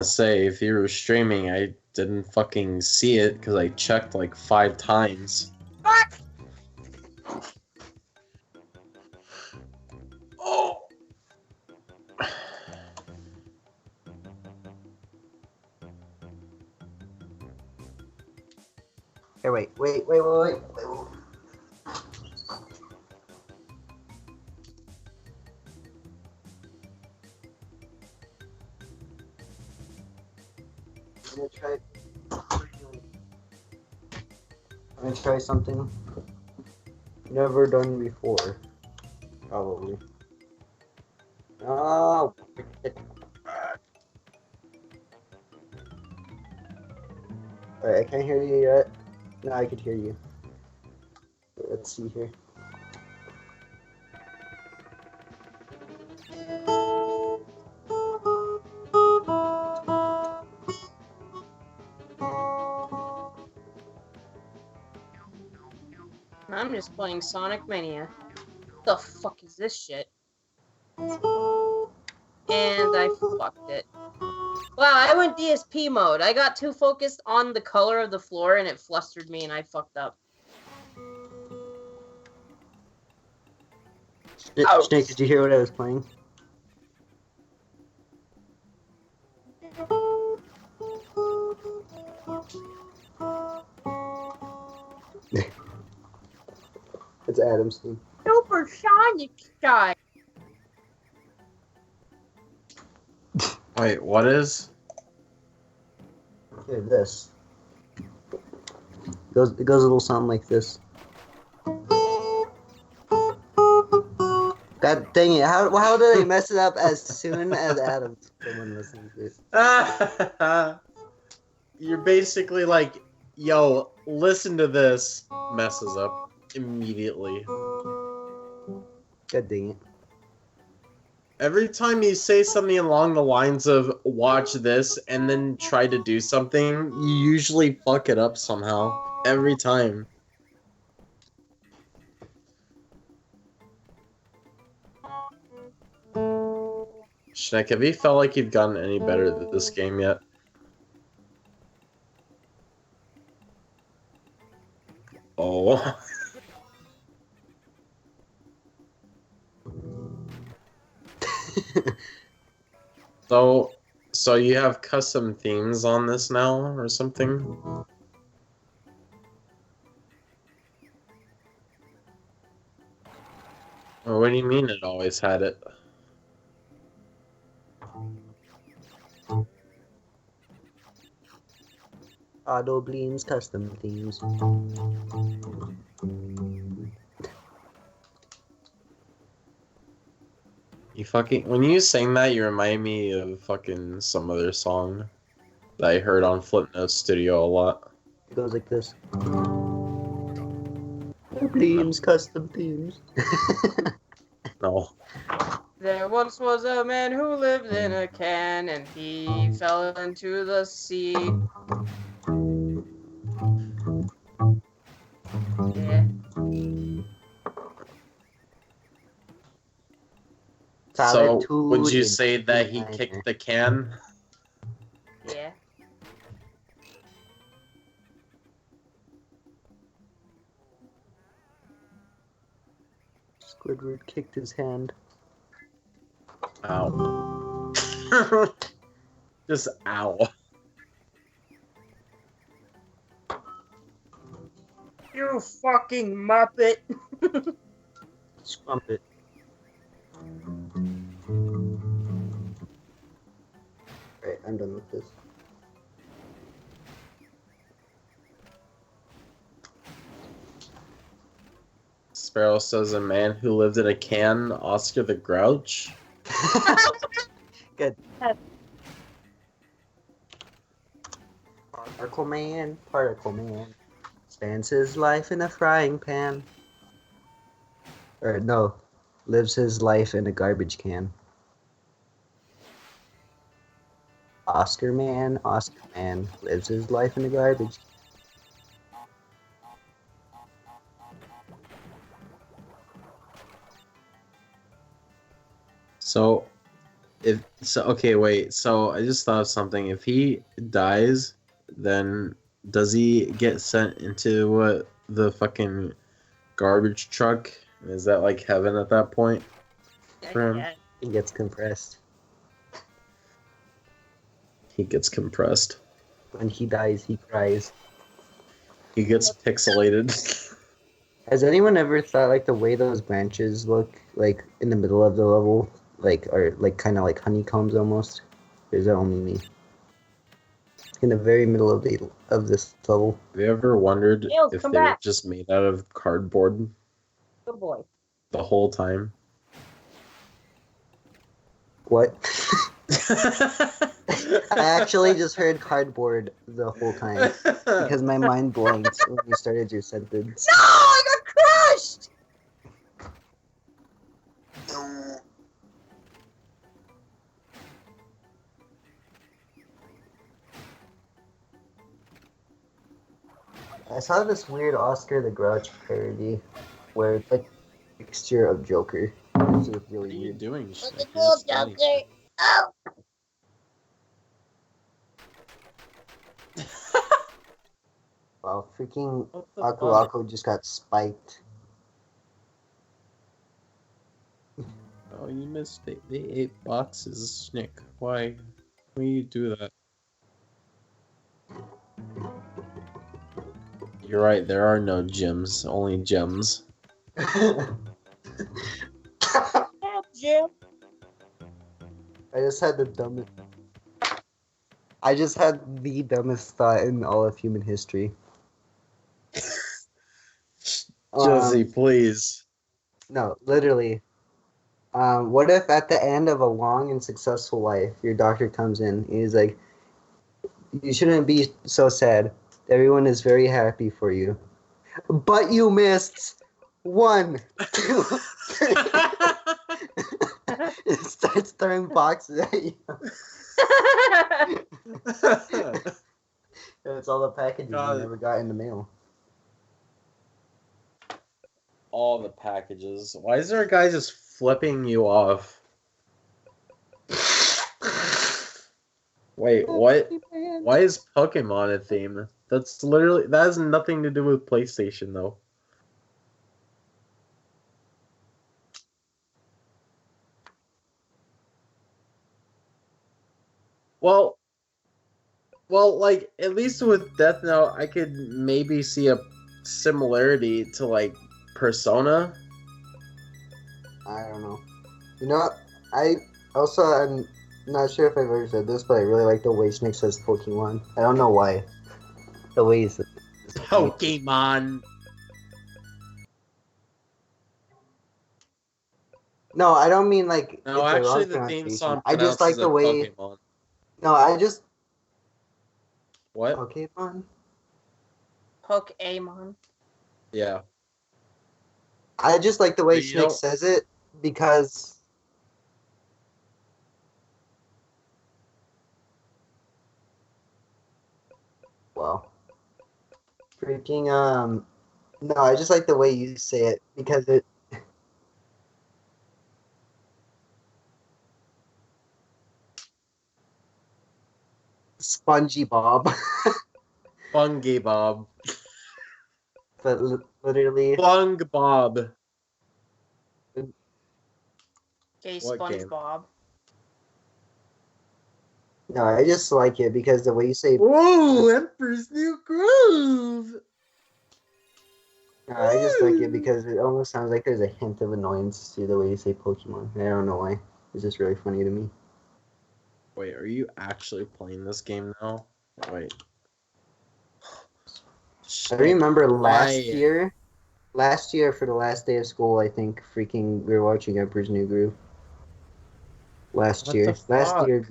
Say, if you were streaming, I didn't fucking see it because I checked like 5 times. Fuck! Oh! Hey, wait. I'm gonna try something never done before. Probably. Oh! Alright, I can't hear you yet. No, I could hear you. Let's see here. I'm just playing Sonic Mania. What the fuck is this shit? And I fucked it. Wow, I went DSP mode. I got too focused on the color of the floor and it flustered me and I fucked up. Snake, did you hear what I was playing? It's Adam's theme. Super Sonic style. Wait, what is? Here, this. It goes a little something like this. God dang it! How did I mess it up as soon as Adam's someone listening to it? You're basically like, yo, listen to this. Messes up immediately. God dang it! Every time you say something along the lines of watch this and then try to do something, you usually fuck it up somehow. Every time. Shnick, have you felt like you've gotten any better at this game yet? Oh. So you have custom themes on this now, or something? Or what do you mean it always had it? Auto Bleem's custom themes. You fucking when you sing that, you remind me of fucking some other song that I heard on Flipnote Studio a lot. It goes like this. Bleem's custom themes. No. There once was a man who lived in a can and he fell into the sea. Yeah. So would you say that he kicked the can? Yeah. Squidward kicked his hand. Ow. Just ow. You fucking muppet. Scrumpet. Alright, I'm done with this. Sparrow says a man who lived in a can, Oscar the Grouch. Good. Particle Man, spends his life in a frying pan. Or no, lives his life in a garbage can. Oscar Man, lives his life in a garbage can. So, If so, okay, wait. So I just thought of something. If he dies, then does he get sent into the fucking garbage truck? Is that like heaven at that point for him? Yeah. He gets compressed. He gets compressed. When he dies, he cries. He gets pixelated. Has anyone ever thought like the way those branches look like in the middle of the level, like are like kind of like honeycombs almost? Or is that only me? In the very middle of this level. Have you ever wondered Tails, if come they were back. just made out of cardboard Good boy. the whole time? What? I actually just heard cardboard the whole time because my mind blanked when you started your sentence. No, I got crushed. I saw this weird Oscar the Grouch parody where it's like a mixture of Joker. This is really What are you weird. doing, Look Shnick? at You're just Joker. standing Oh. Wow, freaking What the Aku fuck? Aku just got spiked. Oh, you missed the 8 boxes, Shnick. Why? Why you do that? You're right, there are no gems, only gems. Yeah, Jim. I just had the dumbest thought in all of human history. Jesse, please. No, literally. What if at the end of a long and successful life, your doctor comes in and he's like, you shouldn't be so sad. Everyone is very happy for you. But you missed 1, 2, 3. It starts throwing boxes at you. And it's all the packages you God. never got in the mail. All the packages. Why is there a guy just flipping you off? Wait, what? Why is Pokemon a theme? That has nothing to do with PlayStation though. Well, like at least with Death Note, I could maybe see a similarity to like Persona. I don't know. You know, I also I'm not sure if I've ever said this, but I really like the way Shnick says Pokemon. I don't know why. The way he says Pokemon. No, I don't mean like No, it's a actually, wrong the theme pronunciation. song I just like pronounces the it way. Pokemon. No, I just What? Pokemon. Pokemon. Yeah. I just like the way But you Shnick don't. says it because. Well, freaking No, I just like the way you say it because it. Spongy Bob, Fungi Bob. but literally. Bung Bob. Okay, What game? SpongeBob. No, I just like it because the way you say. Ooh, Emperor's New Groove. No, I just like it because it almost sounds like there's a hint of annoyance to the way you say Pokemon. I don't know why. It's just really funny to me. Wait, are you actually playing this game now? Wait. I remember last Why? year. Last year for the last day of school, I think freaking we were watching Emperor's New Groove. Last What year. the Last fuck? year.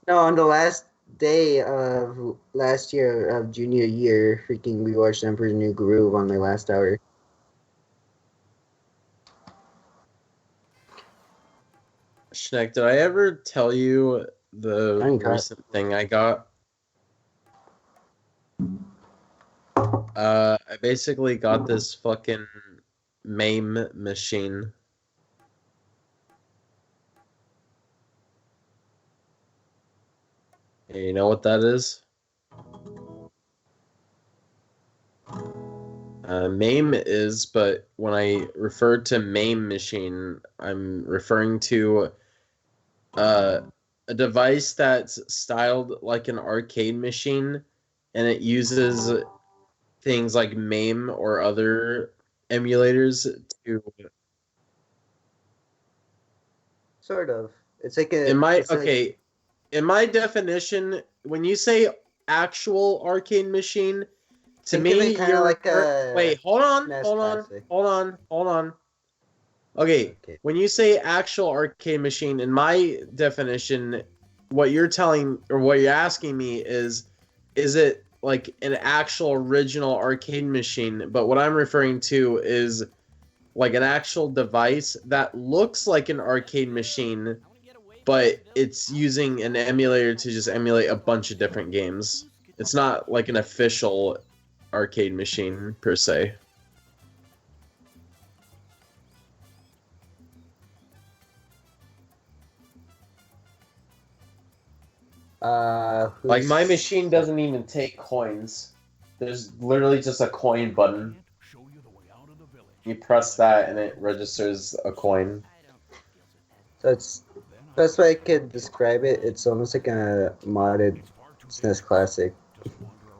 No, on the last day of last year of junior year, freaking we watched Emperor's New Groove on my last hour. Schneck, did I ever tell you the Johnny Cott. recent thing I got? I basically got this fucking MAME machine. Hey, you know what that is? MAME is, but when I refer to MAME machine, I'm referring to uh, a device that's styled like an arcade machine, and it uses things like MAME or other emulators to. Sort of. It's like a. In my It's like in my definition, when you say actual arcade machine, to think of it me kind of you're like a wait, hold on, SNES hold on, Classic. hold on, hold on. Okay, Okay. when you say actual arcade machine, in my definition, what you're telling or what you're asking me is it like an actual original arcade machine? But what I'm referring to is like an actual device that looks like an arcade machine, but it's using an emulator to just emulate a bunch of different games. It's not like an official arcade machine per se. Like my Who's machine doesn't even take coins. There's literally just a coin button. You press that and it registers a coin. so it's best way I could describe it. It's almost like a modded SNES Classic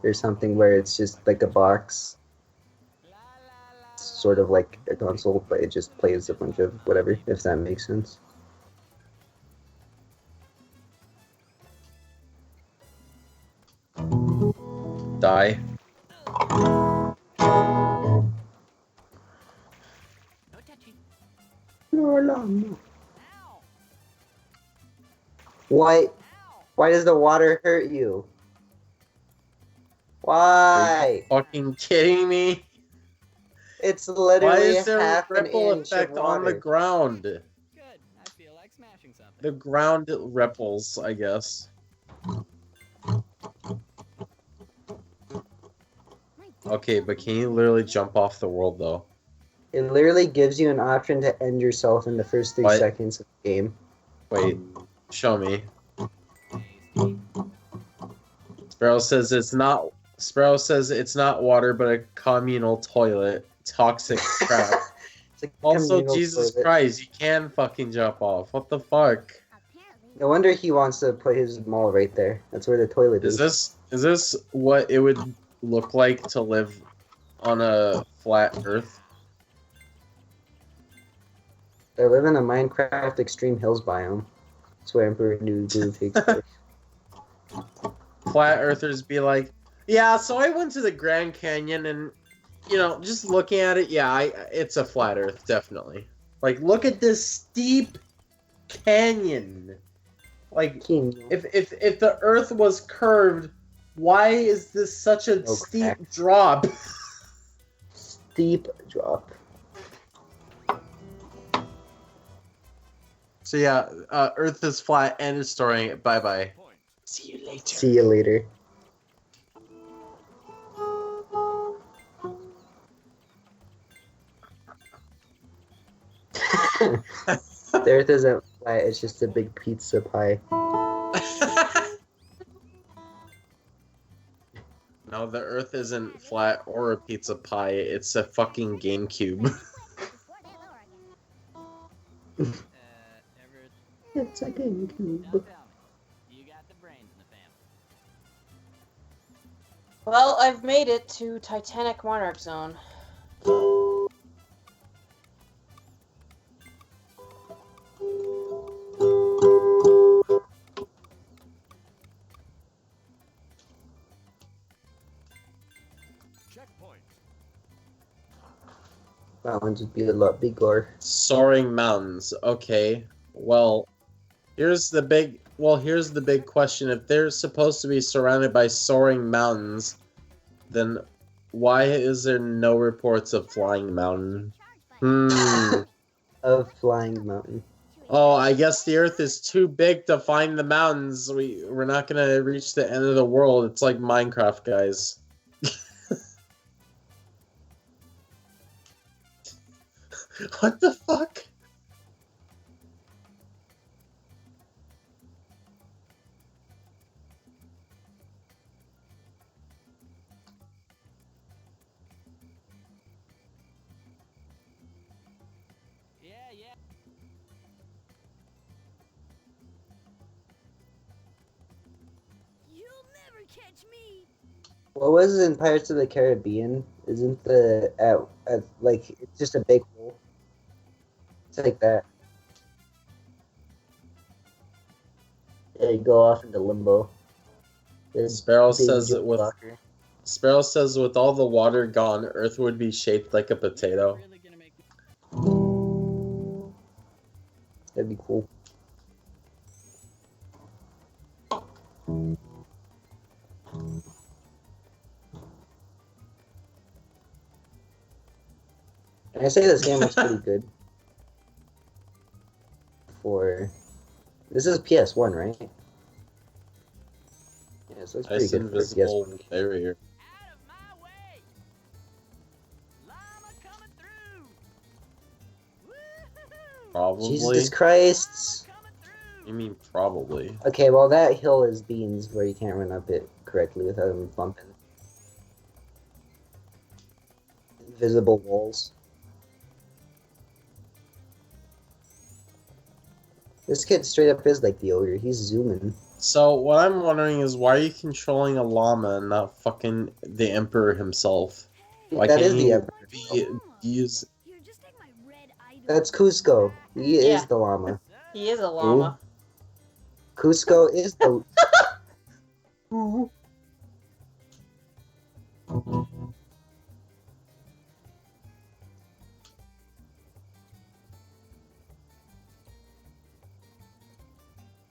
or something where it's just like a box, sort of like a console, but it just plays a bunch of whatever. If that makes sense. Die. No. Why? Why does the water hurt you? Are you Why? fucking kidding me? It's Why literally is there a half an ripple inch of effect on the water. ground? Good. I feel like smashing something. The ground ripples, I guess. Okay, but can you literally jump off the world though? It literally gives you an option to end yourself in the first 3 What? seconds of the game. Wait, show me. Sparrow says it's not. Sparrow says it's not water, but a communal toilet. Toxic crap. It's like a Also, communal Jesus toilet. Christ, you can fucking jump off. What the fuck? No wonder he wants to put his mall right there. That's where the toilet is. Is this what it would look like to live on a flat Earth? I live in a Minecraft Extreme Hills biome. That's where Emperor New Groove takes place. Flat Earthers be like, yeah. So I went to the Grand Canyon, and just looking at it, yeah, it's a flat Earth, definitely. Like, look at this steep canyon. Like, if the Earth was curved, why is this such a steep drop? Steep drop. So yeah, Earth is flat and is storing it. Bye bye. See you later. See you later. The Earth isn't flat, it's just a big pizza pie. No, the Earth isn't flat or a pizza pie. It's a fucking GameCube. It's a GameCube. You got the brains in the family. Well, I've made it to Titanic Monarch Zone. Mountains would be a lot bigger. Soaring mountains. Okay. Well, here's the big question. If they're supposed to be surrounded by soaring mountains, then why is there no reports of flying mountain? Of flying mountain. Oh, I guess the Earth is too big to find the mountains. We're not gonna reach the end of the world. It's like Minecraft, guys. What the fuck? What was in Pirates of the Caribbean? Isn't the like it's just a big hole? It's like that. Yeah, you go off into limbo. There's Sparrow big says jewel with locker. Sparrow says with all the water gone, Earth would be shaped like a potato. Really gonna make me... That'd be cool. And I say this game looks pretty good. For this is PS1, right? Yeah, so it's pretty Ice good for a invisible PS1. barrier. Out of my way! Llama coming through! Woo-hoo-hoo! Probably. Jesus Christ! Coming through! You mean probably? Okay, well that hill is beans where you can't run up it correctly without them bumping. Invisible walls. This kid straight up is like the ogre. He's zooming. So what I'm wondering is why are you controlling a llama and not fucking the emperor himself? Why That can't is the you emperor. use That's Cusco. He Yeah. is the llama. He is a llama. Cusco is the.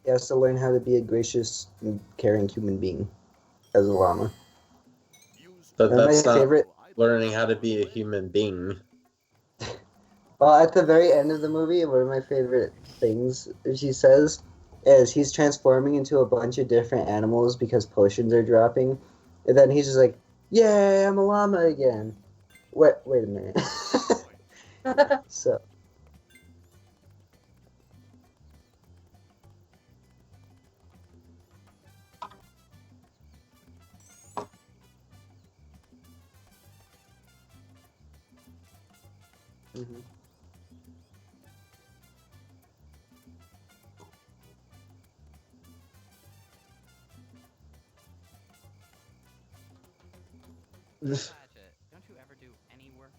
He has to learn how to be a gracious and caring human being as a llama. But And that's my not favorite. learning how to be a human being. Well, at the very end of the movie, one of my favorite things she says is he's transforming into a bunch of different animals because potions are dropping, and then he's just like, "Yay, I'm a llama again." Wait a minute. So. Mhm. Patch it. Don't you ever do any work?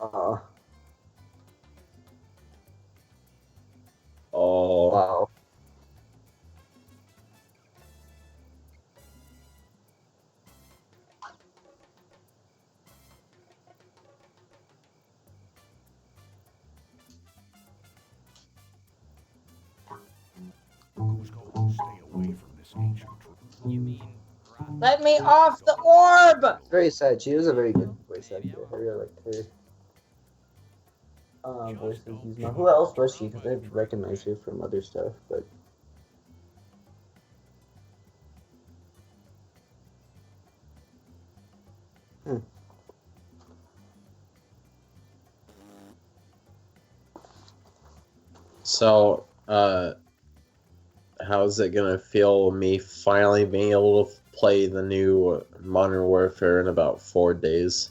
Oh, Oh. wow. You mean rotten? Let me off the orb! It's very sad. She was a very good voice actor. I really liked her. Voice of Yuzma. Who else was she? Because I recognize her from other stuff, but. So, how's it gonna feel me finally being able to play the new Modern Warfare in about 4 days?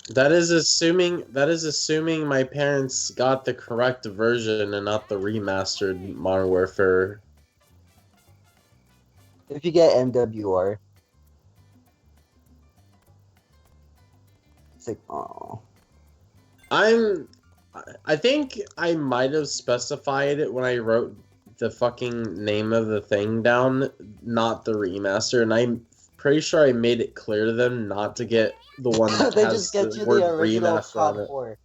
That is assuming my parents got the correct version and not the remastered Modern Warfare. If you get MWR. It's like, oh. I think I might have specified it when I wrote the fucking name of the thing down, not the remaster, and I'm pretty sure I made it clear to them not to get the one that They has just get the you word the original remaster on COD it. 4.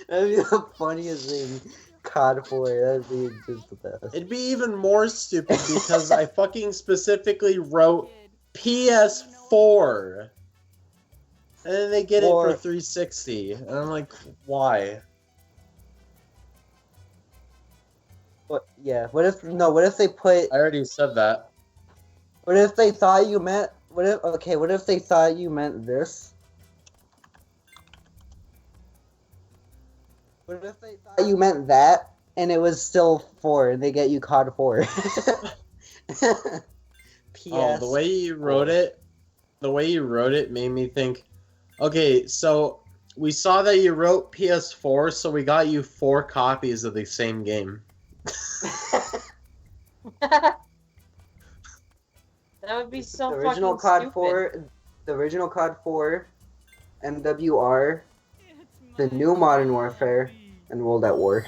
That'd be the funniest thing. COD 4, that'd be just the best. It'd be even more stupid because I fucking specifically wrote PS4. And then they get it for 360. And I'm like, why? What? Yeah. What if they put? I already said that. What if they thought you meant? What if they thought you meant this? What if they thought you meant that, and it was still 4, and they get you COD 4. Oh, the way you wrote it made me think, okay, so we saw that you wrote PS4, so we got you 4 copies of the same game. That would be so The original fucking COD stupid. 4, the original COD 4, MWR, It's the my new Modern Warfare, baby. and World at War.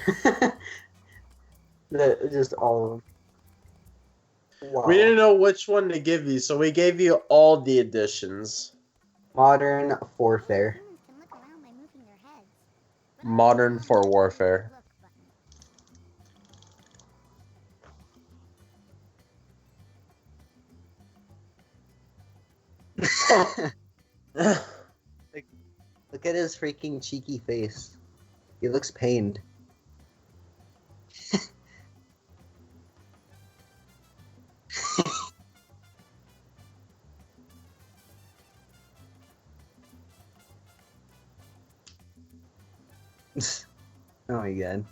Just all of them. Wow. We didn't know which one to give you, so we gave you all the editions. Modern Warfare. Humans can look around by moving their heads. But Modern for Warfare. look button. Look at his freaking cheeky face. He looks pained. Oh my god.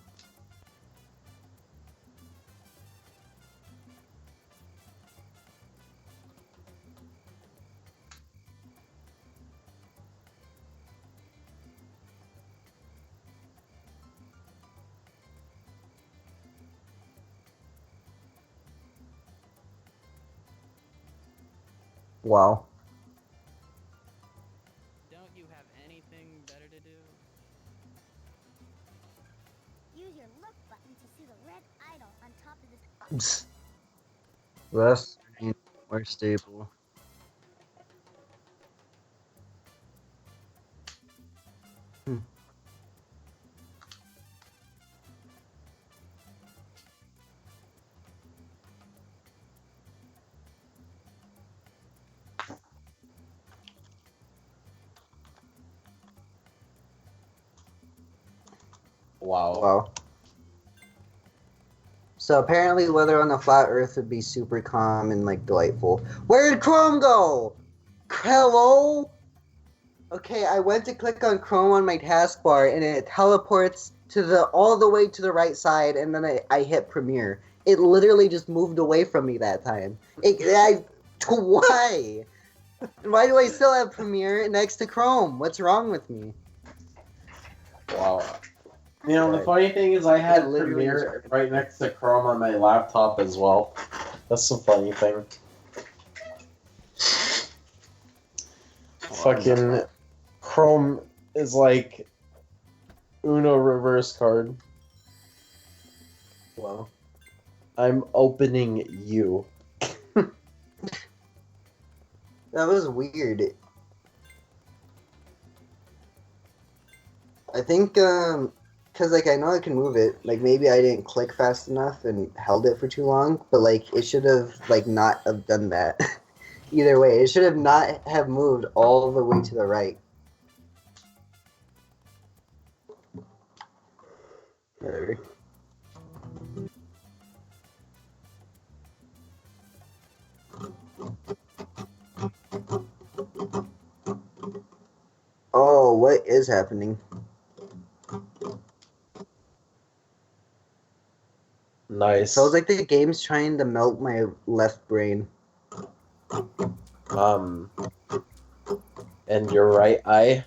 Wow. Don't you have anything better to do? Use your look button to see the red idol on top of this. Less more stable. Wow. Wow. So apparently weather on the flat earth would be super calm and like delightful. Where did Chrome go? Hello? Okay, I went to click on Chrome on my taskbar and it teleports to the all the way to the right side and then I hit Premiere. It literally just moved away from me that time. Why? Why do I still have Premiere next to Chrome? What's wrong with me? Wow. You know, the funny thing is I had literally Premiere right next to Chrome on my laptop as well. That's the funny thing. Fucking Chrome is like Uno reverse card. Well, I'm opening you. that was weird. I think, cause like I know I can move it. Like maybe I didn't click fast enough and held it for too long. But like it should have like not have done that. Either way, it should have not have moved all the way to the right. Whatever. Oh, what is happening? Nice. Feels like the game's trying to melt my left brain. And your right eye.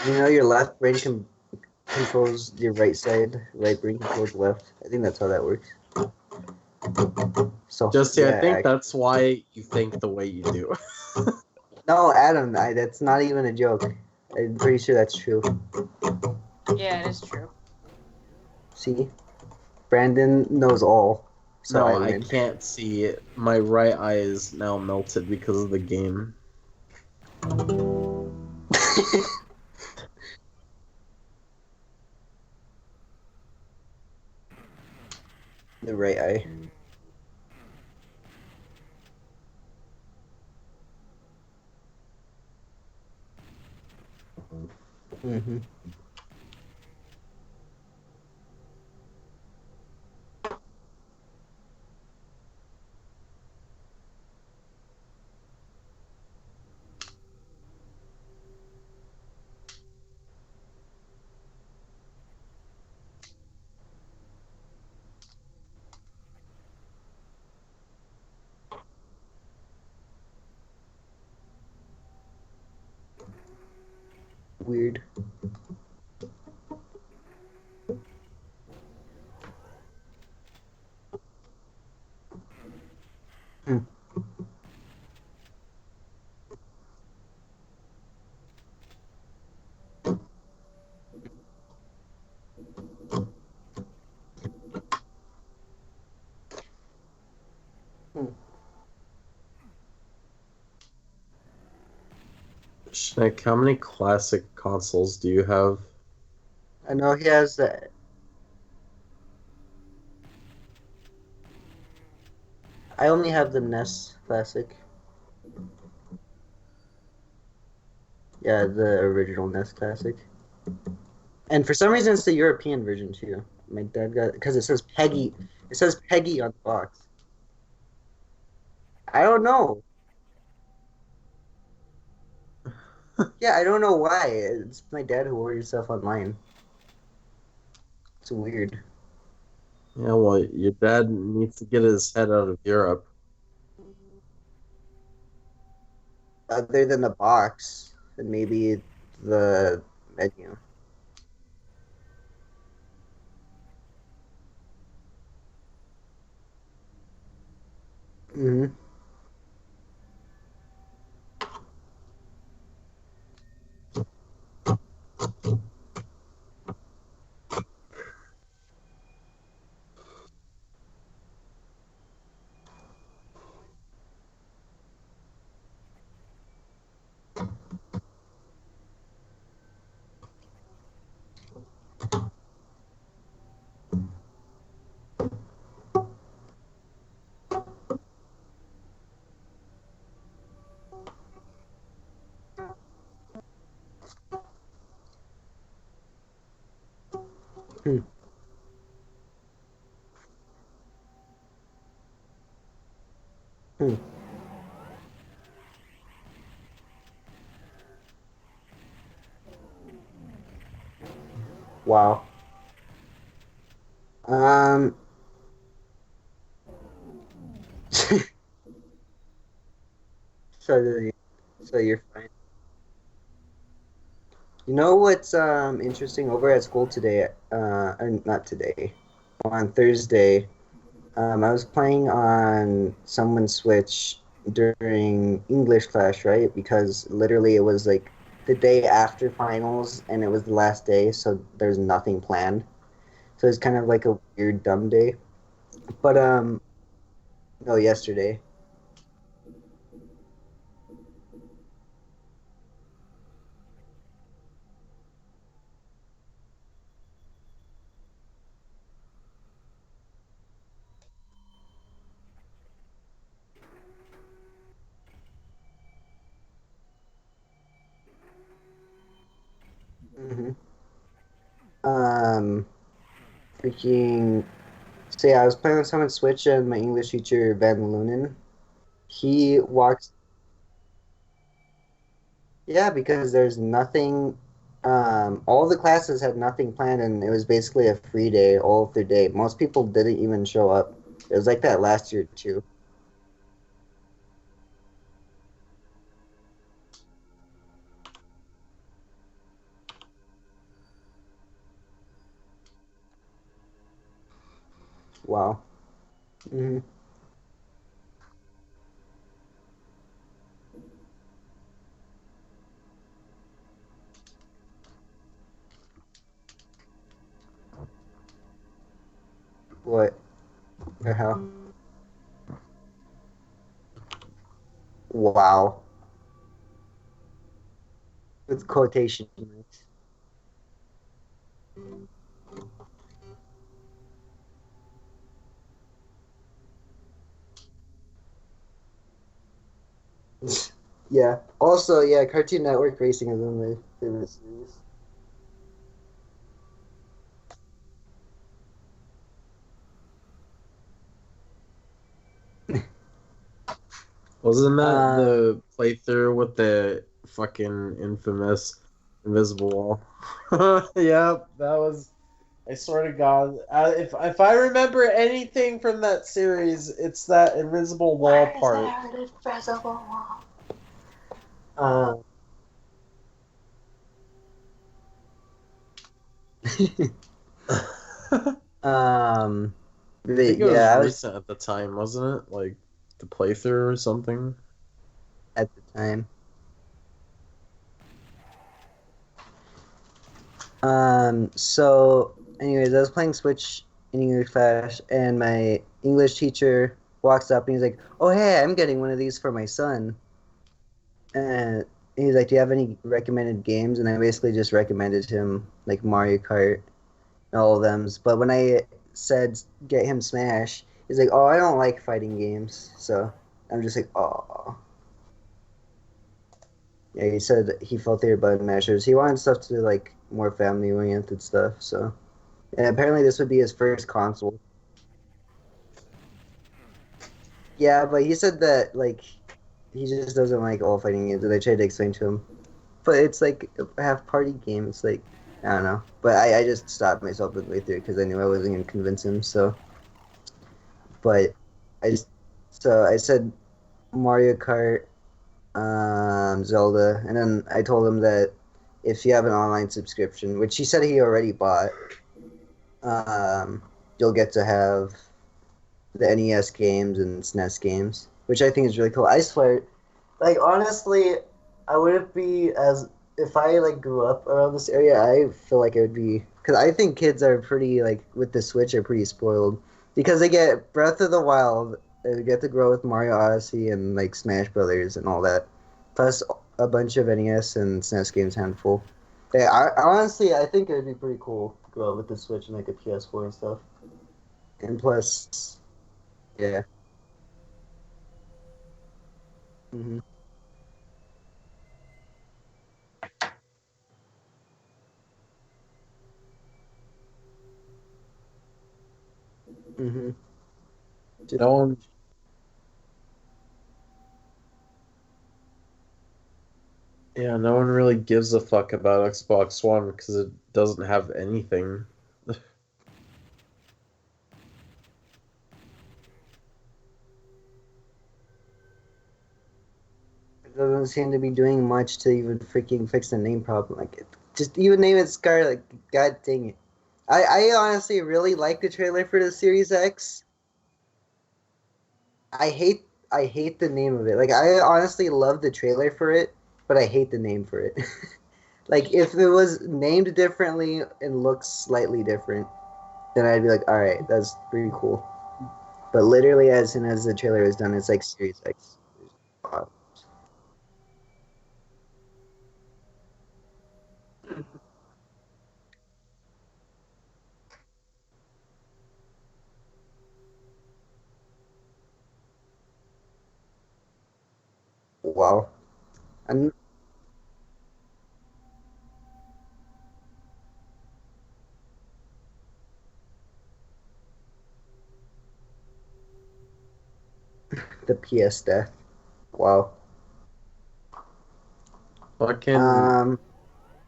You know, your left brain controls your right side, right brain controls left. I think that's how that works. So Jesse, yeah, I think that's why you think the way you do. no, Adam, that's not even a joke. I'm pretty sure that's true. Yeah, it is true. See, Brandon knows all. So No, I I win. can't see it. My right eye is now melted because of the game. The right eye. Mm-hmm. weird. Hmm. Shnick, how many classic consoles do you have? I know he has that. I only have the NES Classic. Yeah, the original NES Classic. And for some reason, it's the European version too. My dad got because it says Peggy. It says Peggy on the box. I don't know. Yeah, I don't know why. It's my dad who orders stuff online. It's weird. Yeah, well, your dad needs to get his head out of Europe. Other than the box and maybe the menu. Hmm. Hmm. Hmm. Wow. Um. so, so you're fine. You know what's interesting over at school today? And not today, on Thursday. I was playing on someone's Switch during English class, right? Because literally it was like the day after finals, and it was the last day, so there's nothing planned. So it's kind of like a weird dumb day. But no, yesterday. Hmm. Um, freaking. So yeah, I was playing on someone's Switch, and my English teacher Van Lunen, he walks. Yeah, because there's nothing. All the classes had nothing planned, and it was basically a free day all of their day. Most people didn't even show up. It was like that last year too. Wow. Hmm. What the hell? Wow. With quotation marks. Yeah. Also, yeah, Cartoon Network Racing is one of my favorite series. Wasn't that Um, the playthrough with the fucking infamous invisible wall? Yep, that was. I swear to God, if I remember anything from that series, it's that invisible wall part. uh, Um, I think it was yeah, I was recent at the time, wasn't it? Like the playthrough or something. at the time. So anyways, I was playing Switch in English class, and my English teacher walks up and he's like, "Oh, hey, I'm getting one of these for my son." And he's like, "Do you have any recommended games?" And I basically just recommended him like Mario Kart and all of them. But when I said get him Smash, he's like, "Oh, I don't like fighting games." So I'm just like, "Oh." Yeah, he said he felt they were button mashers. He wanted stuff to like more family oriented stuff. So, and apparently this would be his first console. Yeah, but he said that like he just doesn't like all fighting games, and I tried to explain to him. But it's like a half party game. It's like I don't know. But I just stopped myself midway through because I knew I wasn't gonna convince him. So, but I just so I said Mario Kart, Zelda, and then I told him that if you have an online subscription, which he said he already bought, um, you'll get to have the NES games and SNES games, which I think is really cool. I swear, like honestly, I wouldn't be as if I like grew up around this area. I feel like it would be because I think kids are pretty like with the Switch are pretty spoiled because they get Breath of the Wild, they get to grow with Mario Odyssey and like Smash Brothers and all that, plus a bunch of NES and SNES games handful. Yeah, honestly I think it would be pretty cool to grow up with the Switch and like a PS4 and stuff. And plus, yeah. hmm hmm No one, yeah, no one really gives a fuck about Xbox One because it doesn't have anything. It doesn't seem to be doing much to even freaking fix the name problem. Like, just even name it Scarlet. Like, God dang it. I honestly really like the trailer for the Series X. I hate I hate the name of it. Like, I honestly love the trailer for it, but I hate the name for it. Like, if it was named differently and looks slightly different, then I'd be like, all right, that's pretty cool. But literally, as soon as the trailer is done, it's like Series X. Wow. And the PS death. Wow. Fucking Um,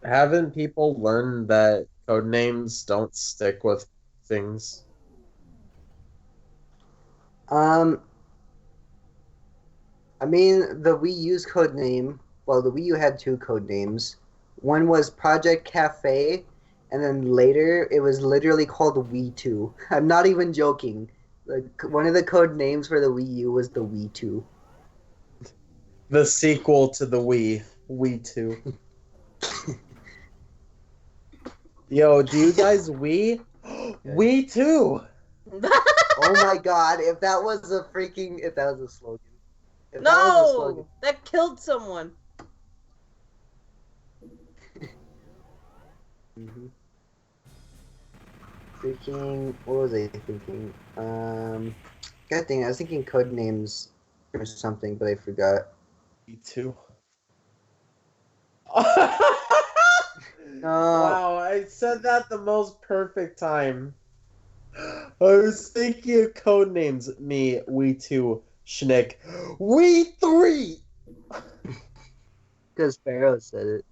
haven't people learned that code names don't stick with things? um, I mean, the Wii U's code name. Well, the Wii U had two code names. One was Project Cafe, and then later it was literally called Wii 2. I'm not even joking. Like one of the code names for the Wii U was the Wii 2. The sequel to the Wii 2. Yo, do you guys Wii? Wii 2! Oh my god! If that was a slogan. If that was a slogan. No, that killed someone. hmm Freaking, what was I thinking? God dang, I was thinking code names or something, but I forgot. Wii 2. No, Wow, I said that the most perfect time. I was thinking of code names. Me, Wii 2, Shnick. Wii 3! because Pharaoh said it.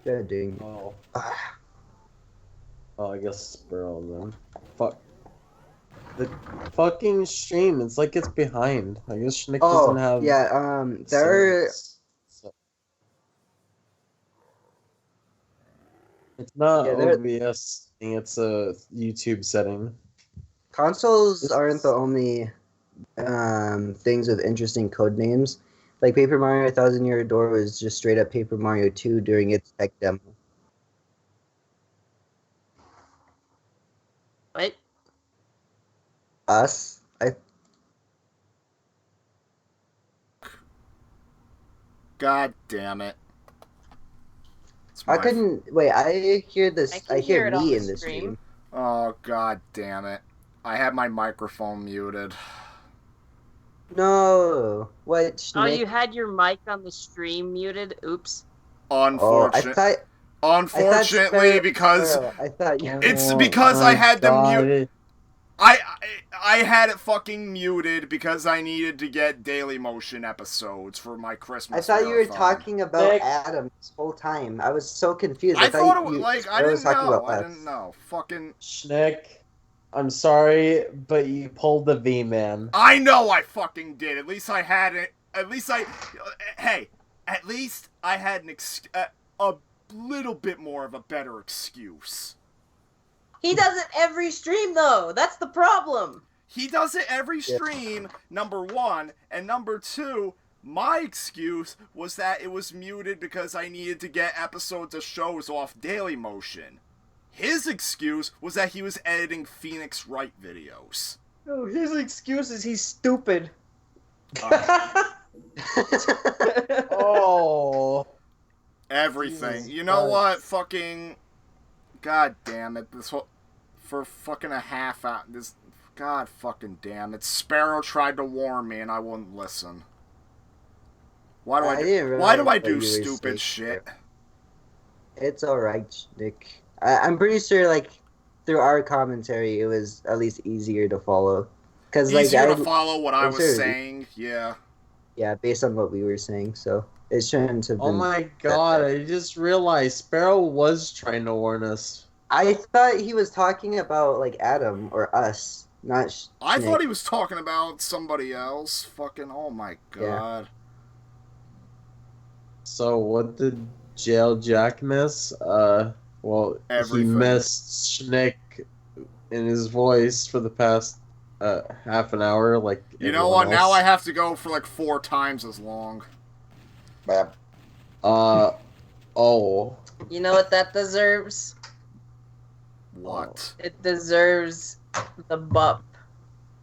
God dang. Oh. Ah, Oh, I guess Sparrow then. Fuck. The fucking stream, it's like it's behind. I guess Schnick doesn't oh, have yeah, there are, so- It's not Yeah, they're- OBS. It's a YouTube setting. Consoles aren't the only things with interesting code names. Like Paper Mario 1000 Year Door was just straight up Paper Mario 2 during its tech demo. What? Us? God damn it. It's I my couldn't wait. I hear this. I can I hear hear it on me the in the stream. stream. Oh, god damn it. I had my microphone muted. No. What? Oh, Shnick? you had your mic on the stream muted? Oops. Oh, I thought. Unfortunately, because I thought you. It's because I my had to God. mute. I had it fucking muted because I needed to get Daily Motion episodes for my Christmas. I thought you were marathon. talking about Nick. Adam this whole time. I was so confused. I thought it was you like I were didn't talking know. about I us. didn't know. Fucking. Schnick, I'm sorry, but you pulled the V-man. I know I fucking did. At least I had it. At least I. Hey, at least I had a little bit more of a better excuse. He does it every stream, though. That's the problem. He does it every stream, number one, and number two, my excuse was that it was muted because I needed to get episodes of shows off Daily Motion. His excuse was that he was editing Phoenix Wright videos. No, his excuse is he's stupid. Oh. Everything. Jesus You know Christ. what? Fucking. God damn it. This whole. For fucking a half hour. This. God fucking damn it. Sparrow tried to warn me and I wouldn't listen. Why do why do I do stupid shit? It's alright, Nick. I'm pretty sure, like, through our commentary, it was at least easier to follow. Cause, Easier like, to follow what I was sure. saying, yeah. Yeah, based on what we were saying, so it shouldn't have been. Oh my God, I just realized Sparrow was trying to warn us. I thought he was talking about, like, Adam or us, not I Schnick. thought he was talking about somebody else. Fucking, oh my god. So what did Jail Jack miss? Well, Everything. he missed Schnick in his voice for the past half an hour. Like, You know what? Now I have to go for like 4 times as long. Oh. You know what that deserves? What? It deserves the bup.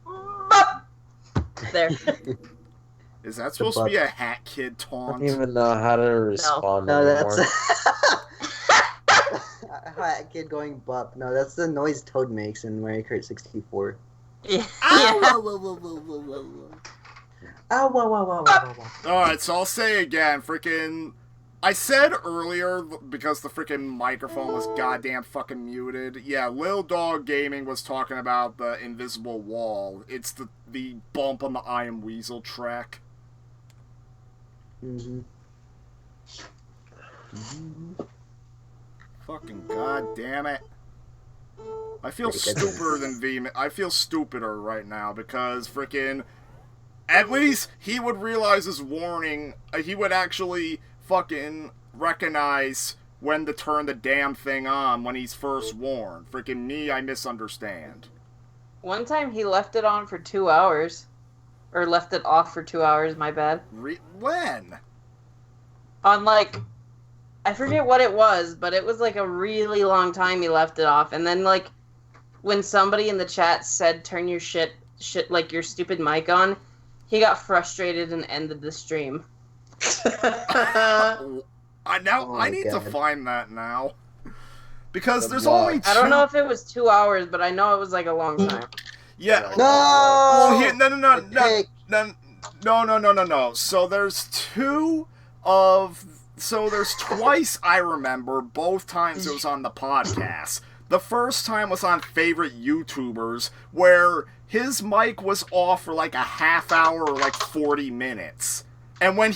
Bup! There. Is that supposed to be a Hat Kid I taunt? don't even know how to respond No, anymore. that's kid going bup. No, that's the noise Toad makes in Mario Kart 64. Yeah. Ow, whoa, whoa, whoa, whoa. Alright, so I'll say again, freaking. I said earlier, because the freaking microphone was goddamn fucking muted. Yeah, Lil Dog Gaming was talking about the invisible wall. It's the bump on the I Am Weasel track. Mm-hmm. Fucking goddamn it. I feel Pretty good. stupider than V. I feel stupider right now because freaking. At least he would realize his warning. He would actually fucking recognize when to turn the damn thing on when he's first warned. Freaking me, I misunderstand. One time he left it on for 2 hours. Or left it off for 2 hours, my bad. When? On like, I forget what it was, but it was like a really long time he left it off. And then like, when somebody in the chat said turn your shit like your stupid mic on, he got frustrated and ended the stream. I Oh need my to God. find that now. Because Good there's luck. only 2... I don't know if it was 2 hours, but I know it was like a long time. Yeah. No! Well, here, no. Pick. No. So there's twice I remember, both times it was on the podcast. The first time was on Favorite YouTubers, where his mic was off for like a half hour or like 40 minutes. And when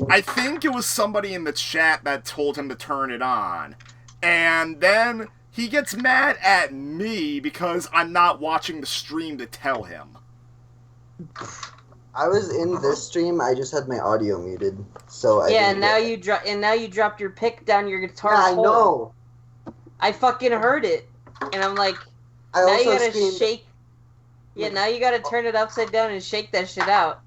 I think it was somebody in the chat that told him to turn it on. And then he gets mad at me because I'm not watching the stream to tell him. I was in this stream. I just had my audio muted, so I Yeah, didn't and get it. now you dropped your pick down your guitar. Yeah, I hole. know. I fucking heard it, and I'm like, I now you also gotta screamed. shake. Yeah, now you gotta turn it upside down and shake that shit out.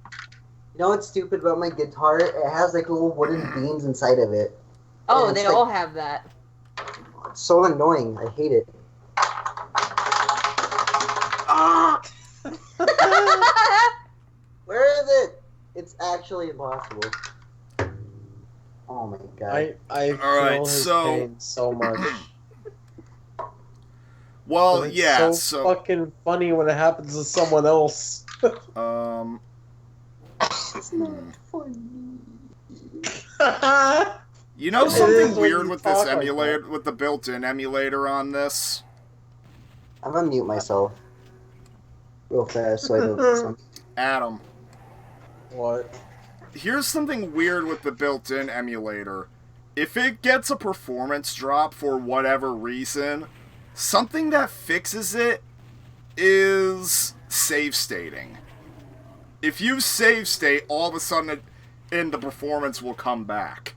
You know what's stupid about my guitar? It has like little wooden beams inside of it. Oh, And they it's like- all have that. It's so annoying. I hate it. Ah! Where is it? It's actually impossible. Oh my god. I Alright, feel his so- pain so much. Well, But it's yeah, so fucking funny when it happens to someone else. It's not funny. You know It something is when weird you with this talk like emulator, with the built-in emulator on this? I'm gonna mute myself real fast so I don't. Adam, What? here's something weird with the built-in emulator. If it gets a performance drop for whatever reason, something that fixes it is save stating. If you save state, all of a sudden the performance will come back.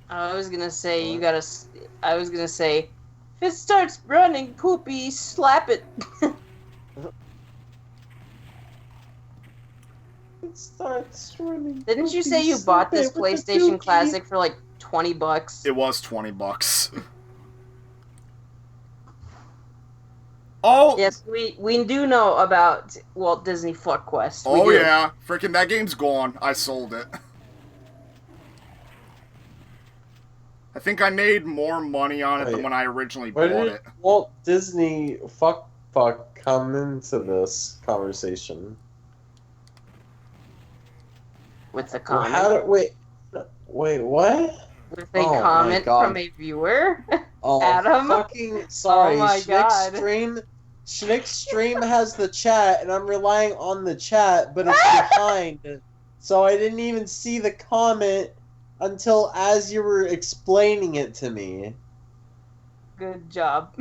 I was gonna say you gotta. I was gonna say, if it starts running poopy, slap it. It starts running. Didn't you say you bought this PlayStation Classic for like $20? It was $20. Oh! Yes, we do know about Walt Disney Fuck Quest. We Oh do. yeah, freaking that game's gone. I sold it. I think I made more money on it than Wait, when I originally Where bought did it. Walt Disney fuck come into this conversation? With a Well, comment. wait, what? With a Oh my comment God. from a viewer. Oh, Adam? fucking sorry. Oh my God. Shnick's stream has the chat, and I'm relying on the chat, but it's behind. So I didn't even see the comment until as you were explaining it to me. Good job.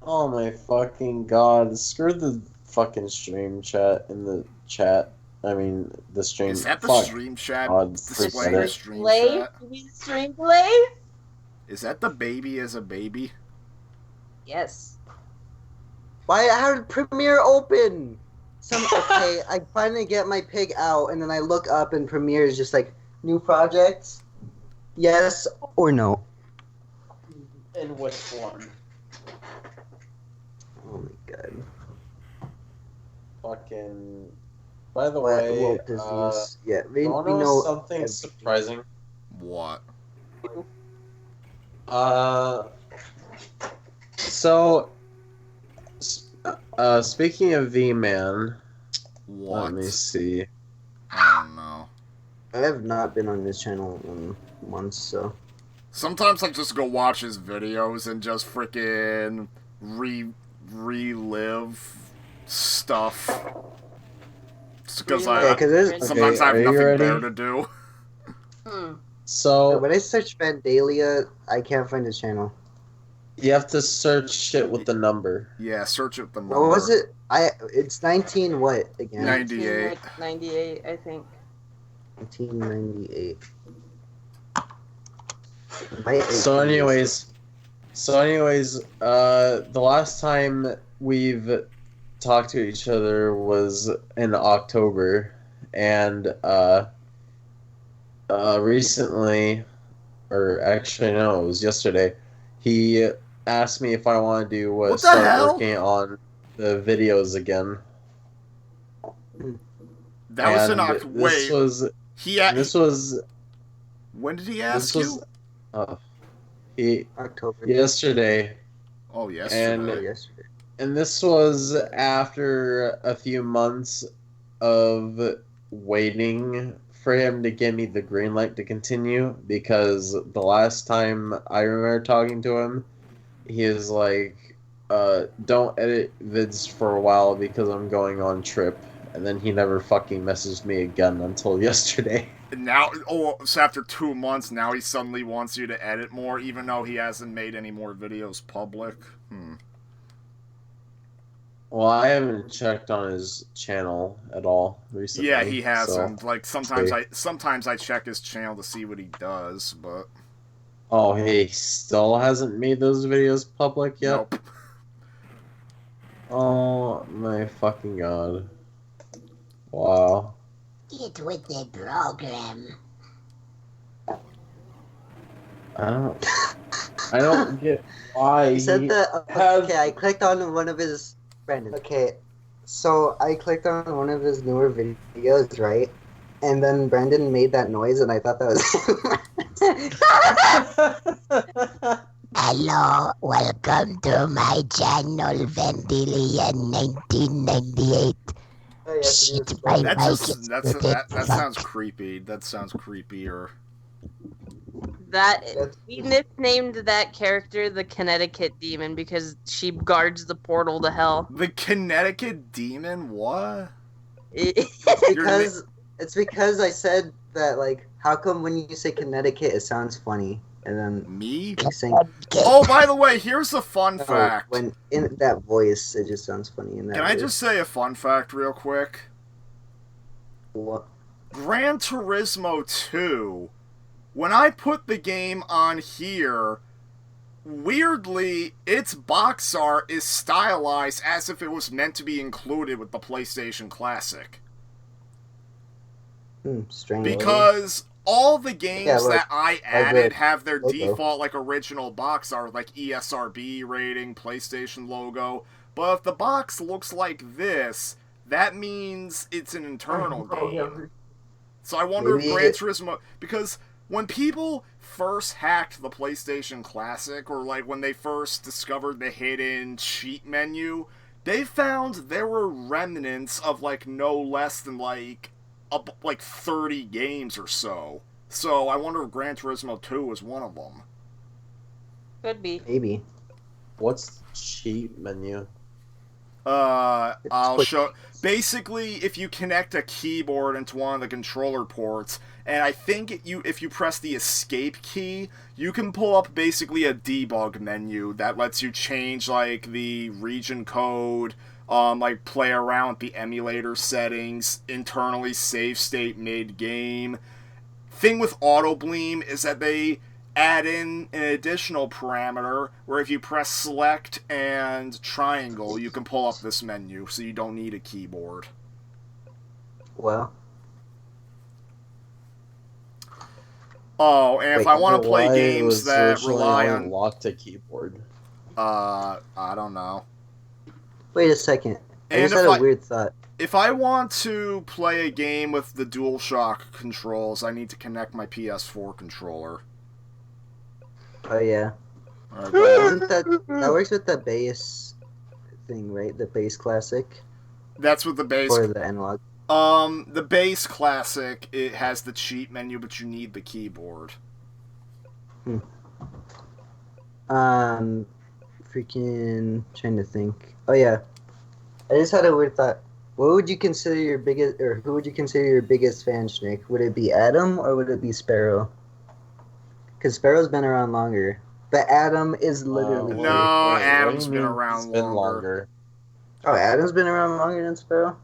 Oh my fucking god. Screw the fucking stream chat in the chat. I mean, the stream. Is that the Fuck. stream chat God, displaying forget the it. stream Play? chat? You mean stream play? Is that the baby as a baby? Yes. Why? How did Premiere open? Okay, I finally get my pig out, and then I look up, and Premiere is just like new projects. Yes or no? And which one? Oh my god. Fucking. By the What? way, Walt Disney's. Yeah, we wanna know know something everything. surprising. What? So, speaking of V-Man, What? let me see. I don't know. I have not been on this channel in months, so. Sometimes I just go watch his videos and just freaking relive stuff. Just because Yeah, because sometimes I have are you nothing ready? better to do. So, when I search Vandalia, I can't find his channel. you have to search it with the number. Yeah, search up the number. What was it? It's 19 what again? 98. 98, I think. 1998. So anyways, the last time we've talked to each other was in October, and recently, or actually no, it was yesterday, he asked me if I want to What the start hell? working on the videos again. That was in And October. this Wait, was this was when did he this ask was you? October. yesterday. Oh, yesterday. Yesterday. And this was after a few months of waiting for him to give me the green light to continue, because the last time I remember talking to him, he was like, don't edit vids for a while because I'm going on trip. And then he never fucking messaged me again until yesterday. Now, so after 2 months, now he suddenly wants you to edit more, even though he hasn't made any more videos public. Well, I haven't checked on his channel at all recently. Yeah, he hasn't. so- Like sometimes I check his channel to see what he does, but Oh, he still hasn't made those videos public yet? Nope. Oh my fucking god. Wow. Get with the program. I don't get why He said that. has... Okay, I clicked on one of his. Brandon. Okay, so I clicked on one of his newer videos, right? And then Brandon made that noise, and I thought that was. Hello, welcome to my channel, Vendilian 1998. Oh, yeah, 'cause he was Shit, my That mic just is that muted. sounds creepy. That sounds creepier. We nicknamed that character the Connecticut Demon because she guards the portal to hell. The Connecticut Demon? What? It's because I said that, like, how come when you say Connecticut it sounds funny, and then Me? you saying Oh, by the way, here's a fun fact. when in that voice it just sounds funny in that. Can I just say a fun fact real quick? What? Gran Turismo 2, when I put the game on here, weirdly, its box art is stylized as if it was meant to be included with the PlayStation Classic. Strange. Because all the games like, that I added the have their logo. default, like, original box art, like ESRB rating, PlayStation logo. But if the box looks like this, that means it's an internal game. So I wonder if Gran Turismo... Because when people first hacked the PlayStation Classic, or, like, when they first discovered the hidden cheat menu, they found there were remnants of, like, no less than, like 30 games or so. So I wonder if Gran Turismo 2 is one of them. Could be. Maybe. What's cheat menu? I'll show... Basically, if you connect a keyboard into one of the controller ports, and I think if you press the escape key, you can pull up basically a debug menu that lets you change, like, the region code, like, play around with the emulator settings, internally save state mid-game. Thing with Auto Bleem is that they add in an additional parameter where if you press select and triangle, you can pull up this menu, so you don't need a keyboard. Well. Oh, and if I want to play Why games was that originally rely only on... locked to keyboard. I don't know. Wait a second. I And just had a weird thought. If I want to play a game with the DualShock controls, I need to connect my PS4 controller. Oh yeah. Alright, Doesn't that works with the base thing, right? The base classic that's with the base. or the analog. The base classic, it has the cheat menu, but you need the keyboard. Freaking trying to think. Oh yeah. I just had a weird thought. What would you consider your biggest, or who would you consider your biggest fan, Shnick? Would it be Adam or would it be Sparrow? Because Sparrow's been around longer, but Adam is literally. No, Wait, Adam's what do you been mean around it's been longer. Oh, Adam's been around longer than Sparrow.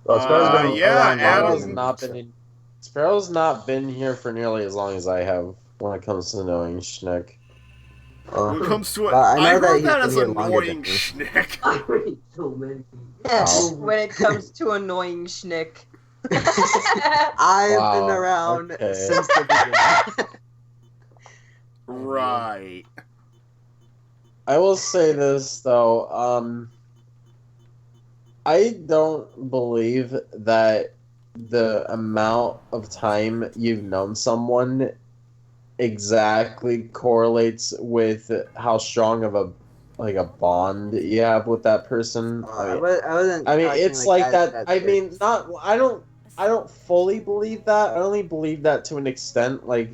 Well, Sparrow's been yeah, around Adam- longer Sparrow's than not been Sparrow's not been here for nearly as long as I have when it comes to knowing Shnick. When it comes to it, Well, I I know that heard he's that been as here longer than annoying, me. Schnick. I read so many. Yes, when it comes to annoying Schnick. I've Wow, been around okay. since the beginning. Right. I will say this though, I don't believe that the amount of time you've known someone exactly correlates with how strong of a bond you have with that person. I wasn't. I mean, talking it's like that. I serious. mean, not. I don't fully believe that. I only believe that to an extent. Like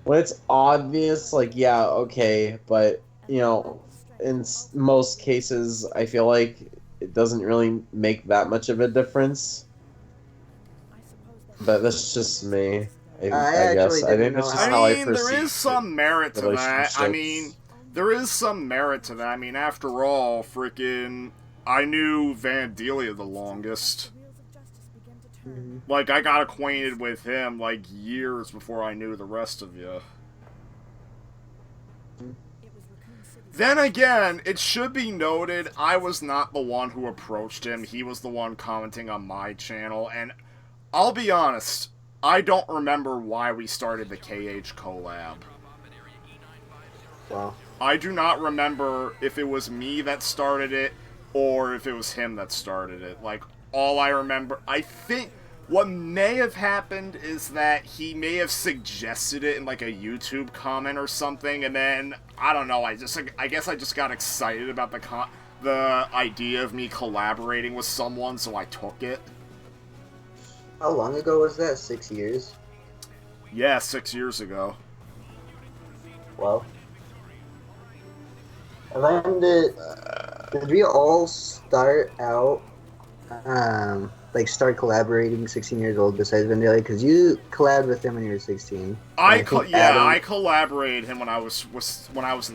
when it's obvious, like yeah, okay, but you know, in most cases, I feel like it doesn't really make that much of a difference. But that's just me. I guess. I think that's just how I perceive there is some merit to that. I relationships. mean, there is some merit to that. I mean, after all, freaking, I knew Vandalia the longest. Like, I got acquainted with him, like, years before I knew the rest of you. Then again, it should be noted, I was not the one who approached him. He was the one commenting on my channel, and I'll be honest, I don't remember why we started the KH collab. Wow. I do not remember if it was me that started it, or if it was him that started it. Like, all I remember, I think what may have happened is that he may have suggested it in, like, a YouTube comment or something, and then, I don't know, I guess I just got excited about the idea of me collaborating with someone, so I took it. How long ago was that? 6 years? Yeah, 6 years ago. Wow. And then did we all start out, like start collaborating 16 years old besides Vandalia? Because you collabed with him when you were 16. I collaborated him when I was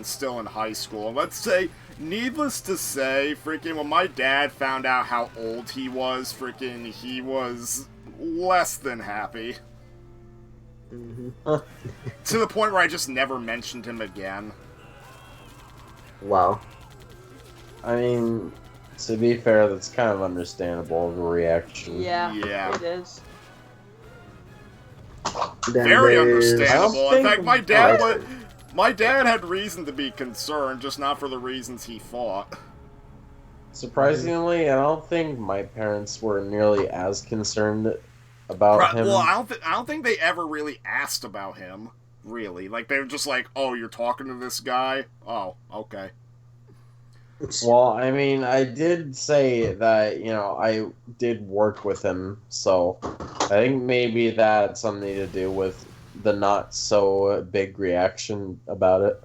still in high school. And let's say, needless to say, freaking when my dad found out how old he was, freaking he was less than happy. Mm-hmm. To the point where I just never mentioned him again. Wow. I mean, to be fair, that's kind of understandable of a reaction. Yeah, Yeah. it is. Then Very there's- understandable. In fact, Oh, my dad had reason to be concerned, just not for the reasons he thought. Surprisingly, I don't think my parents were nearly as concerned about him. Well, I don't think they ever really asked about him. Really, like they were just like, "Oh, you're talking to this guy? Oh, okay." Well, I mean, I did say that, you know, I did work with him, so I think maybe that had something to do with the not so big reaction about it.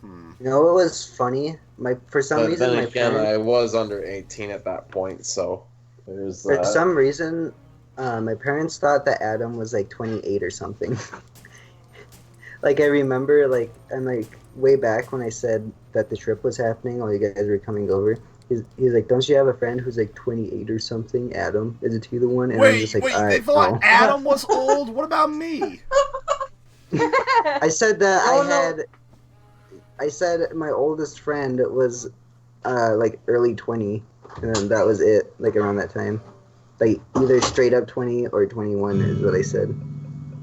You know what was funny? For some But reason, then my again, parents, I was under 18 at that point, so there's for that. some reason, my parents thought that Adam was like 28 or something. Like I remember, like and like way back when I said that the trip was happening, while you guys were coming over. He's like, "Don't you have a friend who's like 28 or something? Adam, is it he the one?" And I'm just like, they thought no. Adam was old? What about me? I said that Oh, no. I said my oldest friend was like early 20, and then that was it, like around that time. Like either straight up 20 or 21 is what I said.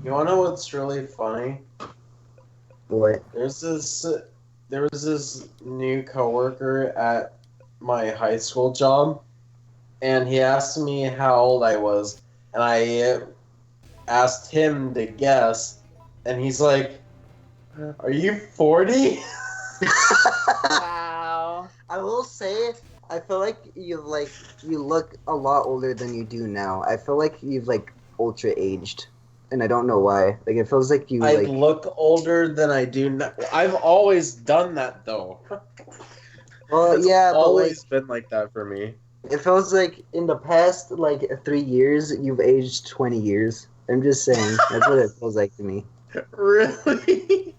You wanna know what's really funny? What? There was this new coworker at my high school job, and he asked me how old I was, and I asked him to guess, and he's like, "Are you 40?" Wow. I will say, I feel like you look a lot older than you do now. I feel like you've like ultra aged, and I don't know why. Like it feels like you I like. look older than I do now. I've always done that though. Well, It's yeah, but like always been like that for me. it feels like in the past like 3 years you've aged 20 years. I'm just saying that's what it feels like to me. Really?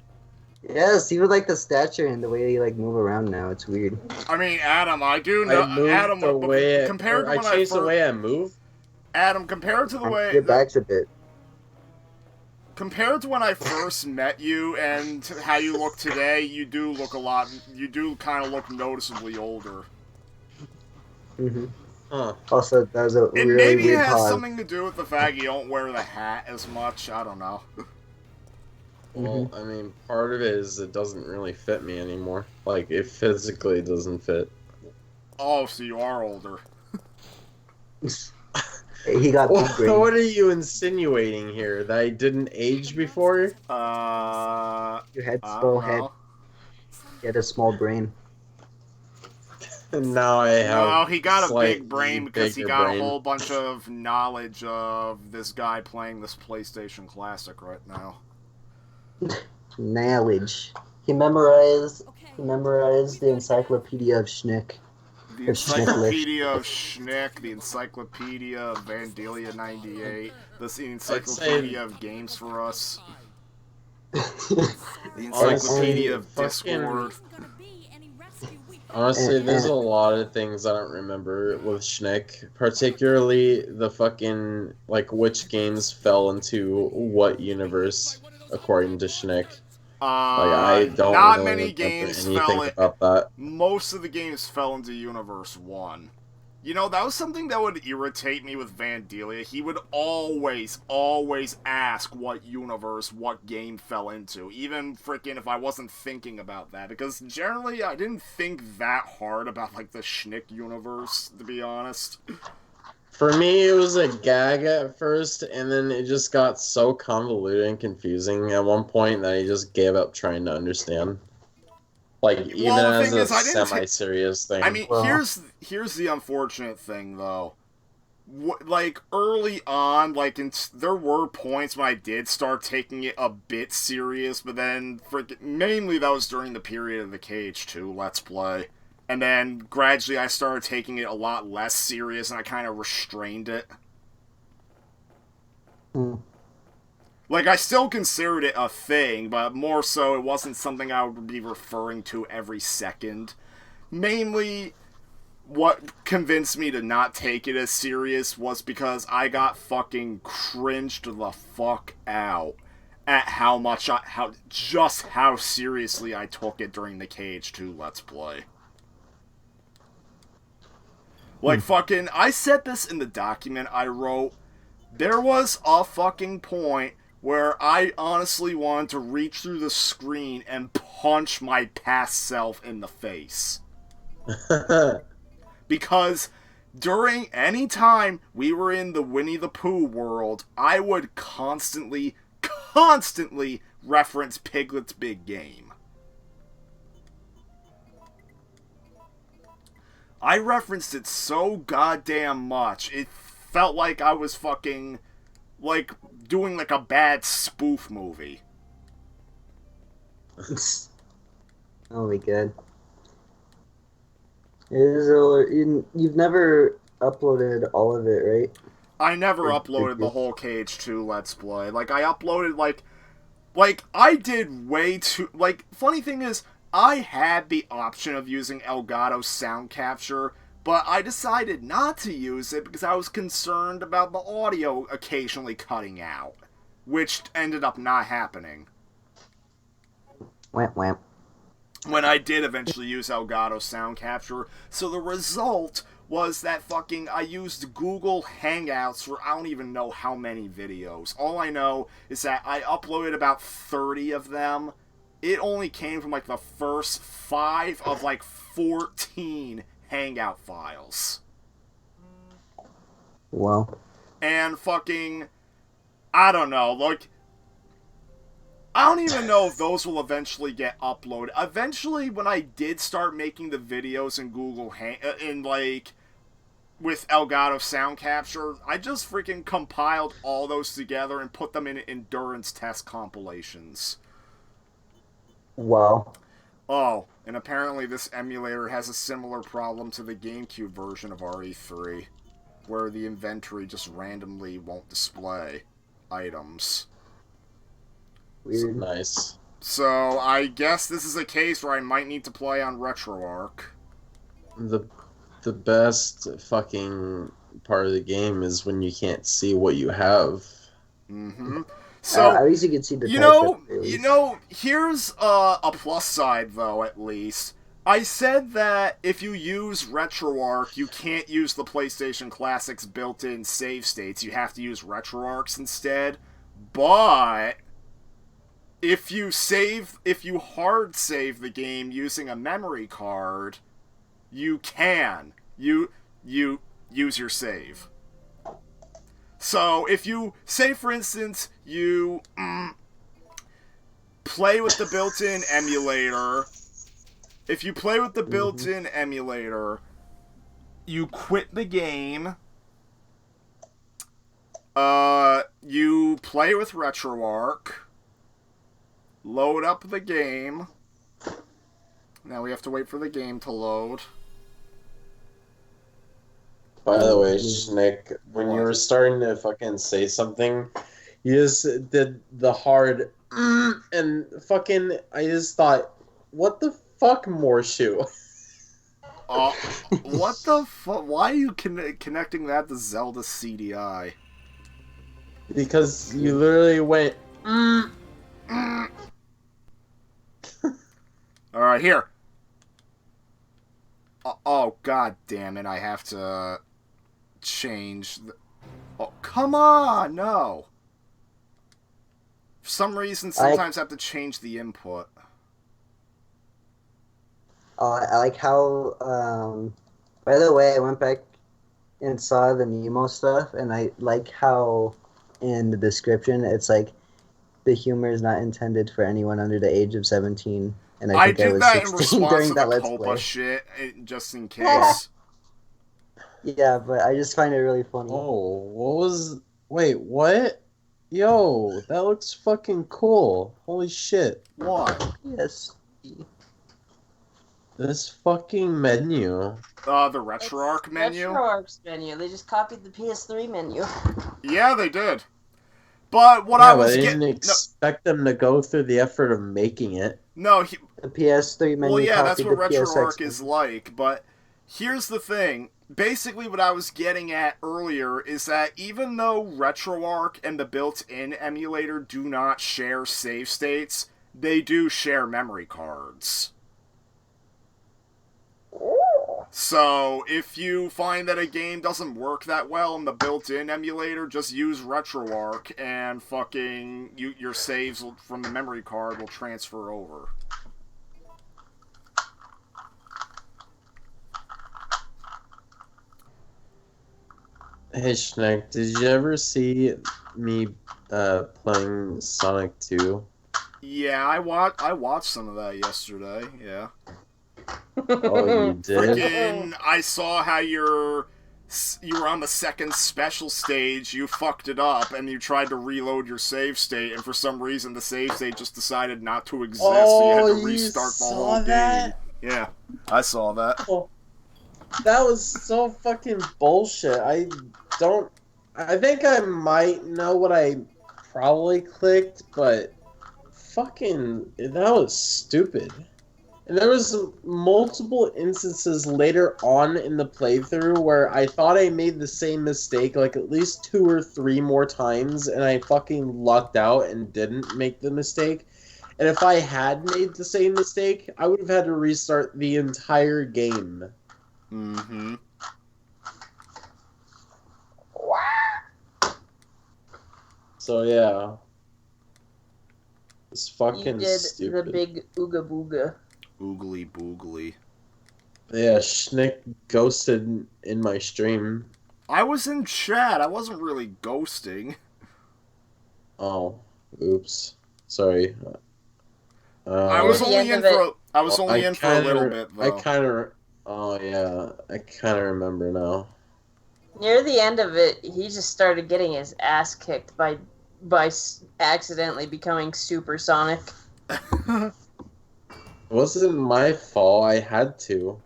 Yes, even like the stature and the way you like move around now. It's weird. I mean, Adam, I do know. I moved Adam, the way compared to I when changed the first, way I move. Adam, compared to the way Your back's a bit. compared to when I first met you and how you look today, you do look a lot. You do kind of look noticeably older. Mm-hmm. Huh. Also, that was a It really maybe weird has pause. something to do with the fact you don't wear the hat as much. I don't know. Well, I mean, part of it is it doesn't really fit me anymore. Like, it physically doesn't fit. Oh, so you are older. He got big brain. What are you insinuating here? That I didn't age before? Your head, I small don't head. know. He had a small brain. And now I have. No, he got a slightly big brain because he bigger got brain. a whole bunch of knowledge of this guy playing this PlayStation Classic right now. Knowledge. He memorized the Encyclopedia of Shnick. The Or Schnicklish. Encyclopedia of Shnick, the Encyclopedia of Vandalia 98, the Encyclopedia of Games for Us, the Encyclopedia of fucking- Discord. Honestly, there's a lot of things I don't remember with Schnick. Particularly the fucking, like, which games fell into what universe, according to Schnick. I don't not really many remember games anything fell in. about that. Most of the games fell into Universe 1. You know, that was something that would irritate me with Vandalia. He would always ask what universe, what game fell into. Even freaking if I wasn't thinking about that. Because generally, I didn't think that hard about, like, the Shnick universe, to be honest. For me, it was a gag at first, and then it just got so convoluted and confusing at one point that I just gave up trying to understand. Like, even Well, the as thing a is, I didn't semi-serious thing. I mean, Well- here's the unfortunate thing, though. Like, early on, like, there were points when I did start taking it a bit serious, but then, mainly that was during the period of the KH2 Let's Play. And then, gradually, I started taking it a lot less serious, and I kind of restrained it. Like, I still considered it a thing, but more so, it wasn't something I would be referring to every second. Mainly, what convinced me to not take it as serious was because I got fucking cringed the fuck out at just how seriously I took it during the KH2 Let's Play. Like, fucking, I said this in the document I wrote. There was a fucking point where I honestly wanted to reach through the screen and punch my past self in the face. Because during any time we were in the Winnie the Pooh world, I would constantly reference Piglet's Big Game. I referenced it so goddamn much, it felt like I was fucking, like, doing, like, a bad spoof movie. Oh my god. You've never uploaded all of it, right? I never uploaded the whole KH2 Let's Play. Like, I uploaded, like, I did way too, like, funny thing is, I had the option of using Elgato's sound capture, but I decided not to use it because I was concerned about the audio occasionally cutting out, which ended up not happening. Wamp wamp. When I did eventually use Elgato's sound capture, so the result was that fucking I used Google Hangouts for I don't even know how many videos. All I know is that I uploaded about 30 of them. It only came from, like, the first 5 of, like, 14 Hangout files. Well. And fucking, I don't know, like, I don't even know if those will eventually get uploaded. Eventually, when I did start making the videos in Google with Elgato sound capture, I just freaking compiled all those together and put them in endurance test compilations. Wow. Oh, and apparently this emulator has a similar problem to the GameCube version of RE3, where the inventory just randomly won't display items. Weird. Nice. So, I guess this is a case where I might need to play on RetroArch. The best fucking part of the game is when you can't see what you have. Mm-hmm. So, at least you can see the you know, here's a plus side, though, at least. I said that if you use RetroArch, you can't use the PlayStation Classic's built-in save states. You have to use RetroArch's instead. But if you hard save the game using a memory card, you can. You use your save. So, if you, say for instance, you play with the built-in emulator, if you play with the built-in emulator, you quit the game, you play with RetroArch, load up the game, now we have to wait for the game to load. By the way, Shnick, when you were starting to fucking say something, you just did the hard and fucking, I just thought, what the fuck, Morshu? What the fuck? Why are you connecting that to Zelda CDI? Because you literally went Alright, here. Oh, god damn it. I have to change the... Oh, come on! No. For some reason, sometimes I have to change the input. I like how, by the way, I went back and saw the Nemo stuff, and I like how in the description it's like the humor is not intended for anyone under the age of 17. And I think I did was that in 16 response during to that the Let's Copa Play. shit, just in case. Yeah, but I just find it really funny. Oh, what was... Wait, what? Yo, that looks fucking cool. Holy shit. What? Yes. This fucking menu. The RetroArch menu? RetroArch's menu. They just copied the PS3 menu. Yeah, they did. But what Yeah, I was but I getting... didn't expect them to go through the effort of making it. No, The PS3 menu well, yeah, that's copied what the RetroArch PSX is menu. like, but here's the thing. Basically, what I was getting at earlier is that even though RetroArch and the built-in emulator do not share save states, they do share memory cards. So, if you find that a game doesn't work that well in the built-in emulator, just use RetroArch and fucking your saves from the memory card will transfer over. Hey, Shnick, did you ever see me playing Sonic 2? Yeah, I watched some of that yesterday, yeah. Oh, you did? Freaking, I saw how you were on the second special stage, you fucked it up, and you tried to reload your save state, and for some reason the save state just decided not to exist, so you had to restart the whole game. Yeah, I saw that. Oh, that was so fucking bullshit. I think I might know what I probably clicked, but fucking, that was stupid. And there was multiple instances later on in the playthrough where I thought I made the same mistake like at least 2 or 3 more times, and I fucking lucked out and didn't make the mistake. And if I had made the same mistake, I would have had to restart the entire game. Mm-hmm. So yeah. It's fucking You did stupid. the big ooga booga. Oogly boogly. Yeah, Schnick ghosted in my stream. I was in chat, I wasn't really ghosting. Oh, oops. Sorry. I was only in for a little bit, though. Oh yeah, I kind of remember now. Near the end of it, he just started getting his ass kicked by accidentally becoming supersonic. It wasn't my fault. I had to.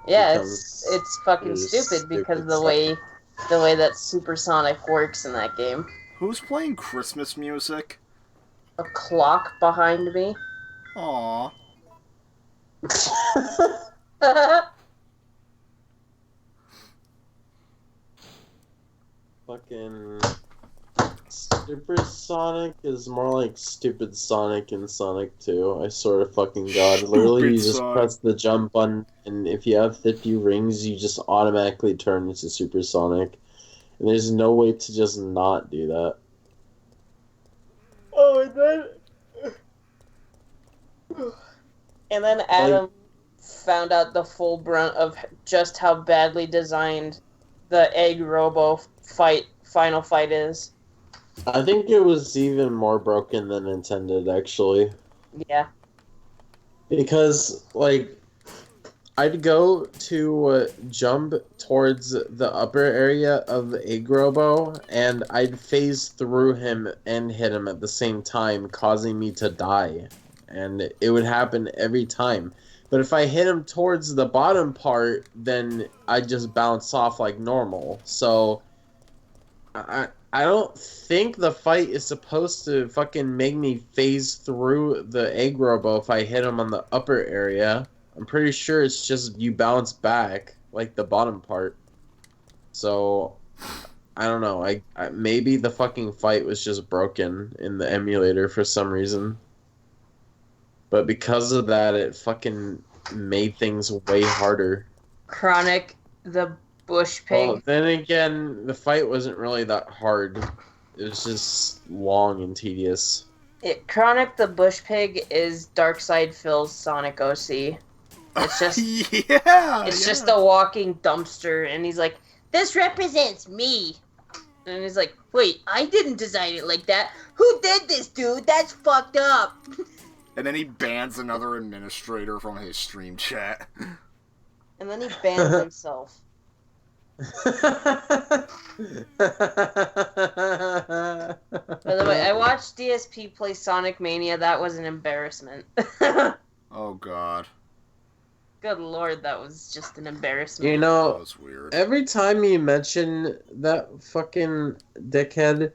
Yeah, Because it's fucking it was stupid because stupid the way that supersonic works in that game. Who's playing Christmas music? A clock behind me. Aww. Fucking Supersonic is more like Stupid Sonic in Sonic 2. I swear to fucking god. Literally, you just press the jump button, and if you have 50 rings, you just automatically turn into Supersonic. And there's no way to just not do that. Oh, and then Adam found out the full brunt of just how badly designed the Egg Robo final fight is. I think it was even more broken than intended, actually. Yeah. Because, like, I'd go to jump towards the upper area of the Egg Robo, and I'd phase through him and hit him at the same time, causing me to die. And it would happen every time. But if I hit him towards the bottom part, then I'd just bounce off like normal. So, I don't think the fight is supposed to fucking make me phase through the Egg Robo if I hit him on the upper area. I'm pretty sure it's just you bounce back, like the bottom part. So, I don't know. I maybe the fucking fight was just broken in the emulator for some reason. But because of that, it fucking made things way harder. Chronic the bush pig. Well, then again, the fight wasn't really that hard. It was just long and tedious. Chronic the bush pig is Darkside Phil's Sonic OC. It's just it's just a walking dumpster, and he's like, "This represents me." And he's like, "Wait, I didn't design it like that. Who did this, dude? That's fucked up." And then he bans another administrator from his stream chat. And then he bans himself. By the way, I watched DSP play Sonic Mania. That was an embarrassment. Oh god. Good lord, that was just an embarrassment. You That know, was weird. every time you mention that fucking dickhead,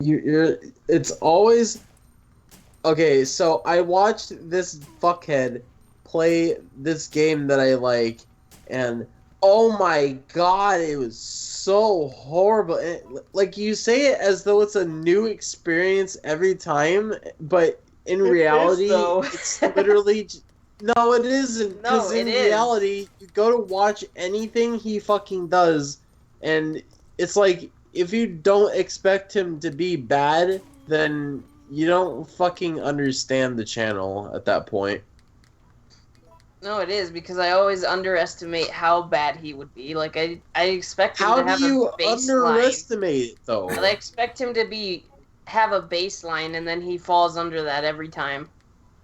it's always okay. So I watched this fuckhead play this game that I like, and oh my god, it was so horrible. Like, you say it as though it's a new experience every time, but in reality, it's literally. No, it isn't. Because in reality, you go to watch anything he fucking does, and it's like, if you don't expect him to be bad, then you don't fucking understand the channel at that point. No, it is, because I always underestimate how bad he would be. Like, I expect him How to do have you a baseline. underestimate it, though? I expect him to have a baseline, and then he falls under that every time.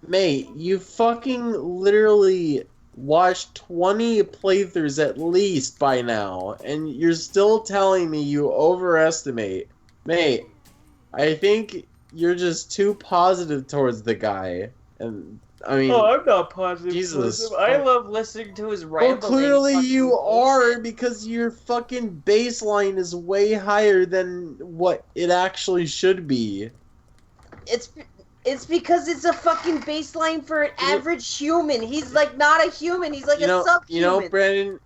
Mate, you fucking literally watched 20 playthroughs at least by now, and you're still telling me you overestimate. Mate, I think you're just too positive towards the guy. And, I mean... I'm not positive. Jesus. I love listening to his Well, rambling. clearly you are, bullshit. because your fucking baseline is way higher than what it actually should be. It's because it's a fucking baseline for an average human. He's like not a human. He's like a subhuman. Brandon,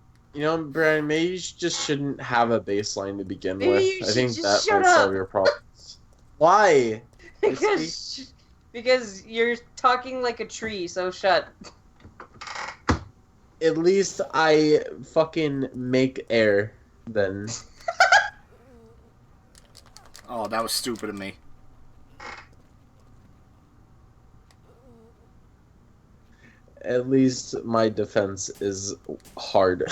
maybe you just shouldn't have a baseline to begin Maybe with. you I should think just that shut might solve up. your problems. Why? Because you're talking like a tree, so shut. At least I fucking make air, then. Oh, that was stupid of me. At least my defense is hard.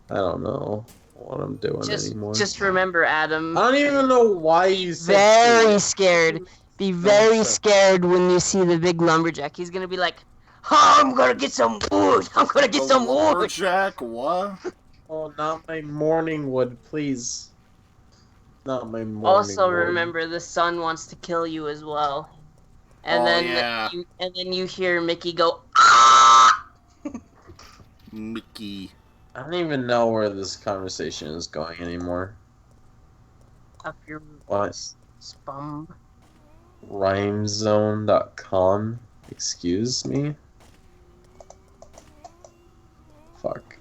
I don't know what I'm doing anymore. Just remember, Adam. I don't even know why you said Very that. scared. Be very scared when you see the big lumberjack. He's gonna be like, "Oh, I'm gonna get some wood. I'm gonna get some wood." Lumberjack, what? Oh, not my morning wood, please. Not my morning Also, wood. remember, the sun wants to kill you as well. And Oh, then yeah. you hear Mickey go, "Ah!" Mickey. I don't even know where this conversation is going anymore. Up your What? spum. Rhymezone.com? Excuse me? Fuck.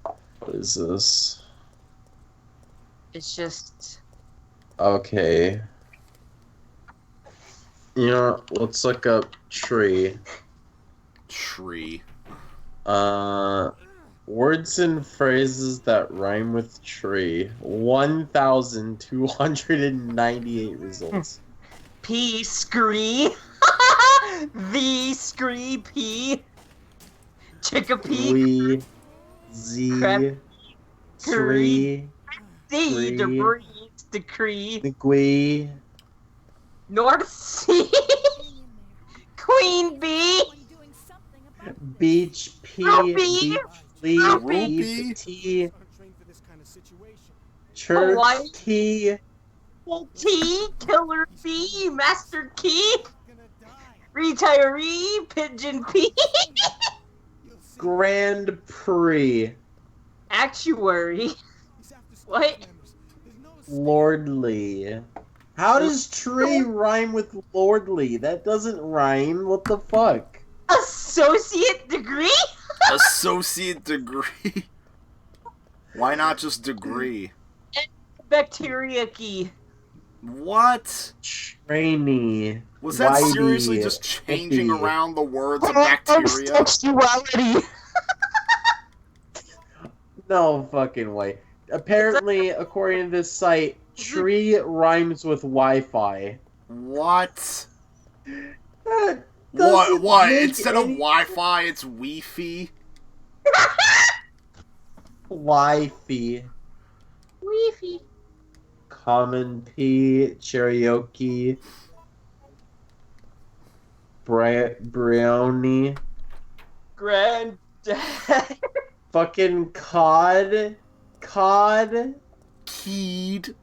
What is this? It's just Okay. You know, let's look up tree. Tree. Words and phrases that rhyme with tree. 1,298 results. P scree. V scree P. Chickapee. We, Z, Crap. tree, D Tree. debris decree. Nigui, North Sea. Queen Bee. beach, P, Ruby. beach, leaf, Ruby. beef, T, church, Hawaii. T, T. Killer Bee. Master Key. Retiree. Pigeon P. Grand Prix, Actuary. What? lordly. How does tree rhyme with lordly? That doesn't rhyme. What the fuck? Associate degree? Associate degree. Why not just degree? Bacteria key. What? Trainee. Was that Whitey, seriously just changing Whitey. around the words of bacteria? Sexuality. No fucking way. Apparently, according to this site, tree rhymes with Wi-Fi. What? That What? doesn't What? make Instead of any Wi-Fi, it's Wi-Fi? Wi-Fi. Weefy. Common P, Cherokee, Brownie, Granddad. fucking Cod, Keed.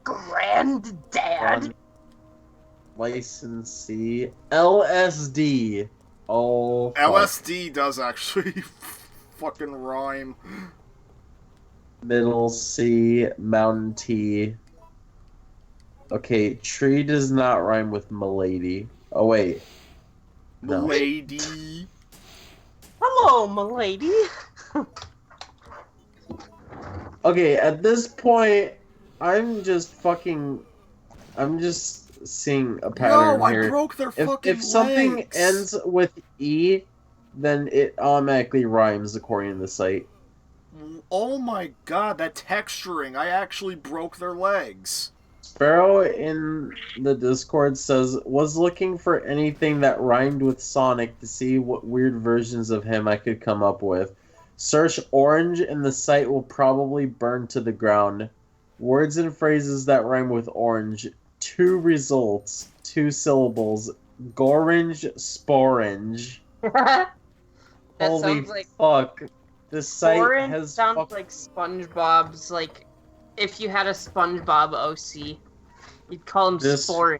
Granddad. Licensee, LSD. Oh, fuck. LSD does actually fucking rhyme. Middle C, Mountain T. Okay, tree does not rhyme with Milady. Oh, wait. No. Lady. Hello, m'lady. Okay, at this point, I'm just seeing a pattern No, I here. broke their fucking If something legs. ends with E, then it automatically rhymes according to the site. Oh my god, that texturing. I actually broke their legs. Sparrow in the Discord says, was looking for anything that rhymed with Sonic to see what weird versions of him I could come up with. Search orange and the site will probably burn to the ground. Words and phrases that rhyme with orange. 2 results. 2 syllables. Gorange, sporange. That Holy sounds like fuck. This site Orange has sounds fuck- like SpongeBob's, like, if you had a SpongeBob OC, you'd call him This- Sporange.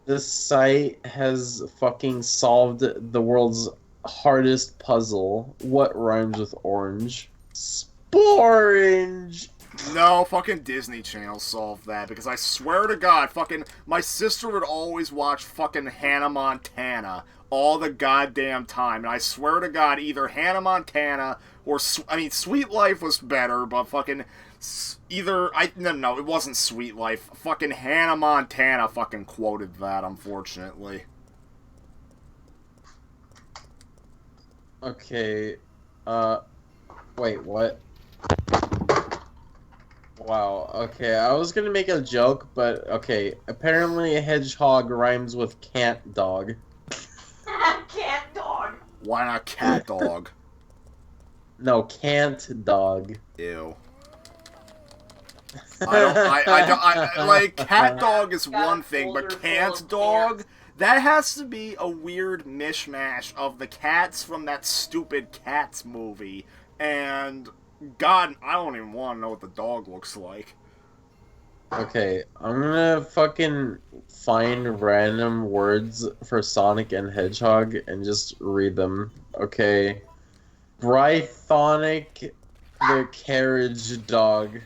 This site has fucking solved the world's hardest puzzle. What rhymes with orange? Sporange! No, fucking Disney Channel solved that, because I swear to God, fucking, my sister would always watch fucking Hannah Montana all the goddamn time, and I swear to God, either Hannah Montana or, Sweet Life was better, but fucking, no, it wasn't Sweet Life, fucking Hannah Montana fucking quoted that, unfortunately. Okay, wait, what? Wow, okay, I was gonna make a joke, but okay, apparently a hedgehog rhymes with can't dog. Cat dog. Why not cat dog? No, can't dog. Ew. Like, cat dog is Got a one thing, folder but full can't of dog? cans. That has to be a weird mishmash of the cats from that stupid Cats movie, and, God, I don't even want to know what the dog looks like. Okay, I'm gonna fucking find random words for Sonic and Hedgehog and just read them. Okay. Brythonic, the carriage dog.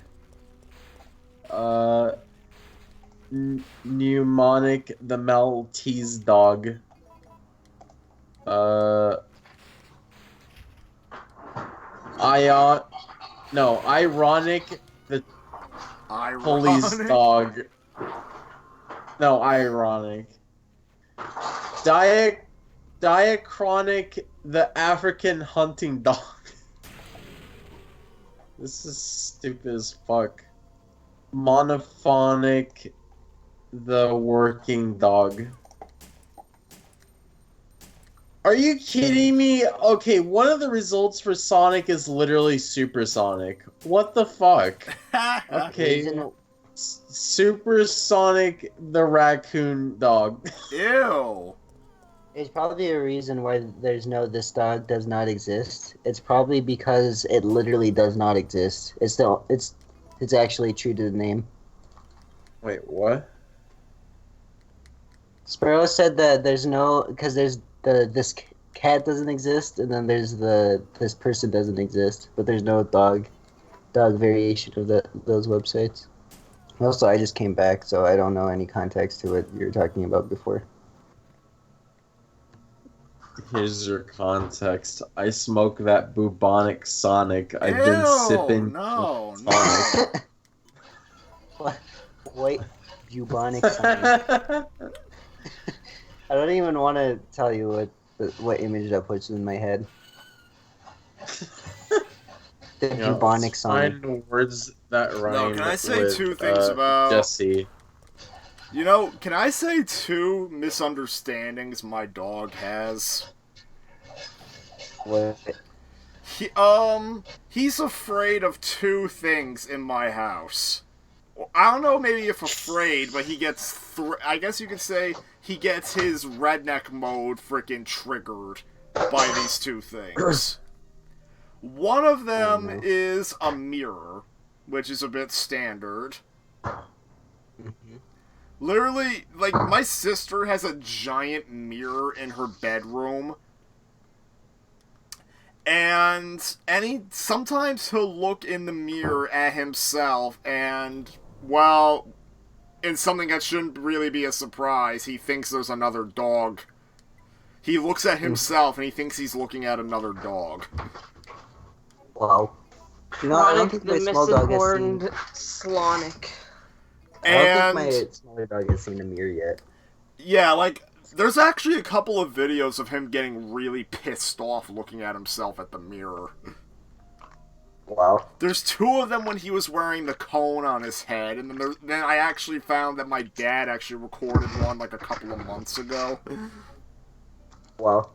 Pneumonic, the Maltese dog. Ironic, the police Ironic? dog. No, ironic. Diachronic, the African hunting dog. This is stupid as fuck. Monophonic, the working dog. Are you kidding me? Okay, one of the results for Sonic is literally supersonic. What the fuck? Okay. Reason- Supersonic the raccoon dog. Ew. There's probably a reason why there's no this dog does not exist. It's probably because it literally does not exist. It's actually true to the name. Wait, what? Sparrow said that there's no because there's this cat doesn't exist, and then there's this person doesn't exist, but there's no dog variation of those websites. Also, I just came back, so I don't know any context to what you were talking about before. Here's your context. I smoke that bubonic Sonic. I've been Ew, sipping no, Sonic. What? Wait, bubonic sign. I don't even want to tell you what image that puts in my head. The bubonic sign. Find words that rhyme can I say with two things about- Jesse. You know, can I say 2 misunderstandings my dog has? What? He's afraid of 2 things in my house. I don't know, maybe if afraid, but he gets I guess you could say he gets his redneck mode freaking triggered by these 2 things. One of them is a mirror, which is a bit standard. Mm-hmm. Literally, like, my sister has a giant mirror in her bedroom. And sometimes he'll look in the mirror at himself and, well, in something that shouldn't really be a surprise, he thinks there's another dog. He looks at himself and he thinks he's looking at another dog. Wow. You know, I don't think the my small dog has seen... misinformed Slonic. I don't think my smaller dog has seen a mirror yet. Yeah, like, there's actually a couple of videos of him getting really pissed off looking at himself at the mirror. Wow. There's 2 of them when he was wearing the cone on his head, and then I actually found that my dad actually recorded one like a couple of months ago. Wow.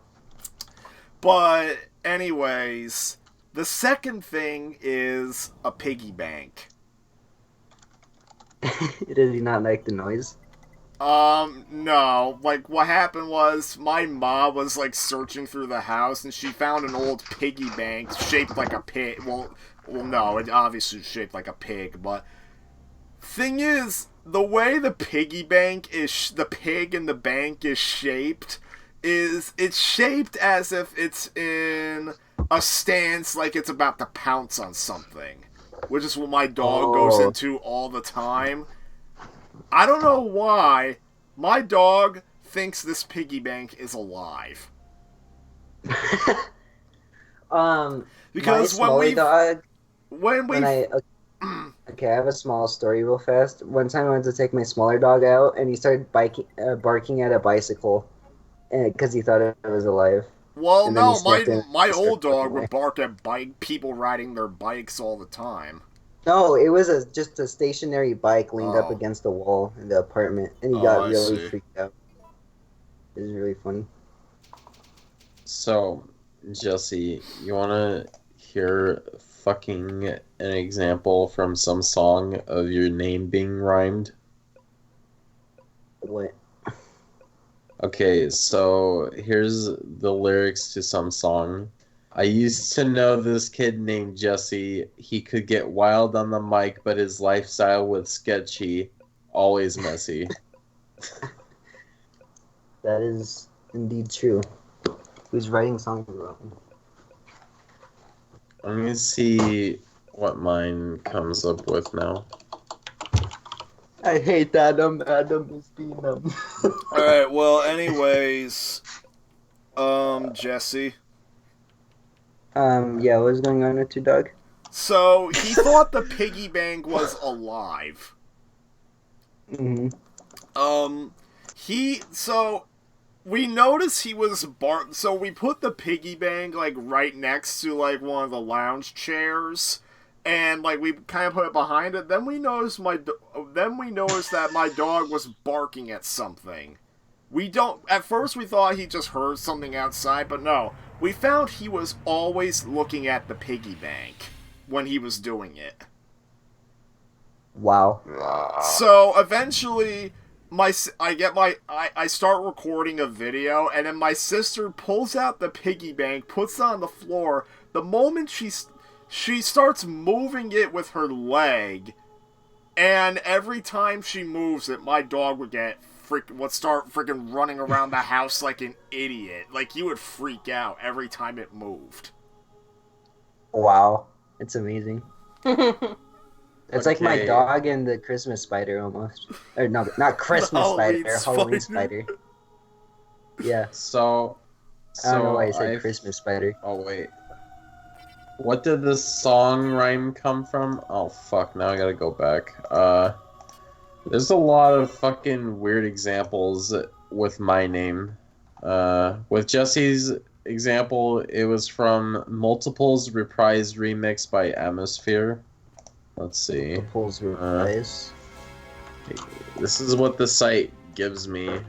But, anyways, the second thing is a piggy bank. Does he not like the noise? No. Like, what happened was, my mom was, like, searching through the house, and she found an old piggy bank shaped like a pig. Well, no, it obviously shaped like a pig, but... Thing is, the way the piggy bank is... the pig in the bank is shaped, is... it's shaped as if it's in a stance like it's about to pounce on something. Which is what my dog goes into all the time. I don't know why. My dog thinks this piggy bank is alive. Because when I have a small story real fast. One time I went to take my smaller dog out, and he started barking at a bicycle, because he thought it was alive. Well, no, my old dog would bark at people riding their bikes all the time. No, it was just a stationary bike leaned up against the wall in the apartment, and he got really freaked out. It was really funny. So, Jesse, you want to hear fucking an example from some song of your name being rhymed? What? Okay, so here's the lyrics to some song. I used to know this kid named Jesse. He could get wild on the mic, but his lifestyle was sketchy, always messy. That is indeed true. Who's writing songs about him? I'm gonna see what mine comes up with now. I hate Adam. Adam is being them. Alright, well, anyways, Jesse. Yeah, what's going on with your dog? So, he thought the piggy bank was alive. Mm-hmm. We noticed he was so we put the piggy bank, like, right next to, like, one of the lounge chairs, and, like, we kind of put it behind it. Then we noticed that my dog was barking at something. At first we thought he just heard something outside, but no. We found he was always looking at the piggy bank when he was doing it. Wow. So eventually, I start recording a video, and then my sister pulls out the piggy bank, puts it on the floor. The moment she starts moving it with her leg, and every time she moves it, my dog would start freaking running around the house like an idiot. Like, he would freak out every time it moved. Wow. It's amazing. It's like my dog and the Christmas spider almost. Or no, not Christmas spider, Halloween spider. Yeah. So I don't know why I said Christmas spider. Oh, wait. What did this song rhyme come from? Oh, fuck, now I gotta go back. There's a lot of fucking weird examples with my name. With Jesse's example, it was from Multiples reprised remix by Atmosphere. Let's see. Multiples reprise. This is what the site gives me.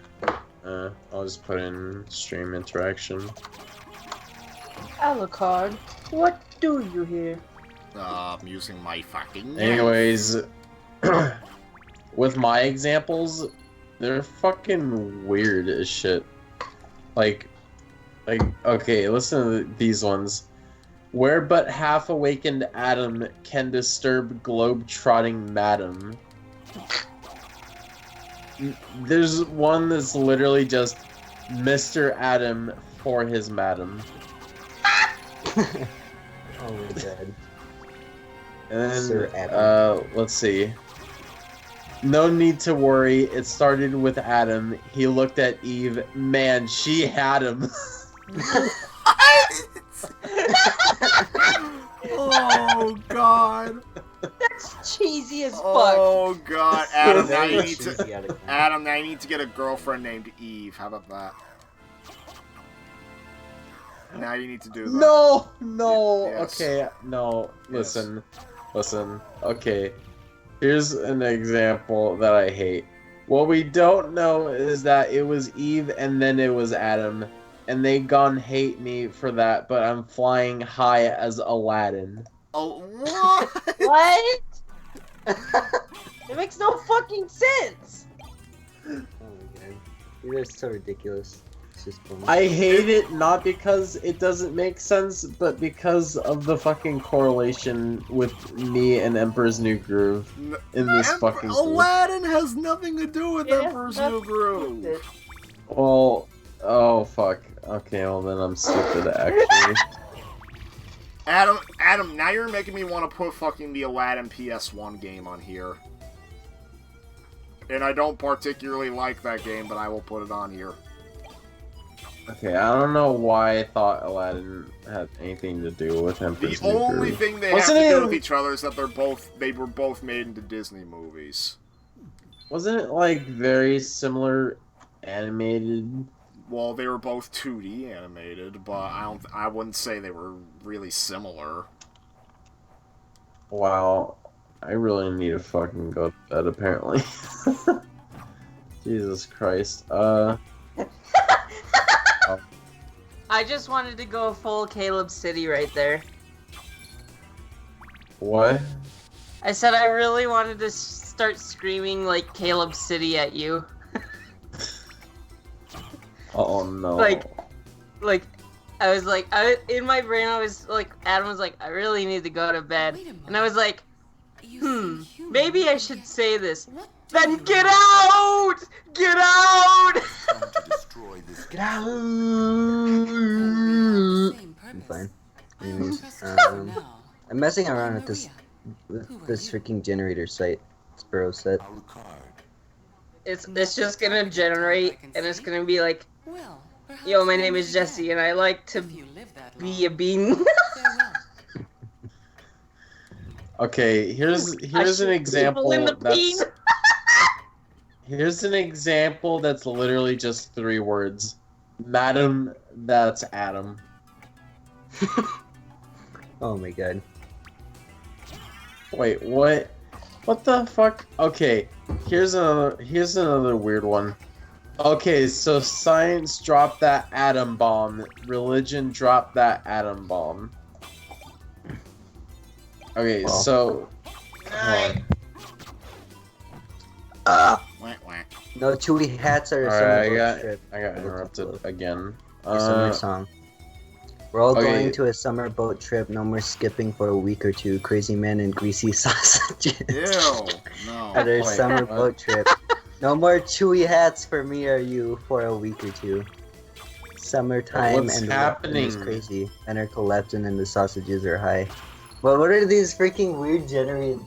I'll just put in stream interaction. Alucard, what do you here? I'm using my fucking. Anyways, with my examples, they're fucking weird as shit. Like, okay, listen to these ones. Where but half awakened Adam can disturb globe-trotting madam. There's one that's literally just Mr. Adam for his madam. Oh my god. And Sir then, Adam. let's see. No need to worry, it started with Adam. He looked at Eve. Man, she had him. Oh god. That's cheesy as fuck. Oh god, Adam, now you Very need to. cheesy out of context. Adam, now you need to get a girlfriend named Eve. How about that? Now you need to do that. No, Yes. okay, no, Yes. listen, okay. Here's an example that I hate. What we don't know is that it was Eve and then it was Adam. And they gone hate me for that, but I'm flying high as Aladdin. Oh, what? What? It makes no fucking sense. Oh my god. These are so ridiculous. It's just funny. I hate it not because it doesn't make sense, but because of the fucking correlation with me and Emperor's New Groove in this fucking group. Aladdin has nothing to do with Yeah, Emperor's New Groove. Well, oh fuck. Okay, well then I'm stupid actually. Adam, now you're making me want to put fucking the Aladdin PS1 game on here. And I don't particularly like that game, but I will put it on here. Okay, I don't know why I thought Aladdin had anything to do with The Emperor's New only Groove. thing they Wasn't have to do it- with each other is that they were both made into Disney movies. Wasn't it like very similar animated? Well, they were both 2D animated, but I wouldn't say they were really similar. Wow, I really need to fucking go to bed apparently. Jesus Christ. I just wanted to go full Caleb City right there. What? I said I really wanted to start screaming like Caleb City at you. Oh no. Like, I was like, in my brain I was like, Adam was like, I really need to go to bed. And I was like, maybe I should say this. Then get out! Get out! Get out! I'm fine. Anyways, I'm messing around with this freaking generator site. It's bro set. It's just gonna generate, and it's gonna be like, yo, my name is Jesse, and I like to be a bean. Okay, here's an example in the bean. that's here's an example that's literally just 3 words. Madam, that's Adam. Oh my god. Wait, what? What the fuck? Okay, here's another weird one. Okay, so science dropped that atom bomb. Religion dropped that atom bomb. Okay, Well. so hold Wah, wah. No chewy hats are a Alright, summer I boat got trip. interrupted again. Your summer song. We're all okay. going to a summer boat trip. No more skipping for a week or two. Crazy men and greasy sausages. Ew, no. At our Wait, summer what? boat trip. No more chewy hats for me or you for a week or two. Summertime What's and the weapon is happening? crazy. Men are collapsing and the sausages are high. But what are these freaking weird generated?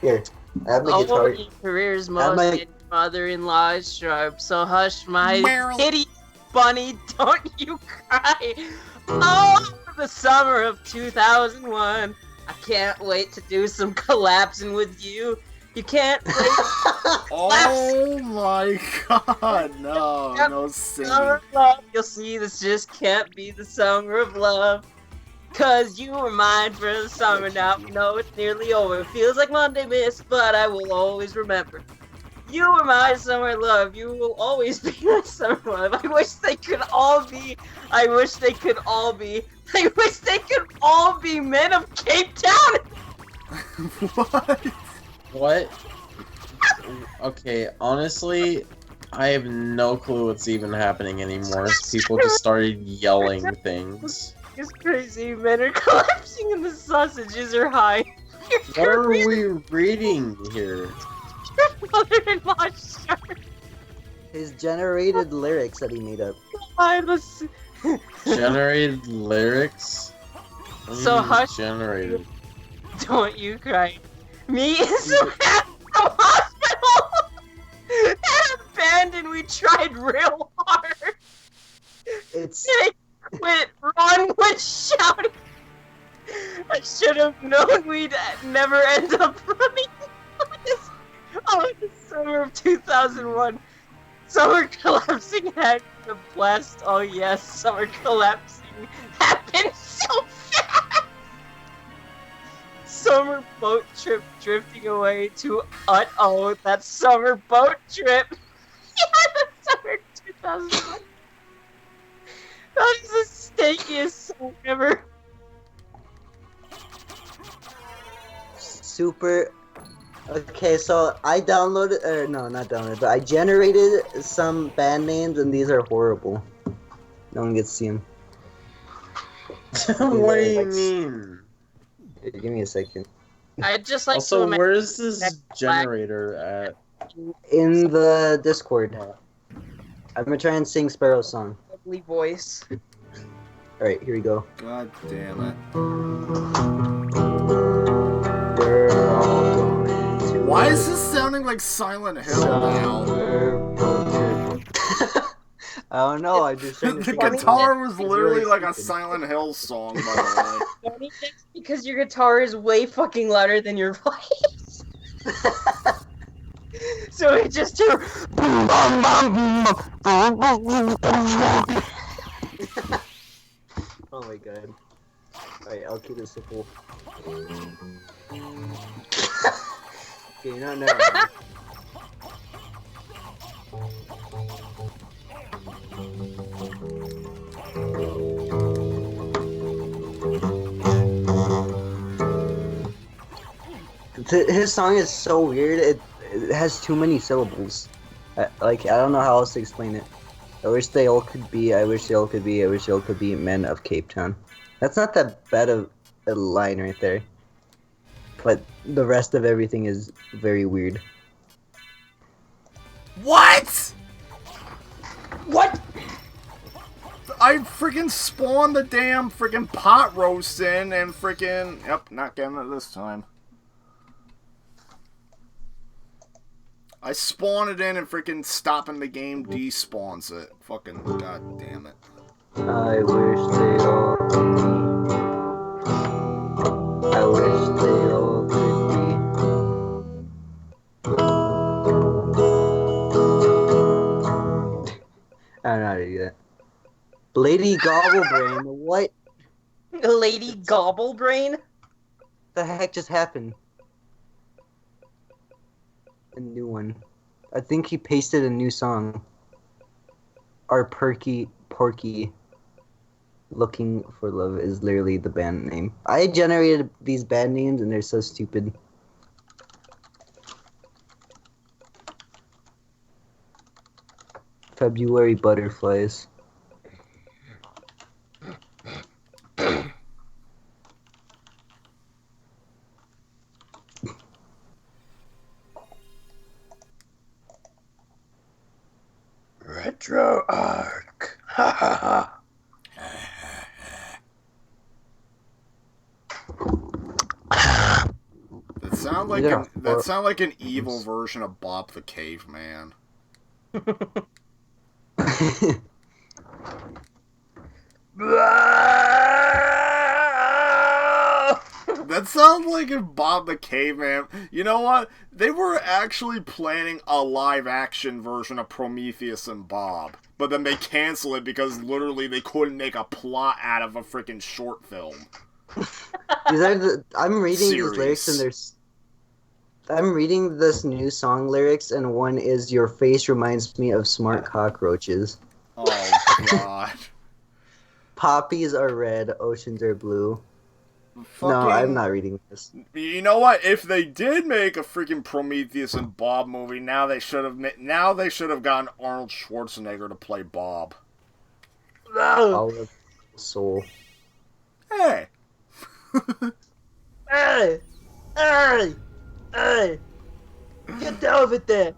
Here, I have my guitar. Oh, your career's most my- and mother-in-law is sharp, so hush my Meryl. kitty bunny, don't you cry. Oh, the summer of 2001. I can't wait to do some collapsing with you. You can't play Oh my god, no singing. Summer of Love. You'll see this just can't be the summer of love. Cause you were mine for the summer now. No, it's nearly over. It feels like Monday missed, but I will always remember. You were my summer love. You will always be my summer love. I wish they could all be. I wish they could all be. I wish they could all be men of Cape Town. What? What? Okay, honestly, I have no clue what's even happening anymore. People just started yelling things. It's crazy. Men are collapsing and the sausages are high. What are we reading here? Your mother-in-law shirt. His generated lyrics that he made up. I was. Generated lyrics? What do you So mean hush. generated. Don't you cry. Me is from hospital and abandoned. We tried real hard. It's They quit. Ron was shouting. I should have known we'd never end up running. Oh, the summer of 2001. Summer collapsing had the blast. Oh yes, summer collapsing happened so fast. Summer boat trip drifting away to oh, that summer boat trip. Yeah, the summer 2001. That is the stinkiest song ever. super. Okay, so I downloaded, no, not downloaded, but I generated some band names, and these are horrible. No one gets to see them. What do you mean? Give me a second. I'd just like to Also, imagine where's this generator at? In the Discord. I'm gonna try and sing Sparrow's song. a lovely voice. Alright, here we go. God damn it. We're all going to Why is this sounding like Silent Hill now? I don't know, I just The guitar was literally like a Silent Hill song, by the Funny, that's because your guitar is way fucking louder than your voice. So it just Oh my god. Alright, I'll keep it simple. Okay, no, never mind. His song is so weird, it has too many syllables. I don't know how else to explain it. I wish they all could be, I wish they all could be, I wish they all could be men of Cape Town. That's not that bad of a line right there. But the rest of everything is very weird. way. What? what? I freaking spawned the damn freaking pot roast in and freaking. Yep, not getting it this time. I spawn it in and freaking stopping the game despawns it. Fucking god damn it. I wish they all could be. I wish they all could be. I don't know how to do that. Lady Gobblebrain, what Lady Gobblebrain? the heck just happened? A new one. I think he pasted a new song. Our Perky Porky Looking for Love is literally the band name. I generated these band names and they're so stupid. February Butterflies. Retro Arc. Ha ha ha. That sound like an evil version of Bob the Caveman. That sounds like if Bob the Caveman... You know what? They were actually planning a live-action version of Prometheus and Bob. But then they canceled it because literally they couldn't make a plot out of a freaking short film. I'm reading these lyrics and I'm reading this new song lyrics, and one is "Your face reminds me of smart cockroaches." Oh, God. Poppies are red, oceans are blue. No, I'm not reading this. You know what? If they did make a freaking Prometheus and Bob movie, now they should have gotten Arnold Schwarzenegger to play Bob. Olive soul. Hey. Hey! Hey! Hey! Get down with that!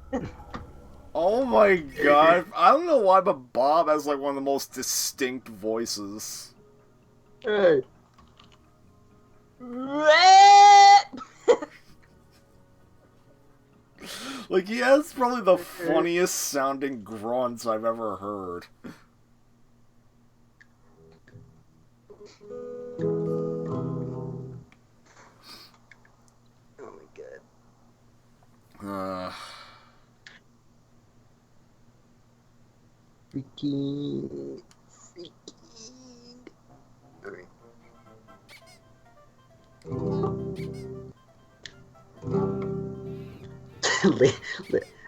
Oh my God. I don't know why, but Bob has like one of the most distinct voices. Hey! Like, he has probably the funniest sounding grunts I've ever heard. Oh my God. Freaking. Alright.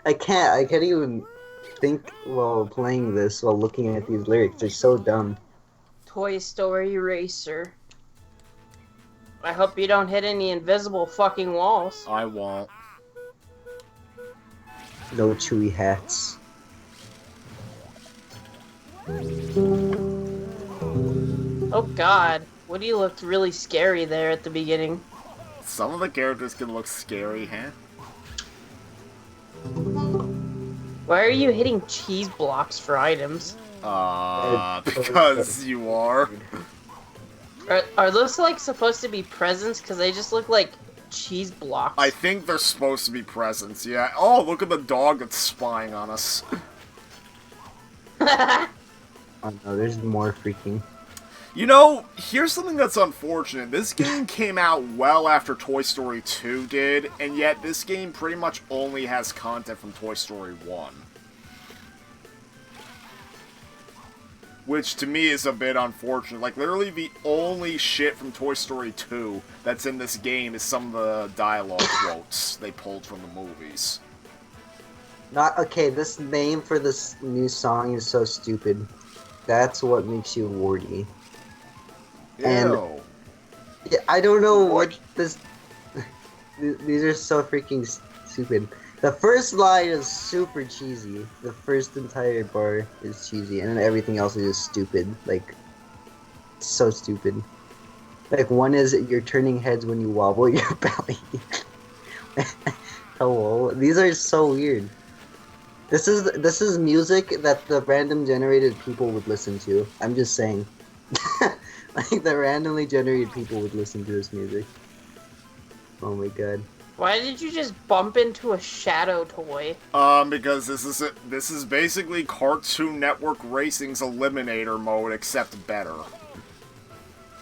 I can't even think while playing this, while looking at these lyrics. They're so dumb. Toy Story Racer. I hope you don't hit any invisible fucking walls. I won't. No chewy hats. Oh God, Woody looked really scary there at the beginning. Some of the characters can look scary, huh? Why are you hitting cheese blocks for items? Because you are. Are those like supposed to be presents? Because they just look like cheese blocks. I think they're supposed to be presents, yeah. Oh, look at the dog that's spying on us. Oh no, there's more freaking. You know, here's something that's unfortunate. This game came out well after Toy Story 2 did, and yet this game pretty much only has content from Toy Story 1. Which, to me, is a bit unfortunate. Like, literally the only shit from Toy Story 2 that's in this game is some of the dialogue quotes they pulled from the movies. Okay, this name for this new song is so stupid. That's what makes you warty. Ew. And yeah, I don't know what this. These are so freaking stupid. The first line is super cheesy. The first entire bar is cheesy, and then everything else is just stupid. Like, so stupid. Like, one is you're turning heads when you wobble your belly. Hello, these are so weird. This is music that the random generated people would listen to. I'm just saying. Like, the randomly generated people would listen to this music. Oh my God. Why did you just bump into a shadow toy? Because this is basically Cartoon Network Racing's Eliminator mode, except better.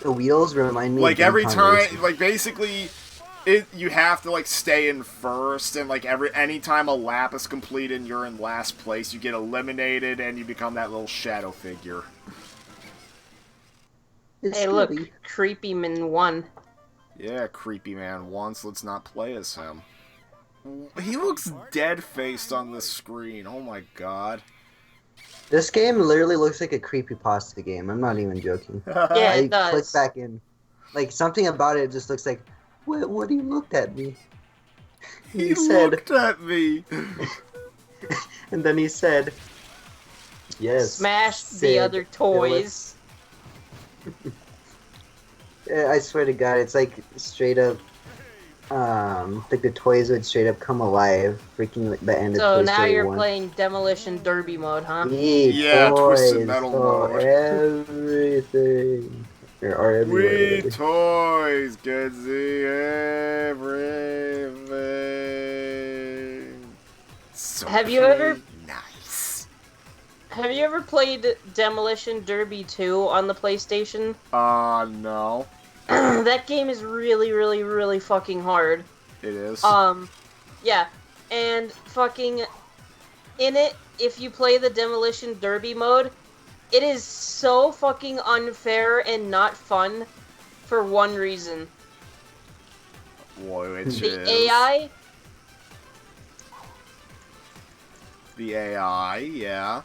The wheels remind me like of every Gun time, Racing. like basically, you have to like stay in first, and like anytime a lap is completed and you're in last place, you get eliminated and you become that little shadow figure. It's Hey, look, silly. Creepy Man 1. Yeah, Creepy Man once. Let's not play as him. He looks dead-faced on the screen. Oh my God. This game literally looks like a creepypasta game. I'm not even joking. Yeah, I it does. click back in. Like, something about it just looks like, what do you looked at me? He looked at me. And then he said, yes. Smash the said other toys. Yeah, I swear to God, it's like straight up, like the toys would straight up come alive, freaking like the end So of Toy now Story you're 1. playing Demolition Derby mode, huh? Yeah, Twisted Metal for mode. everything. Or everywhere. We toys can see everything. So Have you ever- nice? Have you ever played Demolition Derby 2 on the PlayStation? No. That game is really, really, really fucking hard. It is. Yeah. And fucking in it, if you play the Demolition Derby mode, it is so fucking unfair and not fun for one reason. Which The is AI, the AI, yeah.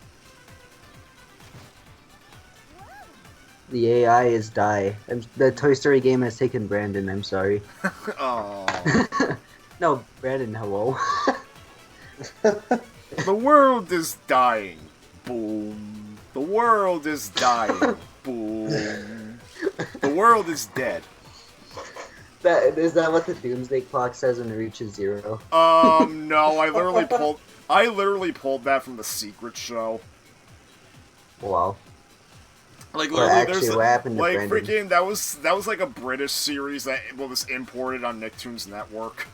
The AI is die. The Toy Story game has taken Brandon. I'm sorry. Oh. No, Brandon. Hello. The world is dying. Boom. The world is dying. Boom. The world is dead. Is that what the Doomsday Clock says when it reaches 0? No, I literally pulled that from the Secret Show. Wow. Like Well, literally, actually, there's what happened to like Brandon? freaking that was like a British series that was imported on Nicktoons Network.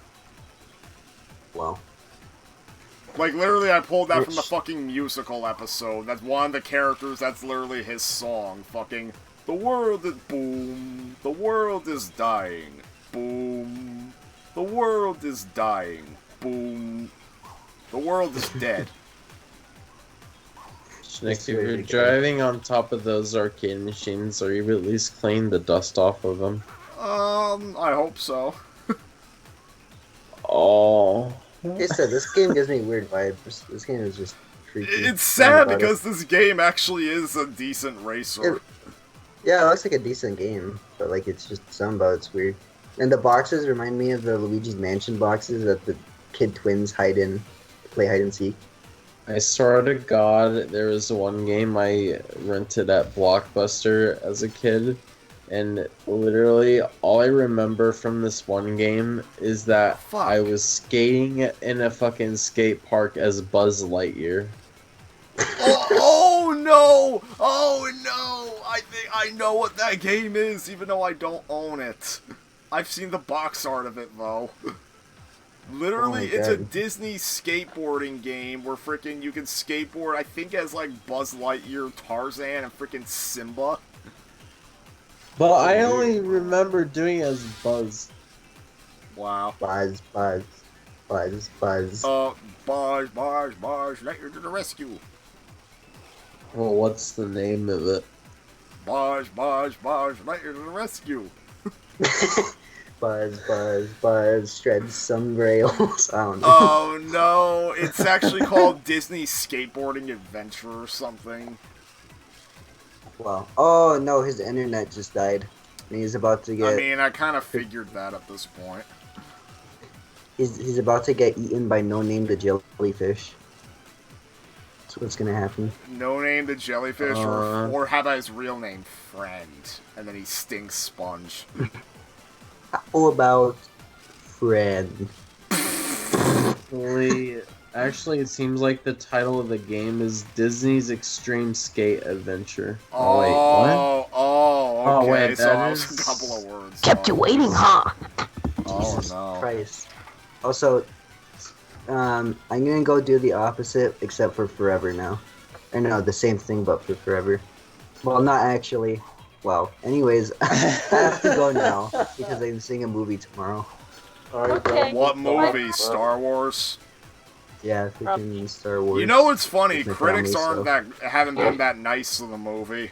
Wow. Like literally, I pulled that from the Which- fucking musical episode. That's one of the characters. That's literally his song. Fucking the world is boom. The world is dying. Boom. The world is dying. Boom. The world is dead. Shnick, if you're driving on top of those arcade machines, are you at least cleaning the dust off of them? I hope so. Oh. Like I said, this game gives me weird vibes. This game is just freaky. It's sad About it. because this game actually is a decent racer. Yeah, it looks like a decent game, but like it's just something about it's weird. And the boxes remind me of the Luigi's Mansion boxes that the kid twins hide in, to play hide and seek. I swear to God, there was one game I rented at Blockbuster as a kid, and literally all I remember from this one game is that Fuck. I was skating in a fucking skate park as Buzz Lightyear. Oh no! Oh no! I think I know what that game is, even though I don't own it. I've seen the box art of it though. Literally, Oh my it's a God. Disney skateboarding game where freaking you can skateboard, I think as like Buzz Lightyear, Tarzan, and freaking Simba. But I only remember doing it as Buzz. Wow. Buzz, buzz, buzz, buzz. Buzz, Lightyear to the rescue. Well, what's the name of it? Buzz, Lightyear to the rescue. Buzz, buzz, buzz, shred some rails. I don't know. Oh no, it's actually called Disney Skateboarding Adventure or something. Wow. Oh no, his internet just died. And he's about to get I mean, I kind of figured that at this point. he's about to get eaten by No Name the jellyfish. That's what's gonna happen. No Name the jellyfish, or how about his real name, Friend, and then he stinks sponge. How about friend? Actually, it seems like the title of the game is Disney's Extreme Skate Adventure. Oh, wait, what? Oh, okay. wait, so that I was is- a couple of words. kept you waiting, huh? Oh Jesus no. Christ. Also, I'm gonna go do the opposite, except for forever now. Or no, the same thing, but for forever. Well, not actually. Well, anyways, I have to go now because I'm seeing a movie tomorrow. Okay. What movie? Star Wars? Yeah, freaking Star Wars. You know what's funny? With my Critics family, haven't been that nice to the movie.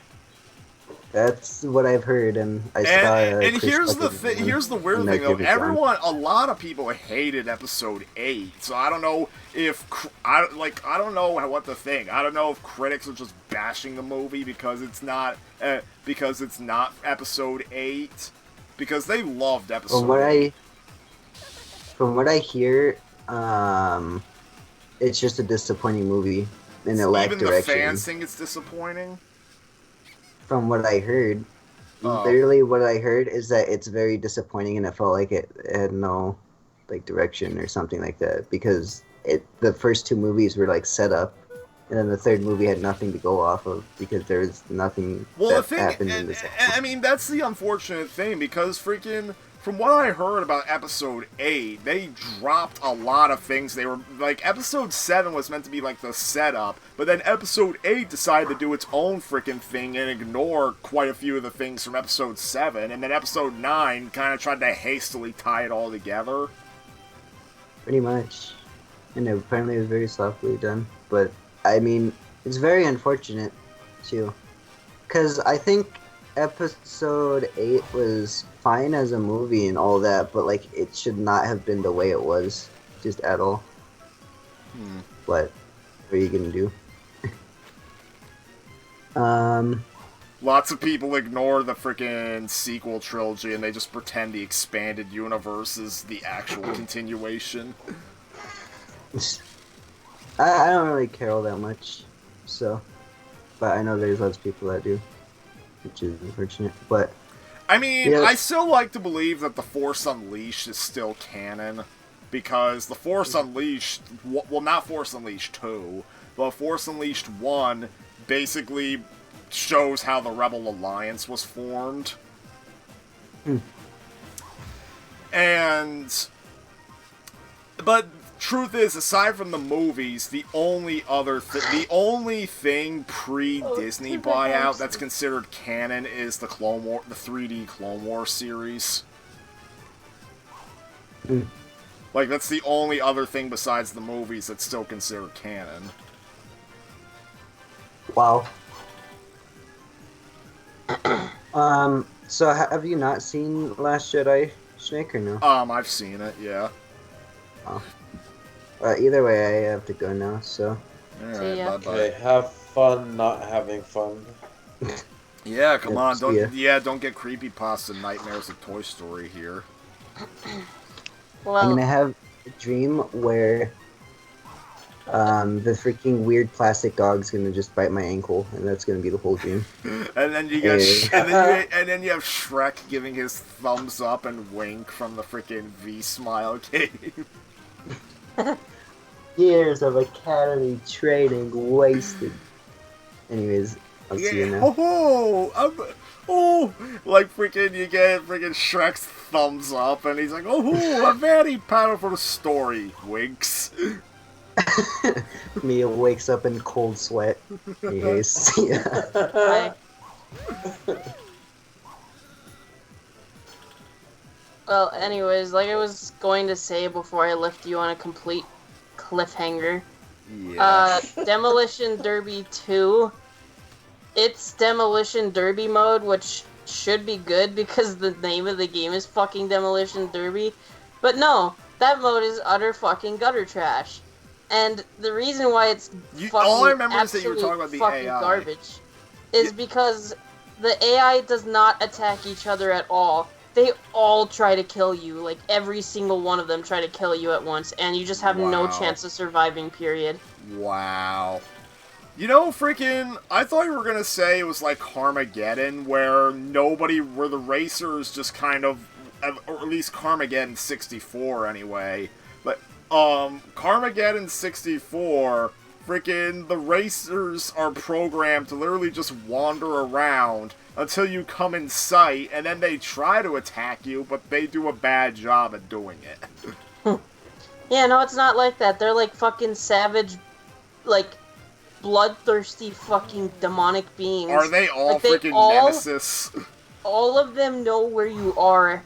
That's what I've heard, and I saw. And Chris here's the fucking- here's the weird and thing that though. kid was gone. A lot of people hated Episode 8, so I don't know if I don't know what to think. I don't know if critics are just bashing the movie because it's not Episode 8, because they loved Episode. From what I hear, it's just a disappointing movie, and it lacked Even the direction. fans think it's disappointing. From what I heard, Oh. literally what I heard is that it's very disappointing, and it felt like it had no like direction or something like that, because the first two movies were like set up, and then the third movie had nothing to go off of because there was nothing Well, the that thing, happened in this. I mean, that's the unfortunate thing, because freaking from what I heard about episode 8, they dropped a lot of things. They were, like, episode 7 was meant to be, like, the setup, but then episode 8 decided to do its own freaking thing and ignore quite a few of the things from episode 7, and then episode 9 kind of tried to hastily tie it all together. Pretty much. And apparently it was very softly done. But, I mean, it's very unfortunate, too. Because I think episode 8 was fine as a movie and all that, but, like, it should not have been the way it was, just at all. What are you gonna do? Lots of people ignore the freaking sequel trilogy and they just pretend the expanded universe is the actual continuation. I don't really care all that much, so. But I know there's lots of people that do, which is unfortunate. But I mean, yeah. I still like to believe that The Force Unleashed is still canon, because The Force Unleashed, well, not Force Unleashed 2, but Force Unleashed 1 basically shows how the Rebel Alliance was formed. But truth is, aside from the movies, the only thing pre-Disney buyout that's considered canon is the 3D Clone Wars series. Like, that's the only other thing besides the movies that's still considered canon. wow. So have you not seen Last Jedi, Shnick, or no? I've seen it, yeah. Oh. Either way, I have to go now, so. Alright, ya. bye-bye. Okay, have fun not having fun. Yeah, come on, see ya. don't get creepypasta nightmares of Toy Story here. I'm Well, gonna have a dream where the freaking weird plastic dog's gonna just bite my ankle, and that's gonna be the whole dream. And then you get and then you have Shrek giving his thumbs up and wink from the freaking V-Smile game. Years of academy training wasted. Anyways, I'll see you now. Like freaking you get freaking Shrek's thumbs up, and he's like, a very powerful story. Winks. Mia wakes up in cold sweat. Anyways, see ya. bye. Well, anyways, like I was going to say before I left you on a complete cliffhanger, Yeah. Demolition Derby 2, it's Demolition Derby mode, which should be good because the name of the game is fucking Demolition Derby, but no, that mode is utter fucking gutter trash. And the reason why it's all I remember is that you were talking about the fucking AI. garbage is because the AI does not attack each other at all. They all try to kill you. Like, every single one of them try to kill you at once, and you just have no Wow. chance of surviving, period. Wow. You know, freaking, I thought you were gonna say it was like Carmageddon, where the racers just kind of, or at least Carmageddon 64 anyway, but, Carmageddon 64, freaking, the racers are programmed to literally just wander around until you come in sight, and then they try to attack you, but they do a bad job at doing it. Yeah, no, it's not like that. They're like fucking savage, like, bloodthirsty fucking demonic beings. Are they all Like, they freaking all- nemesis? All of them know where you are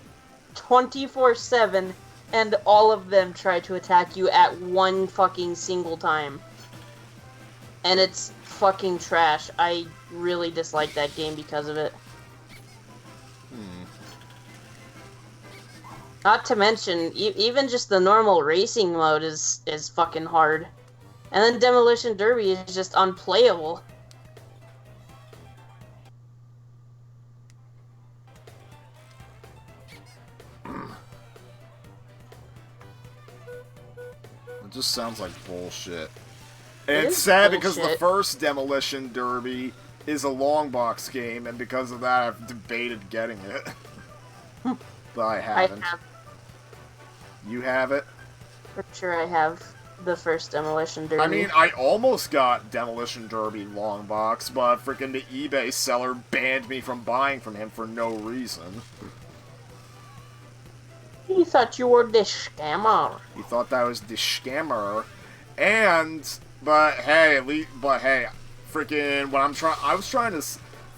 24/7, and all of them try to attack you at one fucking single time. And it's fucking trash. I really dislike that game because of it. Not to mention, even just the normal racing mode is fucking hard. And then Demolition Derby is just unplayable. It just sounds like bullshit. And It it's is sad because the bullshit. first Demolition Derby is a long box game, and because of that, I've debated getting it. But I I haven't. have, You have it? for sure I have the first Demolition Derby. I mean, I almost got Demolition Derby long box, but freaking the eBay seller banned me from buying from him for no reason. thought you were the scammer. He thought that was the scammer. But hey, freaking, I was trying to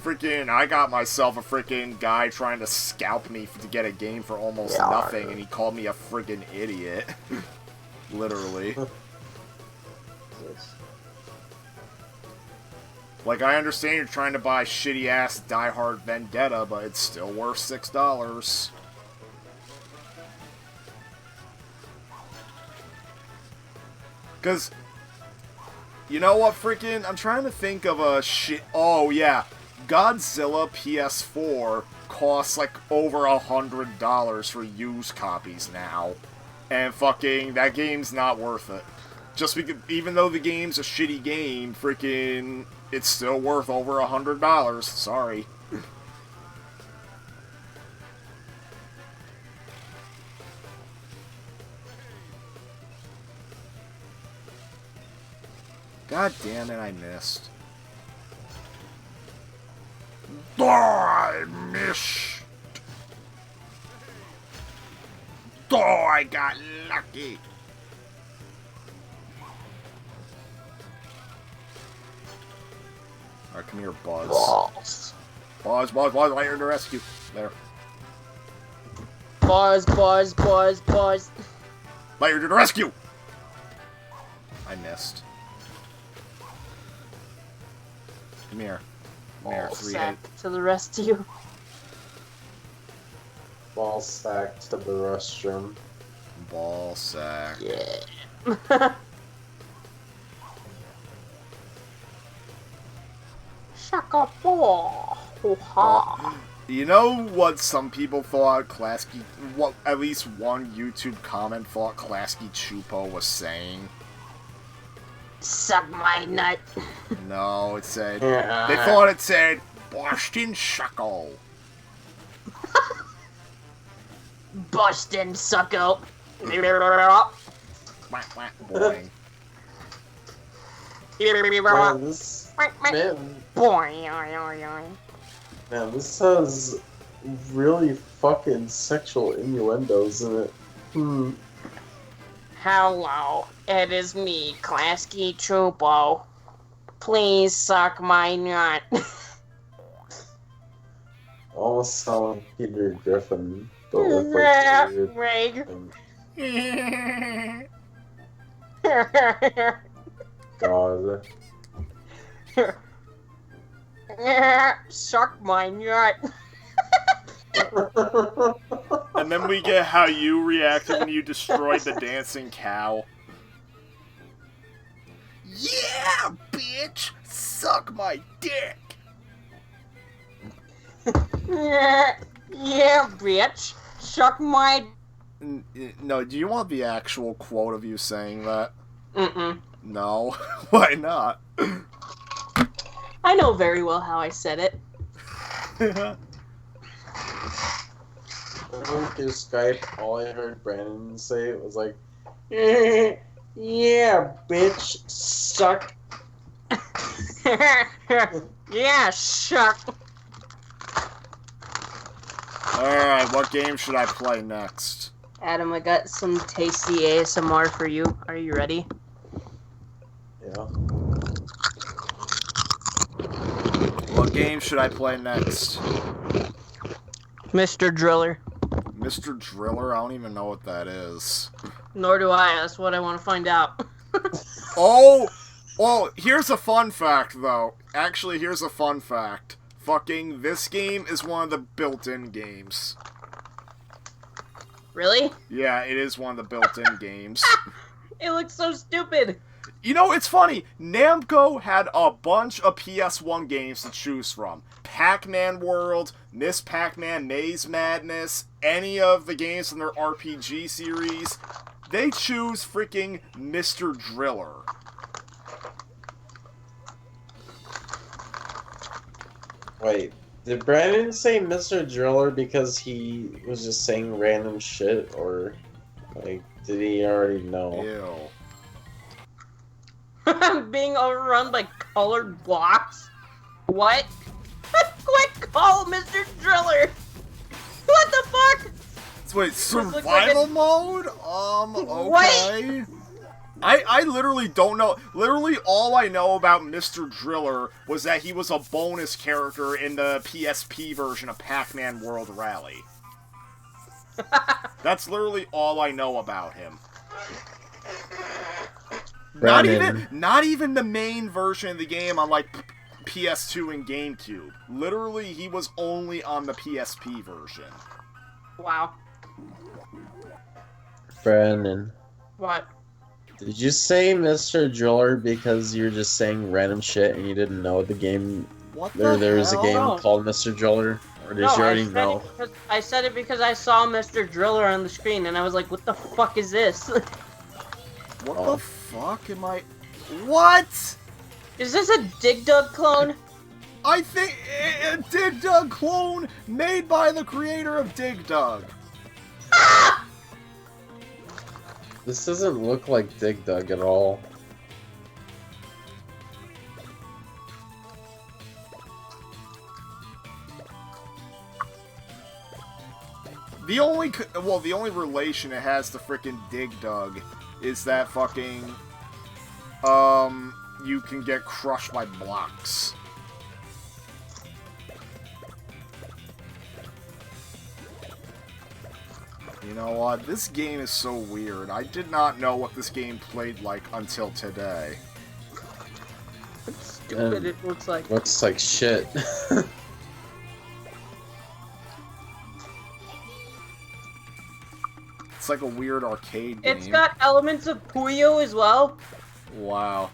freaking, I got myself a freaking guy trying to scalp me to get a game for almost nothing, and he called me a freaking idiot. Literally. Like, I understand you're trying to buy shitty-ass Die Hard Vendetta, but it's still worth $6. Because, you know what, freaking, I'm trying to think of a shit... Oh, yeah. Godzilla PS4 costs, like, over $100 for used copies now. And fucking, that game's not worth it. Just because, even though the game's a shitty game, freaking, it's still worth over $100. Sorry. God damn it, I missed. Oh, I missed. Oh, I got lucky. Alright, come here, Buzz. Buzz, right here to rescue. There. Buzz. Lightyear to the rescue! I missed. Come here. Come here, 3-8. Sack to the rescue. Ball sack to the restroom. Ball sack. Yeah. Shaka ball. Ha. You know what some people thought Klasky... What at least one YouTube comment thought Klasky Chupo was saying? Suck my nut. No, it said... They thought it said, Boston Shuckle. Boston suckle. Boing. Man, this man, this has really fucking sexual innuendos in it. Hello, it is me, Klasky Chupo. Please suck my nut. Almost sound like Peter Griffin, but with like weird Rig. thing. God. Suck my nut. And then we get how you reacted when you destroyed the dancing cow. Yeah, bitch! Suck my dick! Yeah, bitch. Suck my... No, do you want the actual quote of you saying that? Mm-mm. No. Why not? I know very well how I said it. Through Skype, all I heard Brandon say was like, yeah, bitch, suck. Yeah, suck. Alright, what game should I play next? Adam, I got some tasty ASMR for you. Are you ready? Yeah. What game should I play next? Mr. Driller. Mr. Driller? I don't even know what that is. Nor do I. That's what I want to find out. Oh! Well, here's a fun fact, though. Actually, here's a fun fact. Fucking, this game is one of the built-in games. Really? Yeah, it is one of the built-in games. It looks so stupid. You know, it's funny. Namco had a bunch of PS1 games to choose from. Pac-Man World, Miss Pac-Man, Maze Madness, any of the games in their RPG series. They choose freaking Mr. Driller. Wait, did Brandon say Mr. Driller because he was just saying random shit, or, like, did he already know? Ew. I'm being overrun by colored blocks. What? Quick call, Mr. Driller. What the fuck? That's Wait, looks like survival mode? Okay. I literally don't know. Literally, all I know about Mr. Driller was that he was a bonus character in the PSP version of Pac-Man World Rally. That's literally all I know about him. Brandon. Not even the main version of the game on, like, PS2 and GameCube. Literally, he was only on the PSP version. Wow. Brandon. What? Did you say Mr. Driller because you're just saying random shit and you didn't know the game? What There was a game No. called Mr. Driller? Or did you already know? I said it because I saw Mr. Driller on the screen and I was like, what the fuck is this? What Oh. the fuck am I... What? Is this a Dig Dug clone? I think a Dig Dug clone made by the creator of Dig Dug. This doesn't look like Dig Dug at all. The only relation it has to frickin' Dig Dug is that fucking you can get crushed by blocks. You know what? This game is so weird. I did not know what this game played like until today. Stupid, it looks like. Looks like shit. It's like a weird arcade game. It's got elements of Puyo as well. Wow.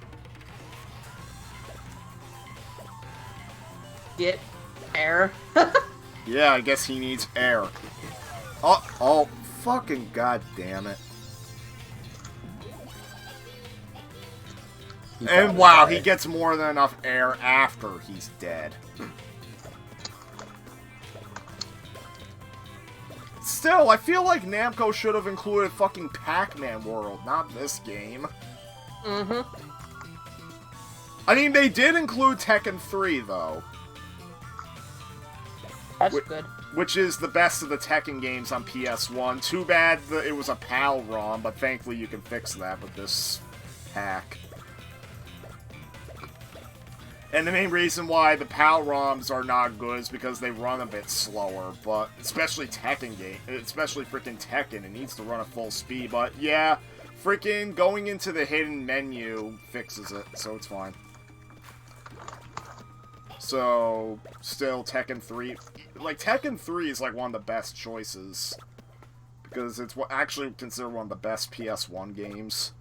Get air. Yeah, I guess he needs air. Oh, fucking goddamn it. And wow, he gets more than enough air after he's dead. Still, I feel like Namco should have included fucking Pac-Man World, not this game. Mm-hmm. I mean, they did include Tekken 3, though. That's good. Which is the best of the Tekken games on PS1. Too bad it was a PAL ROM, but thankfully you can fix that with this hack. And the main reason why the PAL ROMs are not good is because they run a bit slower, but especially freaking Tekken, it needs to run at full speed. But yeah, freaking going into the hidden menu fixes it, so it's fine. So, still Tekken 3, like Tekken 3 is like one of the best choices because it's actually considered one of the best PS1 games.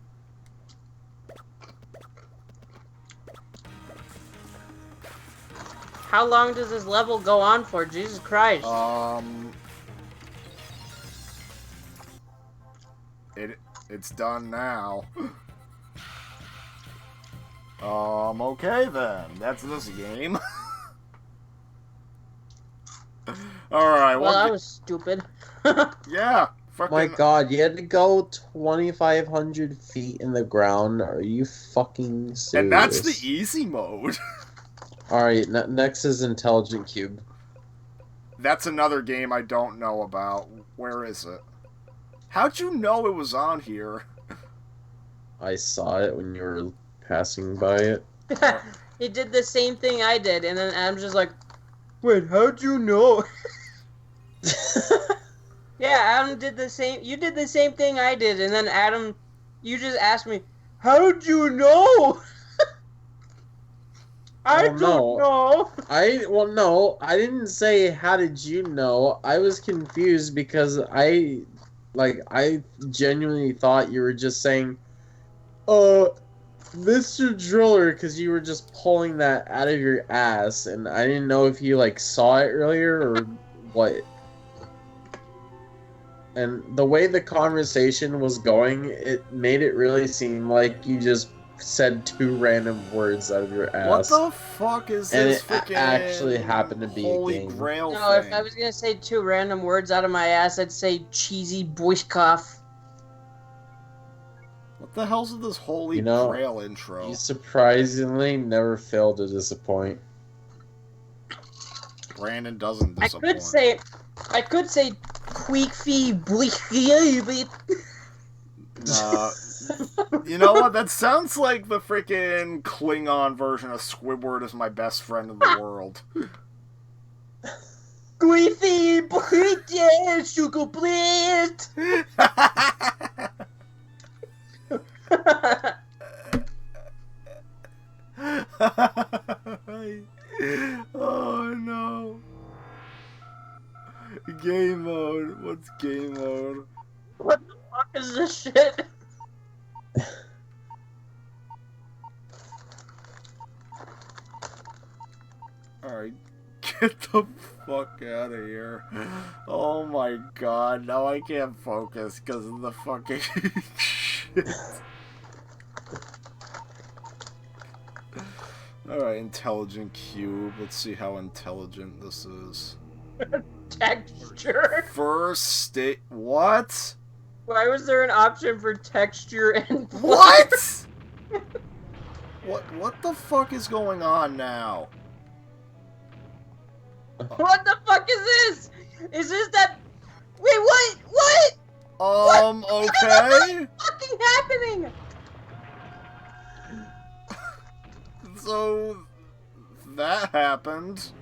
How long does this level go on for? Jesus Christ. It's done now. Okay then. That's this game. Alright, Well, that was stupid. yeah. Fucking... My god, you had to go 2,500 feet in the ground. Are you fucking serious? And that's the easy mode. Alright, next is Intelligent Cube. That's another game I don't know about. Where is it? How'd you know it was on here? I saw it when you were passing by it. He did the same thing I did, and then Adam's just like, wait, how'd you know? Yeah, Adam did the same. You did the same thing I did, and then Adam, you just asked me, how'd you know? I don't know. No, I didn't say how did you know. I was confused because I genuinely thought you were just saying, Mr. Driller, because you were just pulling that out of your ass, and I didn't know if you like saw it earlier or what. And the way the conversation was going, it made it really seem like you just said two random words out of your ass. What the fuck is and this? And it actually happened to be Holy a game. Grail No, thing. if I was gonna say two random words out of my ass, I'd say cheesy bushcoff. What the hell's with this Holy Grail intro? You surprisingly never fail to disappoint. Brandon doesn't disappoint. I could say Queefy bleep. Nah. You know what? That sounds like the freaking Klingon version of Squidward is my best friend in the world. Queefy bleep, sugar bleep. Oh no. Game mode. What's game mode? What the fuck is this shit? Alright, get the fuck out of here. Oh my god, now I can't focus because of the fucking shit. Alright, intelligent cube. Let's see how intelligent this is. Texture. First state. What? Why was there an option for texture and What? What the fuck is going on now? What the fuck is this? Is this that? Wait, what? What? Okay. What's fucking happening? So that happened.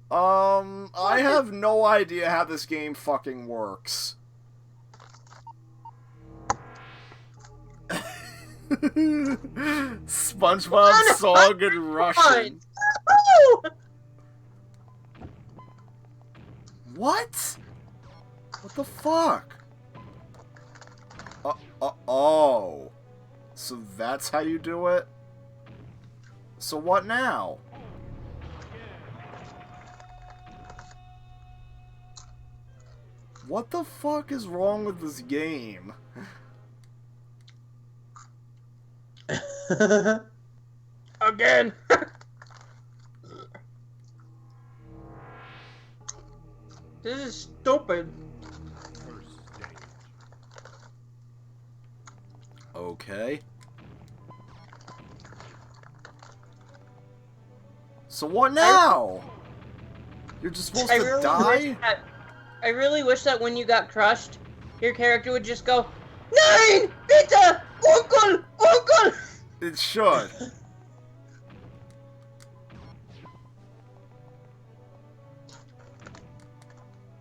I have no idea how this game fucking works. SpongeBob song in Russian. What? What the fuck? Oh. So that's how you do it? So what now? What the fuck is wrong with this game? Again. This is stupid. Okay. So what now? You're just supposed to die? I really wish that when you got crushed, your character would just go, Nein! Bitte! Uncle! Uncle! It should.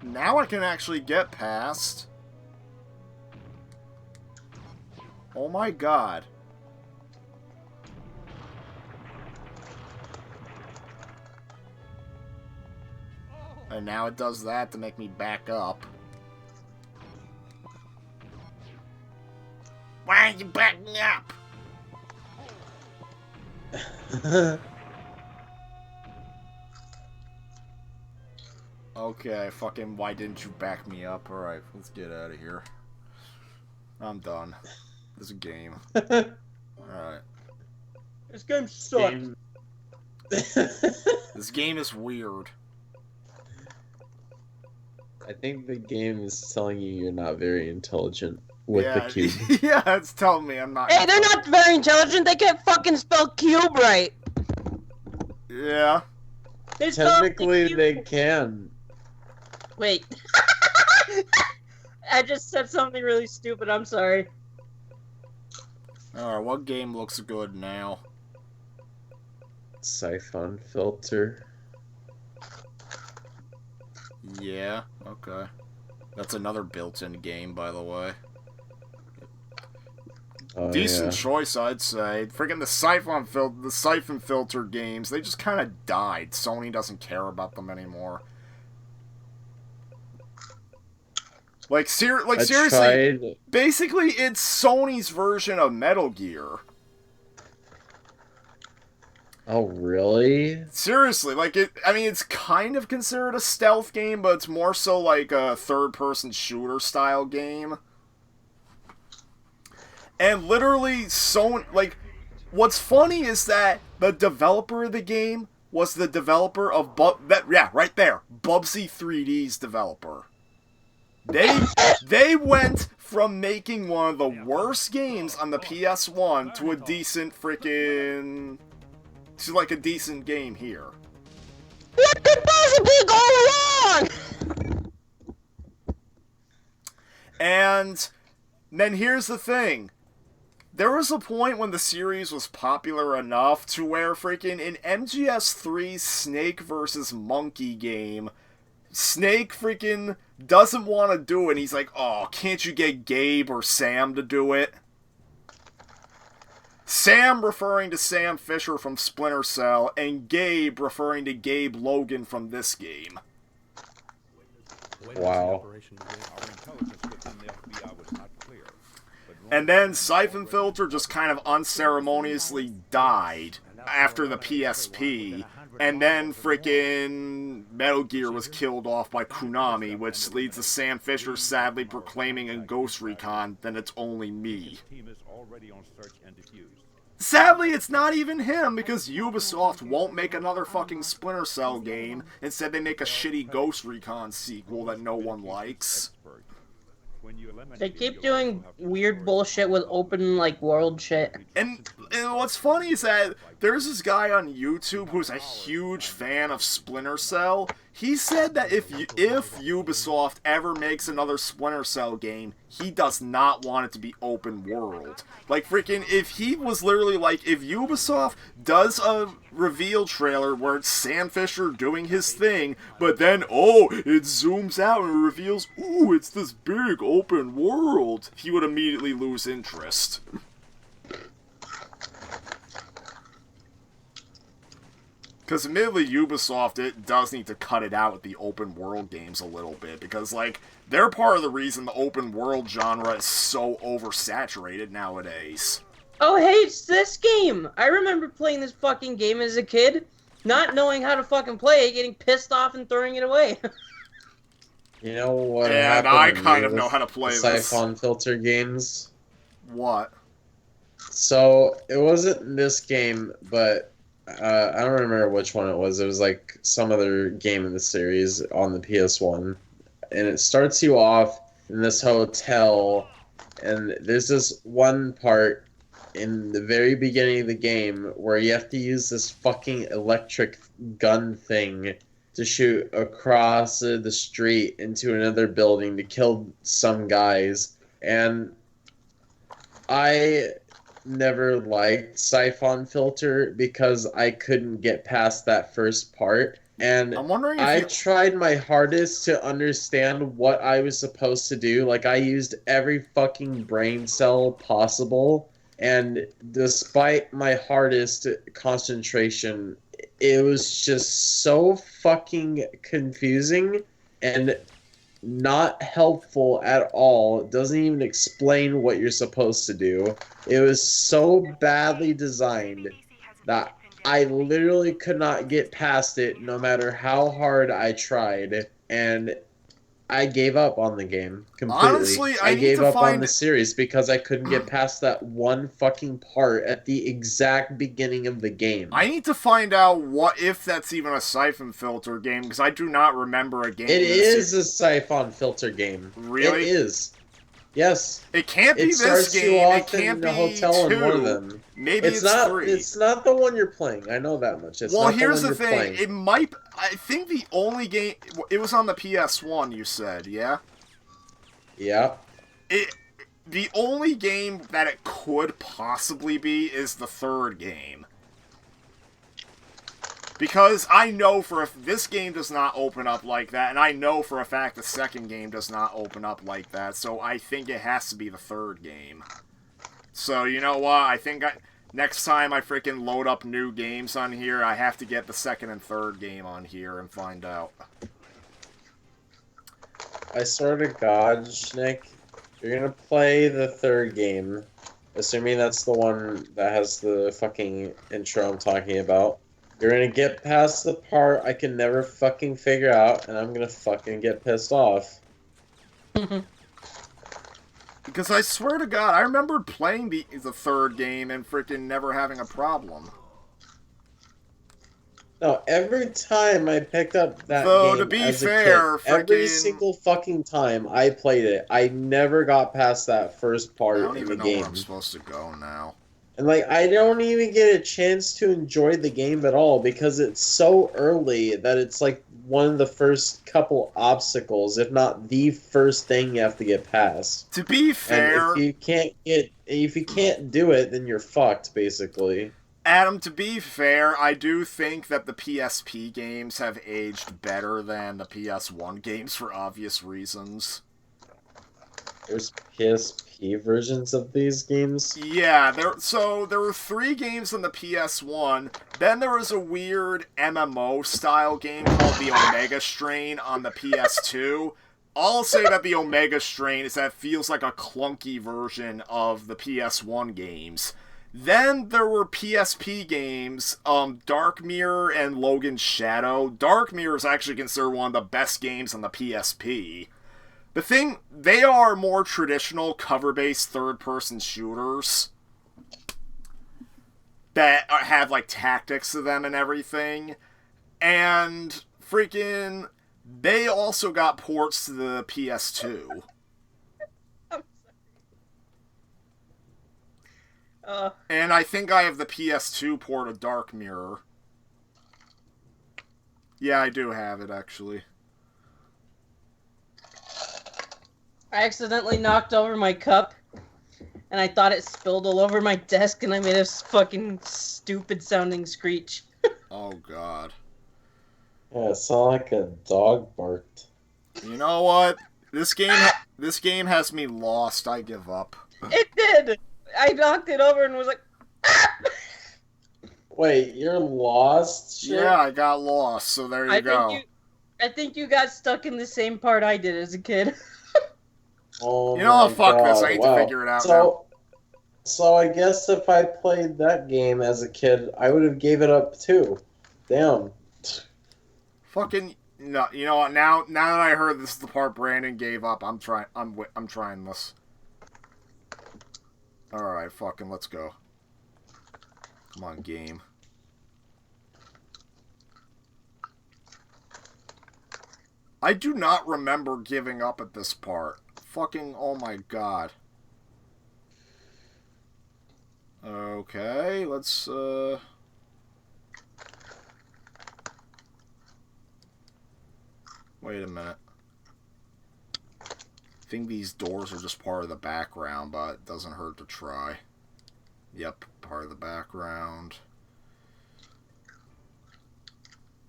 Now I can actually get past. Oh my god. And now it does that to make me back up. Why are you backing up? Okay, fucking why didn't you back me up? Alright, let's get out of here. I'm done. This is a game. Alright. This game sucks. This game is weird. I think the game is telling you you're not very intelligent with the cube. Yeah, it's telling me I'm not. Hey, they're not very intelligent. They can't fucking spell cube right. Yeah. They spell Technically, cube. they can. Wait. I just said something really stupid. I'm sorry. Alright, what game looks good now? Siphon filter. Yeah, okay. That's another built-in game, by the way. Oh, Decent yeah. choice, I'd say. Freaking the Siphon Filter games, they just kind of died. Sony doesn't care about them anymore. Like, seriously, tried. basically, it's Sony's version of Metal Gear. Oh, really? Seriously, like, it's kind of considered a stealth game, but it's more so like a third-person shooter style game. And literally, what's funny is that the developer of the game was the developer of right there, Bubsy 3D's developer. They went from making one of the worst games on the PS1 to a decent freaking... to like a decent game here. What could possibly go wrong? And then here's the thing. There was a point when the series was popular enough to where freaking in MGS3's Snake versus Monkey game, Snake freaking doesn't want to do it, and he's like, oh, can't you get Gabe or Sam to do it? Sam referring to Sam Fisher from Splinter Cell, and Gabe referring to Gabe Logan from this game. Wow. And then Siphon Filter just kind of unceremoniously died after the PSP. And then frickin' Metal Gear was killed off by Konami, which leads to Sam Fisher sadly proclaiming in Ghost Recon, then it's only me. Sadly, it's not even him, because Ubisoft won't make another fucking Splinter Cell game. Instead, they make a shitty Ghost Recon sequel that no one likes. They keep doing weird bullshit with open, like, world shit. And what's funny is that there's this guy on YouTube who's a huge fan of Splinter Cell. He said that if Ubisoft ever makes another Splinter Cell game, he does not want it to be open world. Like, freaking, if he was literally like, if Ubisoft does a reveal trailer where it's Sam Fisher doing his thing, but then, oh, it zooms out and reveals, ooh, it's this big open world, he would immediately lose interest. Because admittedly, Ubisoft, it does need to cut it out with the open world games a little bit, because, like, they're part of the reason the open world genre is so oversaturated nowadays. Oh, hey, it's this game! I remember playing this fucking game as a kid, not knowing how to fucking play it, getting pissed off and throwing it away. You know what And happened I to kind me of know with how to play the this. Siphon Filter games? What? So, it wasn't this game, but I don't remember which one it was. It was like some other game in the series on the PS1. And it starts you off in this hotel, and there's this one part in the very beginning of the game where you have to use this fucking electric gun thing to shoot across the street into another building to kill some guys. And I never liked Siphon Filter because I couldn't get past that first part. And I'm wondering if I you... tried my hardest to understand what I was supposed to do. Like, I used every fucking brain cell possible. And despite my hardest concentration, it was just so fucking confusing and not helpful at all. It doesn't even explain what you're supposed to do. It was so badly designed that I literally could not get past it no matter how hard I tried, and I gave up on the game completely. Honestly, I need gave to up find... on the series because I couldn't get past that one fucking part at the exact beginning of the game. I need to find out what if that's even a Siphon Filter game, because I do not remember a game. It is a Siphon Filter game. Really? It is. Yes. It can't be It this starts game. you It off can't in be a hotel in one of 2. them. Maybe it's not. 3. It's not the one you're playing. I know that much. It's Well, not here's the the one you're thing. playing. It might... I think the only game... It was on the PS1, you said, yeah? Yeah. The only game that it could possibly be is the third game. Because I know for if this game does not open up like that, and I know for a fact the second game does not open up like that, so I think it has to be the third game. So, you know what? I think next time I freaking load up new games on here, I have to get the second and third game on here and find out. I swear to God, Shnick, you're gonna play the third game, assuming that's the one that has the fucking intro I'm talking about. You're gonna get past the part I can never fucking figure out, and I'm gonna fucking get pissed off. Because I swear to God, I remember playing the third game and freaking never having a problem. No, every time I picked up that Though, game to be as fair, a kid, every frickin' single fucking time I played it, I never got past that first I part don't in even the know game. where I'm supposed to go now. And like I don't even get a chance to enjoy the game at all because it's so early that it's like one of the first couple obstacles, if not the first thing you have to get past. To be And fair, if you can't do it, then you're fucked basically. Adam, to be fair, I do think that the PSP games have aged better than the PS1 games for obvious reasons. There's PSP versions of these games. Yeah, there were 3 games on the PS1. Then there was a weird MMO style game called the Omega Strain on the PS2. I'll say that the Omega Strain is that it feels like a clunky version of the PS1 games. Then there were PSP games, Dark Mirror and Logan's Shadow. Dark Mirror is actually considered one of the best games on the PSP. The thing, they are more traditional cover-based third-person shooters that have, like, tactics to them and everything. And freaking, they also got ports to the PS2. And I think I have the PS2 port of Dark Mirror. Yeah, I do have it, actually. I accidentally knocked over my cup, and I thought it spilled all over my desk, and I made a fucking stupid-sounding screech. Oh, God. Yeah, it sounded like a dog barked. You know what? This game has me lost. I give up. It did! I knocked it over and was like, ah! Wait, you're lost? Shit? Yeah, I got lost, so there you go. I think you got stuck in the same part I did as a kid. Oh You know what? my Fuck this. God, I need wow. to figure it out now. So I guess if I played that game as a kid, I would have gave it up too. Damn. Fucking no. You know what? Now that I heard this is the part Brandon gave up, I'm trying this. All right, fucking let's go. Come on, game. I do not remember giving up at this part. Fucking, oh my God. Okay, let's, wait a minute. I think these doors are just part of the background, but it doesn't hurt to try. Yep, part of the background.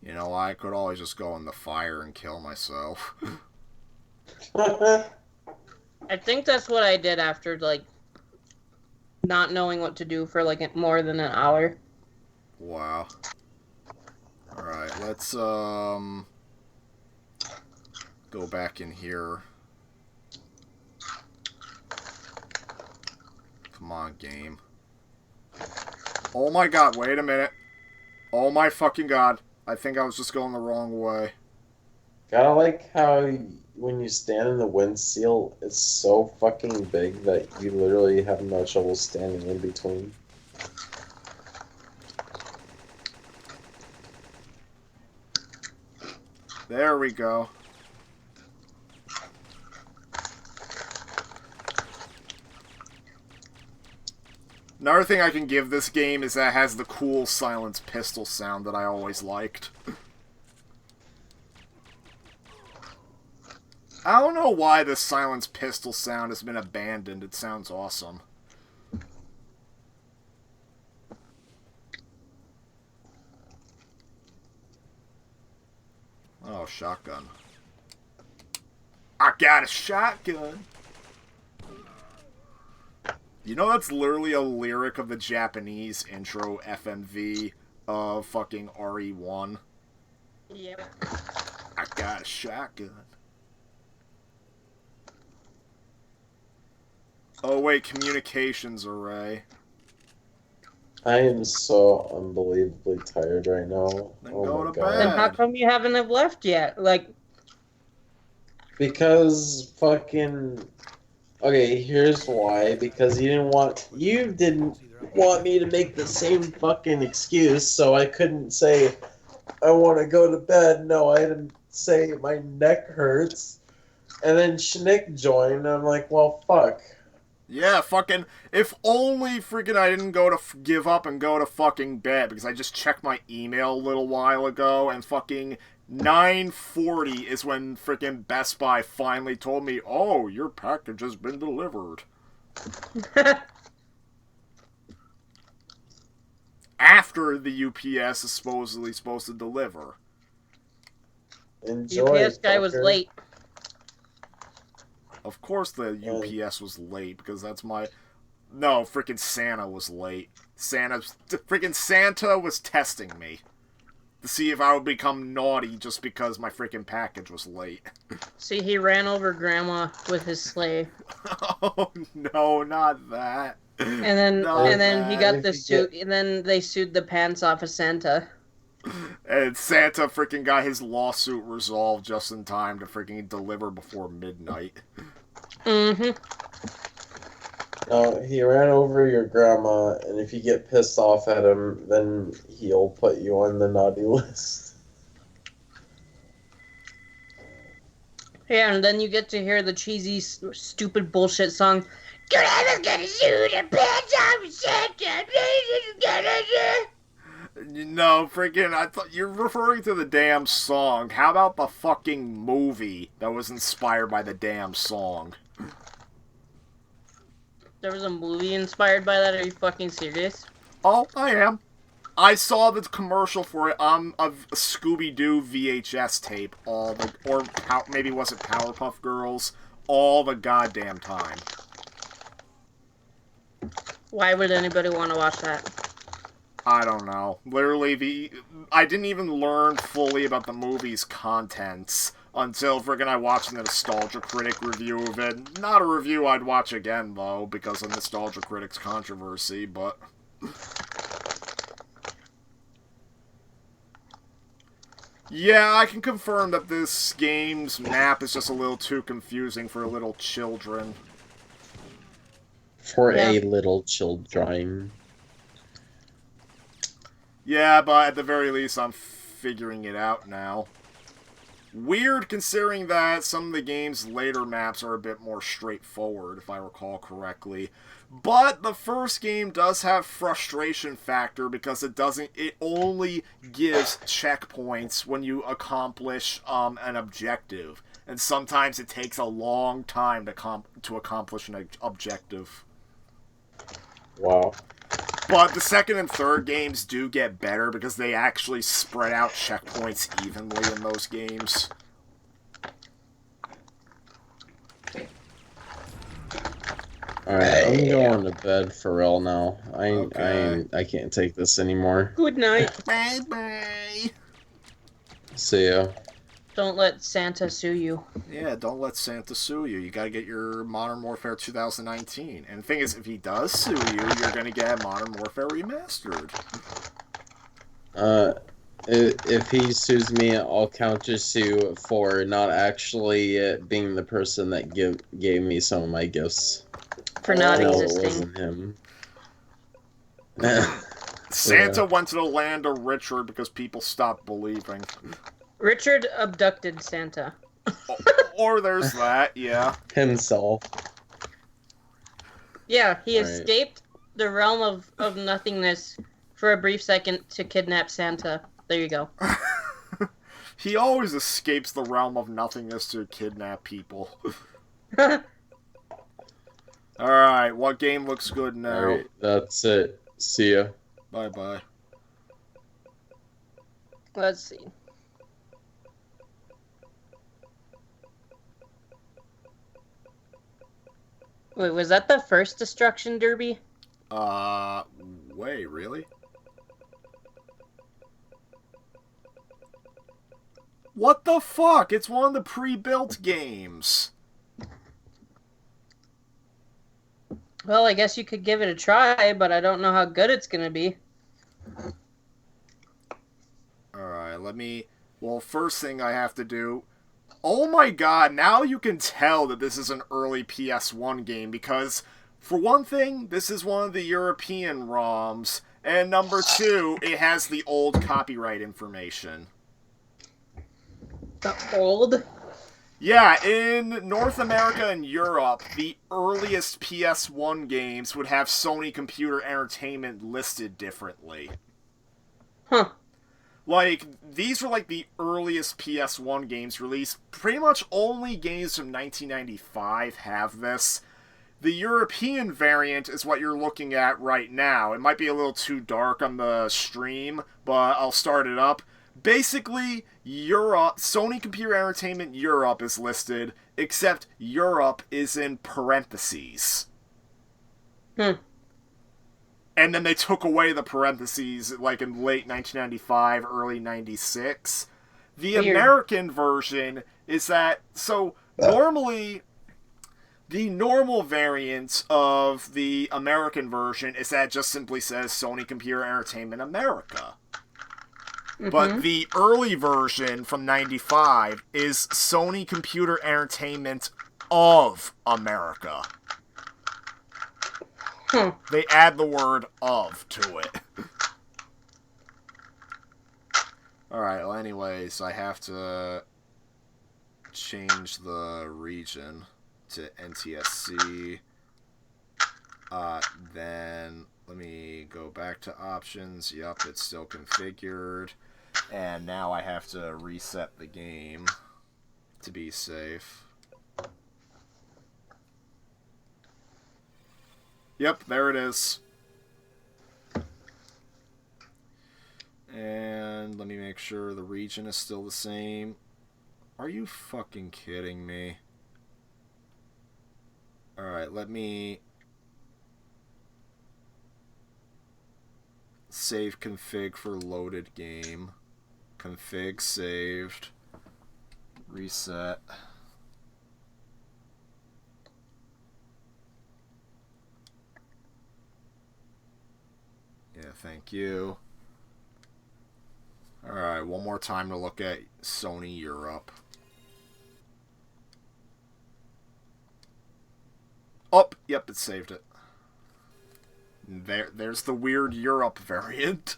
You know, I could always just go in the fire and kill myself. I think that's what I did after, like, not knowing what to do for, like, more than an hour. Wow. Alright, let's, go back in here. Come on, game. Oh my God, wait a minute. Oh my fucking God. I think I was just going the wrong way. Gotta like how when you stand in the wind seal, it's so fucking big that you literally have no trouble standing in between. There we go. Another thing I can give this game is that it has the cool silenced pistol sound that I always liked. I don't know why this silenced pistol sound has been abandoned. It sounds awesome. Oh, shotgun. I got a shotgun! You know that's literally a lyric of the Japanese intro FMV of fucking RE1? Yep. I got a shotgun. Oh wait, communications array. I am so unbelievably tired right now. Then Oh go my to God. bed. Then how come you haven't have left yet? Like, Because fucking okay, here's why. Because you didn't want me to make the same fucking excuse, so I couldn't say I want to go to bed. No, I didn't say my neck hurts. And then Shnick joined, and I'm like, well, fuck. Yeah, fucking, if only freaking I didn't go to give up and go to fucking bed, because I just checked my email a little while ago, and fucking 9:40 is when freaking Best Buy finally told me, oh, your package has been delivered. After the UPS is supposedly supposed to deliver. Enjoy, UPS guy was fucker. late. Of course the UPS was late, because that's my... No, freaking Santa was late. Freaking Santa was testing me. To see if I would become naughty just because my freaking package was late. See, he ran over Grandma with his sleigh. Oh, no, not that. And then he got the suit, and then they sued the pants off of Santa. And Santa freaking got his lawsuit resolved just in time to freaking deliver before midnight. Mm-hmm. No, he ran over your grandma, and if you get pissed off at him, then he'll put you on the naughty list. Yeah, and then you get to hear the cheesy, stupid bullshit song. Grandma's gonna sue the pants off of Santa. No, freaking, I thought you're referring to the damn song. How about the fucking movie that was inspired by the damn song? There was a movie inspired by that. Are you fucking serious? Oh, I am. I saw the commercial for it on a Scooby-Doo VHS tape maybe was it Powerpuff Girls, all the goddamn time. Why would anybody want to watch that? I don't know. Literally, I didn't even learn fully about the movie's contents until friggin' I watched the Nostalgia Critic review of it. Not a review I'd watch again, though, because of Nostalgia Critic's controversy, but... Yeah, I can confirm that this game's map is just a little too confusing for little children. For a little children. Yeah, but at the very least, I'm figuring it out now. Weird, considering that some of the game's later maps are a bit more straightforward, if I recall correctly. But the first game does have frustration factor because it only gives checkpoints when you accomplish an objective. And sometimes it takes a long time to accomplish an objective. Wow. But the second and third games do get better because they actually spread out checkpoints evenly in those games. Alright, I'm going to bed for real now. Okay. I can't take this anymore. Good night. Bye-bye. See ya. Don't let Santa sue you. Yeah, don't let Santa sue you. You gotta get your Modern Warfare 2019. And the thing is, if he does sue you, you're gonna get Modern Warfare Remastered. If he sues me, I'll counter sue for not actually being the person that gave me some of my gifts. For not No, existing. it wasn't him. Santa went to the land of Richard because people stopped believing. Richard abducted Santa. Or there's that, yeah. Himself. Yeah, he Right. escaped the realm of nothingness for a brief second to kidnap Santa. There you go. He always escapes the realm of nothingness to kidnap people. Alright, what game looks good now? Alright, that's it. See ya. Bye-bye. Let's see. Wait, was that the first Destruction Derby? Wait, really? What the fuck? It's one of the pre-built games. Well, I guess you could give it a try, but I don't know how good it's gonna be. Alright, well, first thing I have to do... Oh my god, now you can tell that this is an early PS1 game, because, for one thing, this is one of the European ROMs, and number two, it has the old copyright information. The old? Yeah, in North America and Europe, the earliest PS1 games would have Sony Computer Entertainment listed differently. Huh. Like, these were like the earliest PS1 games released. Pretty much only games from 1995 have this. The European variant is what you're looking at right now. It might be a little too dark on the stream, but I'll start it up. Basically, Europe, Sony Computer Entertainment Europe is listed, except Europe is in parentheses. Hmm. And then they took away the parentheses, like in late 1995, early 96. The Weird. American version is that, so normally, the normal variant of the American version is that it just simply says Sony Computer Entertainment America. But the early version from 95 is Sony Computer Entertainment of America. They add the word of to it. Alright, well anyways, I have to change the region to NTSC. Then let me go back to options. Yup, it's still configured. And now I have to reset the game to be safe. Yep, there it is. And let me make sure the region is still the same. Are you fucking kidding me? Alright, let me save config for loaded game. Config saved. Reset. Yeah, thank you. Alright, one more time to look at Sony Europe. Oh, yep, it saved it. There's the weird Europe variant.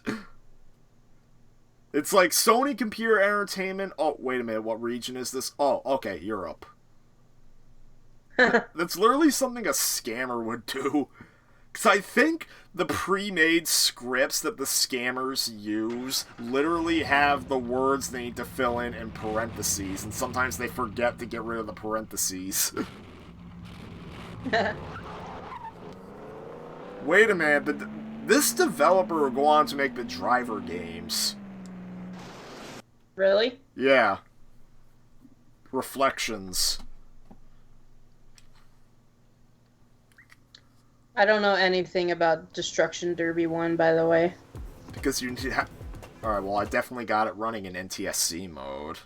It's like Sony Computer Entertainment. Oh, wait a minute, what region is this? Oh, okay, Europe. That's literally something a scammer would do. Because I think the pre-made scripts that the scammers use literally have the words they need to fill in parentheses, and sometimes they forget to get rid of the parentheses. Wait a minute, this developer will go on to make the Driver games. Really? Yeah. Reflections. I don't know anything about Destruction Derby 1, by the way. Because you need to have... Alright, well, I definitely got it running in NTSC mode.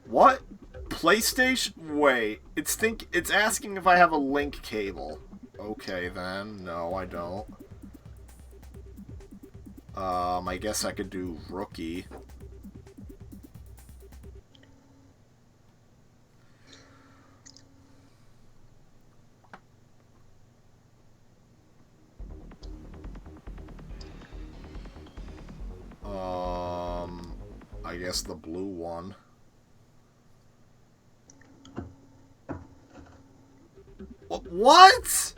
What? PlayStation? Wait, it's asking if I have a link cable. Okay, then. No, I don't. I guess I could do Rookie. I guess the blue one. What?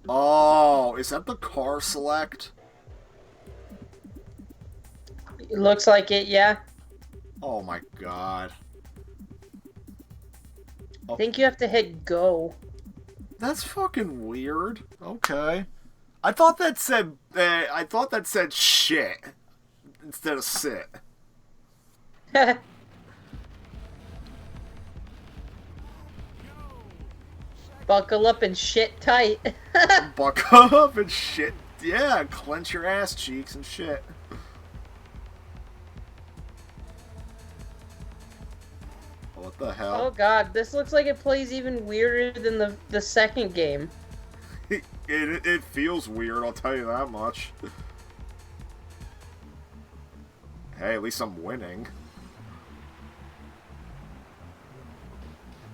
Oh, is that the car select? It looks like it, yeah. Oh my god. I think you have to hit go. That's fucking weird. Okay. I thought that said shit instead of sit. Buckle up and shit tight. Buckle up and shit. Yeah, clench your ass cheeks and shit. What the hell? Oh god, this looks like it plays even weirder than the second game. It feels weird, I'll tell you that much. Hey, at least I'm winning.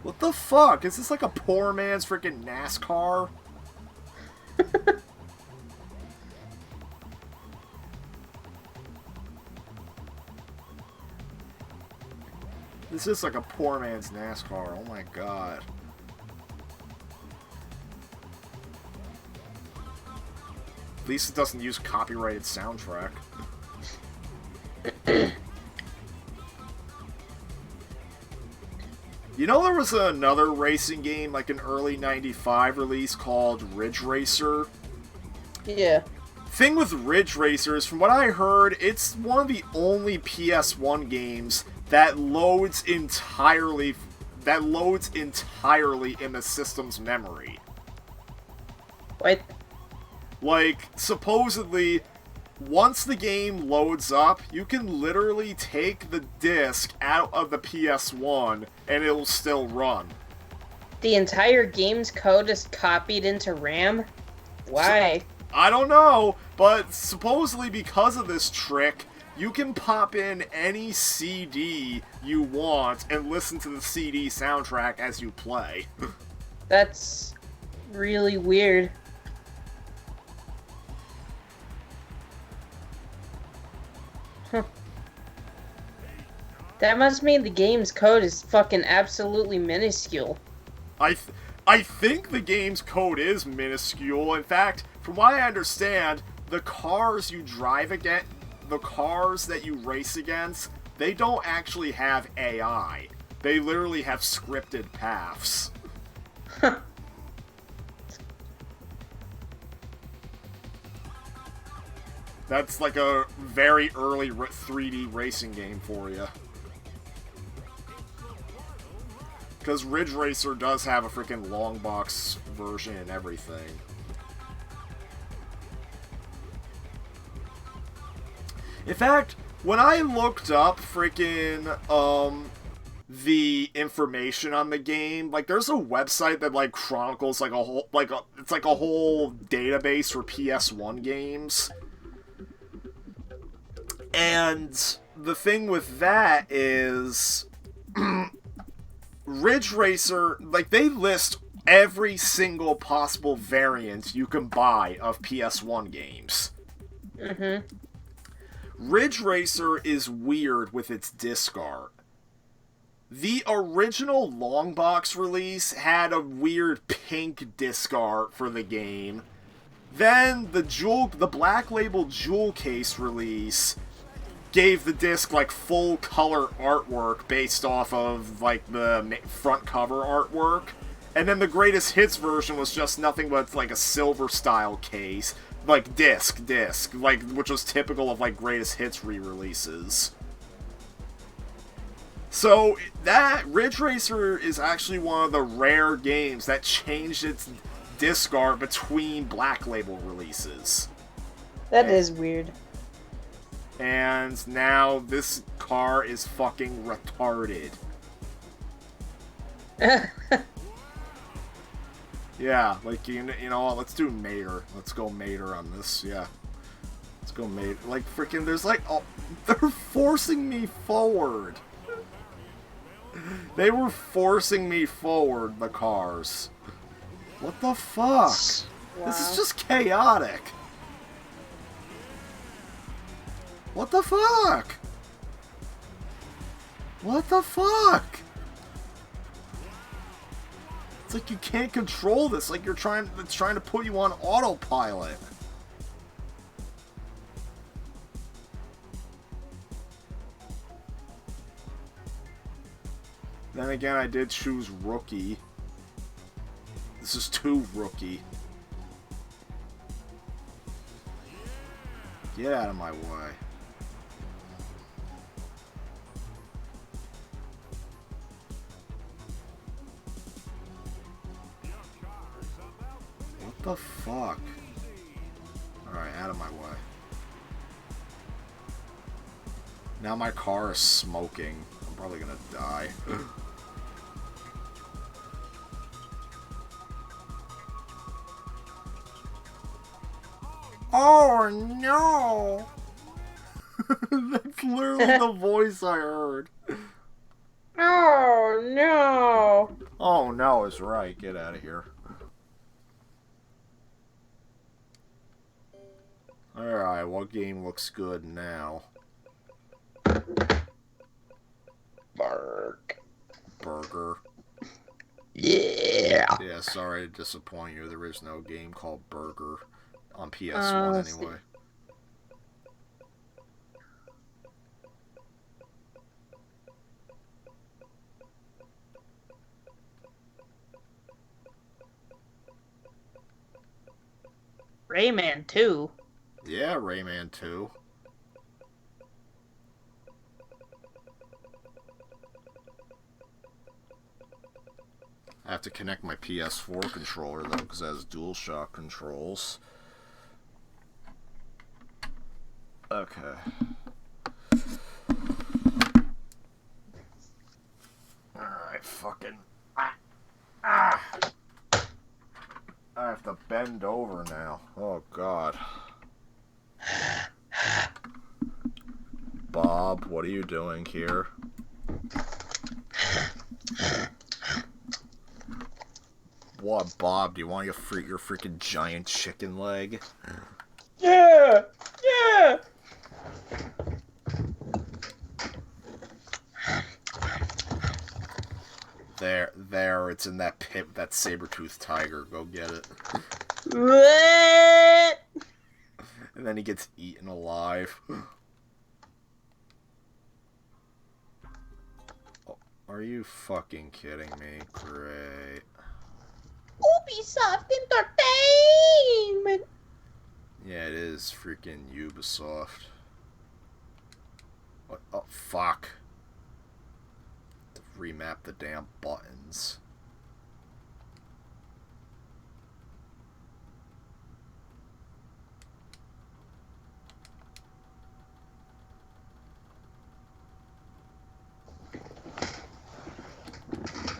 What the fuck? Is this like a poor man's freaking NASCAR? This is like a poor man's NASCAR. Oh my god. At least it doesn't use copyrighted soundtrack. You know, there was another racing game, like an early 95 release called Ridge Racer? Yeah. Thing with Ridge Racer is, from what I heard, it's one of the only PS1 games that loads entirely in the system's memory. What? Like, supposedly, once the game loads up, you can literally take the disc out of the PS1 and it'll still run. The entire game's code is copied into RAM? Why? I don't know, but supposedly because of this trick, you can pop in any CD you want and listen to the CD soundtrack as you play. That's really weird. Huh. That must mean the game's code is fucking absolutely minuscule. I think the game's code is minuscule. In fact, from what I understand, the cars you drive against, the cars that you race against, they don't actually have AI. They literally have scripted paths. That's like a very early 3D racing game for you. Because Ridge Racer does have a freaking long box version and everything. In fact, when I looked up freaking, the information on the game, like, there's a website that, like, chronicles, like, a whole, it's like a whole database for PS1 games. And the thing with that is, Ridge Racer, like, they list every single possible variant you can buy of PS1 games. Mm-hmm. Ridge Racer is weird with its disc art. The original long box release had a weird pink disc art for the game. Then the Black Label Jewel Case release gave the disc, like, full color artwork based off of, like, the front cover artwork. And then the Greatest Hits version was just nothing but, like, a silver style case. Like, disc, like, which was typical of, like, Greatest Hits re-releases. So, that Ridge Racer is actually one of the rare games that changed its disc art between Black Label releases. That is weird. And now this car is fucking retarded. Yeah, like, you know what, let's do Mater. Let's go Mater on this, yeah. Let's go Mater. Like, freaking, there's like, oh, they're forcing me forward. They were forcing me forward, the cars. What the fuck? Wow. This is just chaotic. What the fuck? What the fuck? It's like you can't control this. Like it's trying to put you on autopilot. Then again, I did choose Rookie. This is too Rookie. Get out of my way. What the fuck? Alright, out of my way. Now my car is smoking. I'm probably gonna die. Oh no! That's literally the voice I heard. Oh no! Oh no is right. Get out of here. Alright, what game looks good now? Burger. Yeah. Yeah, sorry to disappoint you. There is no game called Burger on PS1 anyway. Rayman 2. Yeah, Rayman 2. I have to connect my PS4 controller though, because it has DualShock controls. Okay. Alright, fucking. I have to bend over now. Oh, God. Bob, what are you doing here? What, Bob? Do you want your freaking giant chicken leg? Yeah! Yeah! There, it's in that pit, that saber-toothed tiger. Go get it. What? And then he gets eaten alive. Oh, are you fucking kidding me? Great. Ubisoft Entertainment! Yeah, it is freaking Ubisoft. What? Oh, fuck. To remap the damn buttons.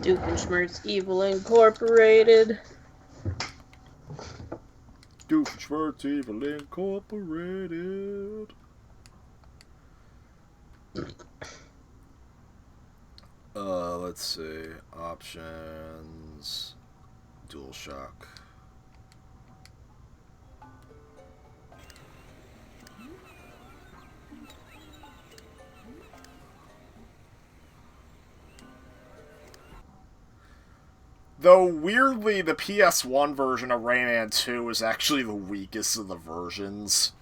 Doofenshmirtz Evil Incorporated. Doofenshmirtz Evil Incorporated. Let's see. Options. DualShock. Though, weirdly, the PS1 version of Rayman 2 is actually the weakest of the versions.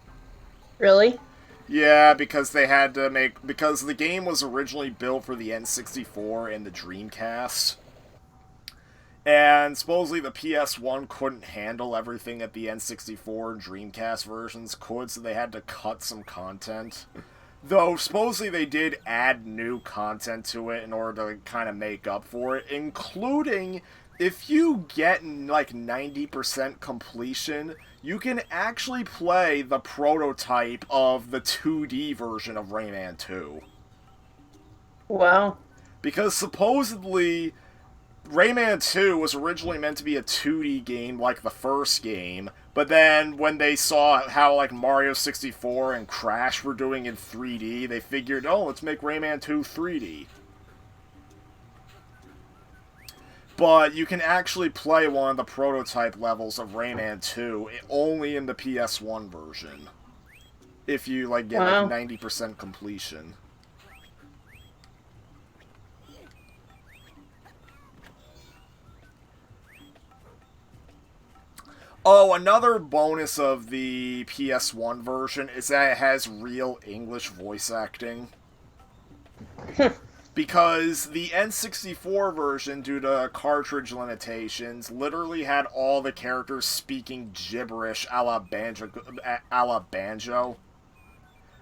Really? Yeah, because they had to make... Because the game was originally built for the N64 and the Dreamcast. And supposedly the PS1 couldn't handle everything that the N64 and Dreamcast versions could, so they had to cut some content. Though, supposedly they did add new content to it in order to kind of make up for it, including... If you get, like, 90% completion, you can actually play the prototype of the 2D version of Rayman 2. Wow. Because supposedly, Rayman 2 was originally meant to be a 2D game like the first game, but then when they saw how, like, Mario 64 and Crash were doing in 3D, they figured, oh, let's make Rayman 2 3D. But you can actually play one of the prototype levels of Rayman 2 only in the PS1 version. If you, like, get, wow, like, 90% completion. Oh, another bonus of the PS1 version is that it has real English voice acting. Because the N64 version, due to cartridge limitations, literally had all the characters speaking gibberish a la Banjo.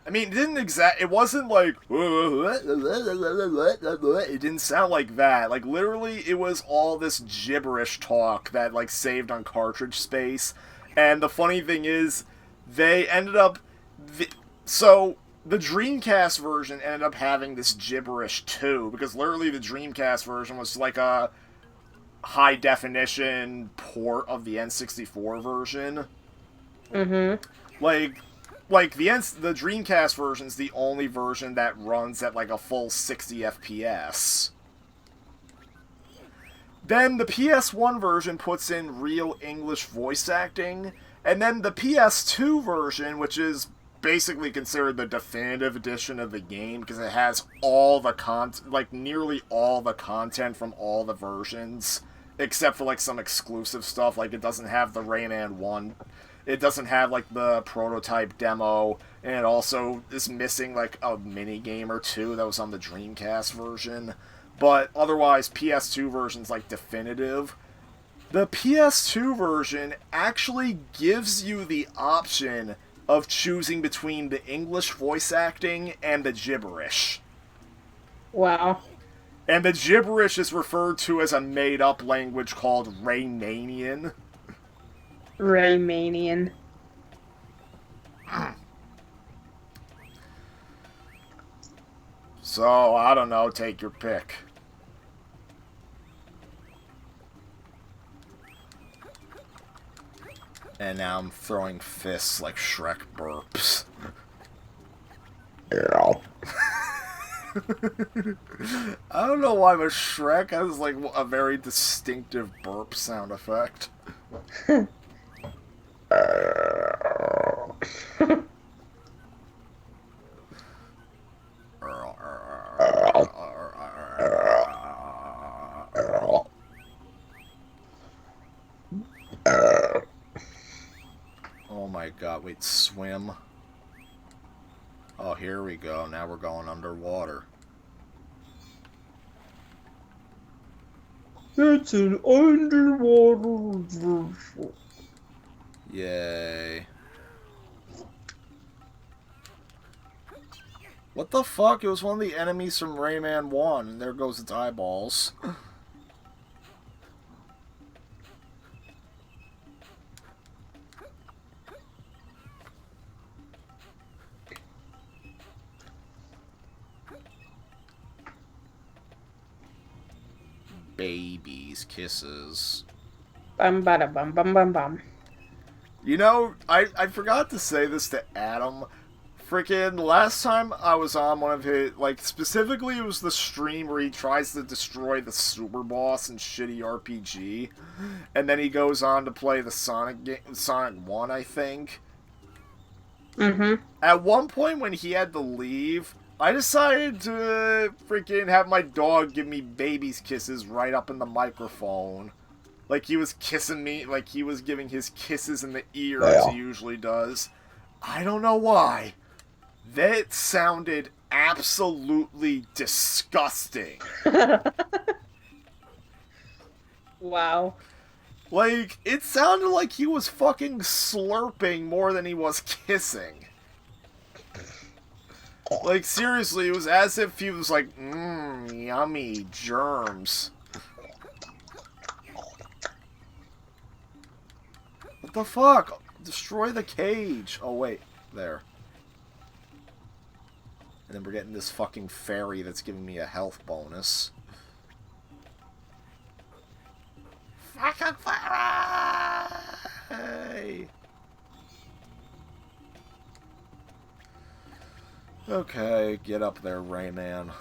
I mean, it wasn't like, it didn't sound like that. Like, literally, it was all this gibberish talk that, like, saved on cartridge space. And the funny thing is, they ended up, so... The Dreamcast version ended up having this gibberish too, because literally the Dreamcast version was like a high-definition port of the N64 version. Mm-hmm. Like the Dreamcast version's the only version that runs at like a full 60 FPS. Then the PS1 version puts in real English voice acting, and then the PS2 version, which is basically considered the definitive edition of the game because it has all the nearly all the content from all the versions, except for like some exclusive stuff. Like it doesn't have the Rayman 1. It doesn't have like the prototype demo, and it also is missing like a mini game or two that was on the Dreamcast version. But otherwise, PS2 version's like definitive. The PS2 version actually gives you the option of choosing between the English voice acting and the gibberish. Wow. And the gibberish is referred to as a made-up language called Raymanian. Raymanian. So, I don't know, take your pick. And now I'm throwing fists like Shrek burps. I don't know why, but Shrek has like a very distinctive burp sound effect. Oh my god, wait, swim? Oh, here we go. Now we're going underwater. It's an underwater version. Yay. What the fuck? It was one of the enemies from Rayman 1, and there goes its eyeballs. Babies, kisses. Bum bada bum bum bum bum. You know, I forgot to say this to Adam. Freaking last time I was on one of his, like, specifically it was the stream where he tries to destroy the super boss in Shitty RPG, and then he goes on to play the Sonic 1, I think. Mm-hmm. At one point when he had to leave, I decided to freaking have my dog give me baby's kisses right up in the microphone. Like he was kissing me, like he was giving his kisses in the ear as he usually does. I don't know why. That sounded absolutely disgusting. Wow. Like, it sounded like he was fucking slurping more than he was kissing. Like, seriously, it was as if he was like, yummy germs. What the fuck? Destroy the cage. Oh, wait. There. And then we're getting this fucking fairy that's giving me a health bonus. Fucking fairy! Okay, get up there, Rayman.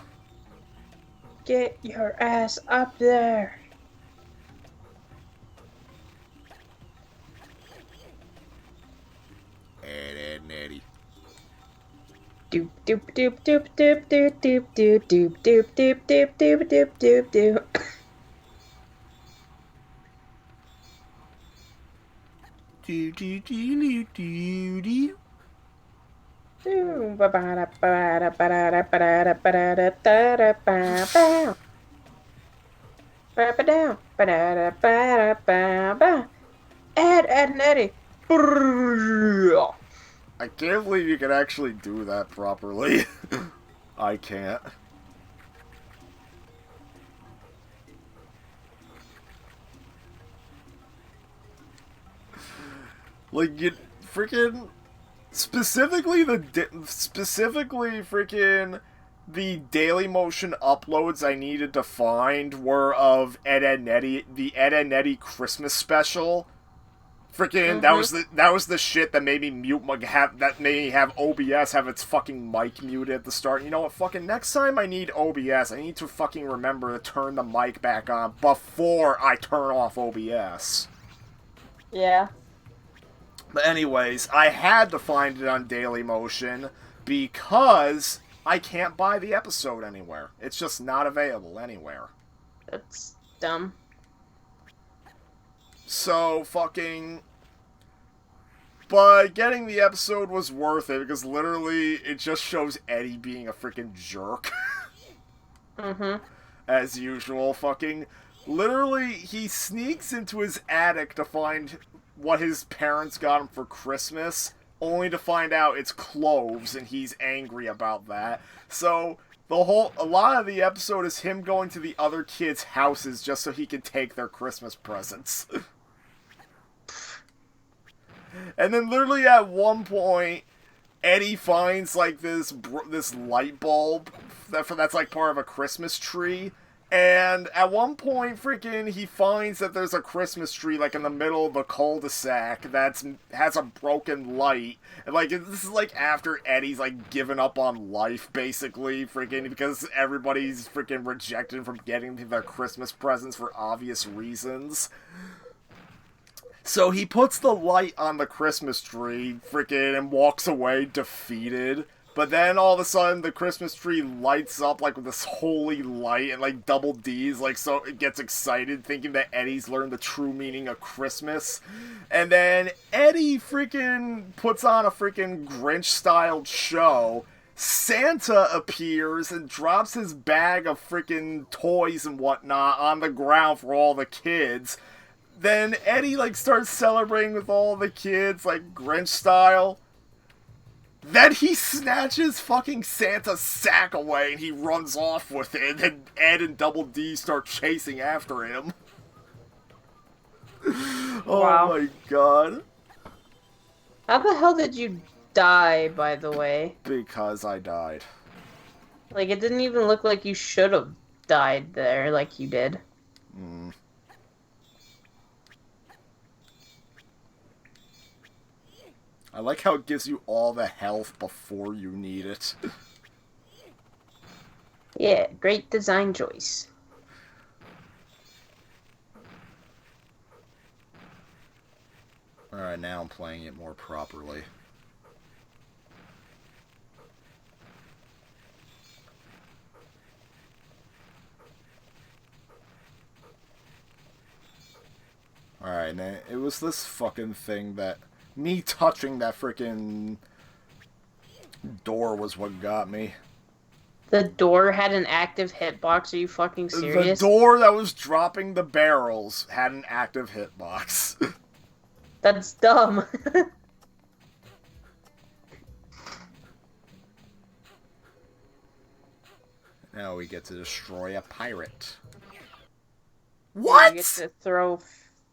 Get your ass up there. Ed, Nettie. Doop doop doop doop doop doop doop doop doop doop doop doop doop doop doop doop. Do do do do do. Ba ba da ba da ba da ba da ba da da da ba ba. Ba ba down ba da ba ba. Ed and Eddie. I can't believe you can actually do that properly. I can't. Like, you freaking... Specifically freaking the Daily Motion uploads I needed to find were of Ed and Nettie, the Ed and Nettie Christmas special. Freaking that was the shit that made me made me have OBS have its fucking mic muted at the start. You know what? Fucking next time I need OBS, I need to fucking remember to turn the mic back on before I turn off OBS. Yeah. But anyways, I had to find it on Dailymotion because I can't buy the episode anywhere. It's just not available anywhere. That's dumb. So, fucking... But getting the episode was worth it because literally it just shows Eddie being a freaking jerk. Mm-hmm. As usual, fucking... Literally, he sneaks into his attic to find what his parents got him for Christmas, only to find out it's cloves, and he's angry about that. So, a lot of the episode is him going to the other kids' houses just so he can take their Christmas presents. And then literally at one point, Eddie finds like this light bulb that's like part of a Christmas tree. And at one point, freaking, he finds that there's a Christmas tree, like, in the middle of a cul-de-sac has a broken light. And, like, this is, like, after Eddie's, like, given up on life, basically, freaking, because everybody's freaking rejected him from getting their Christmas presents for obvious reasons. So he puts the light on the Christmas tree, freaking, and walks away defeated. But then all of a sudden the Christmas tree lights up like with this holy light, and like Double D's like so it gets excited thinking that Eddie's learned the true meaning of Christmas. And then Eddie freaking puts on a freaking Grinch styled show. Santa appears and drops his bag of freaking toys and whatnot on the ground for all the kids. Then Eddie like starts celebrating with all the kids like Grinch style. Then he snatches fucking Santa's sack away and he runs off with it, and Ed and Double D start chasing after him. Oh my god. How the hell did you die, by the way? Because I died. Like, it didn't even look like you should have died there like you did. I like how it gives you all the health before you need it. Yeah, great design choice. Alright, now I'm playing it more properly. Alright, now it was this fucking thing that... Me touching that freaking door was what got me. The door had an active hitbox. Are you fucking serious? The door that was dropping the barrels had an active hitbox. That's dumb. Now we get to destroy a pirate. You What? get to throw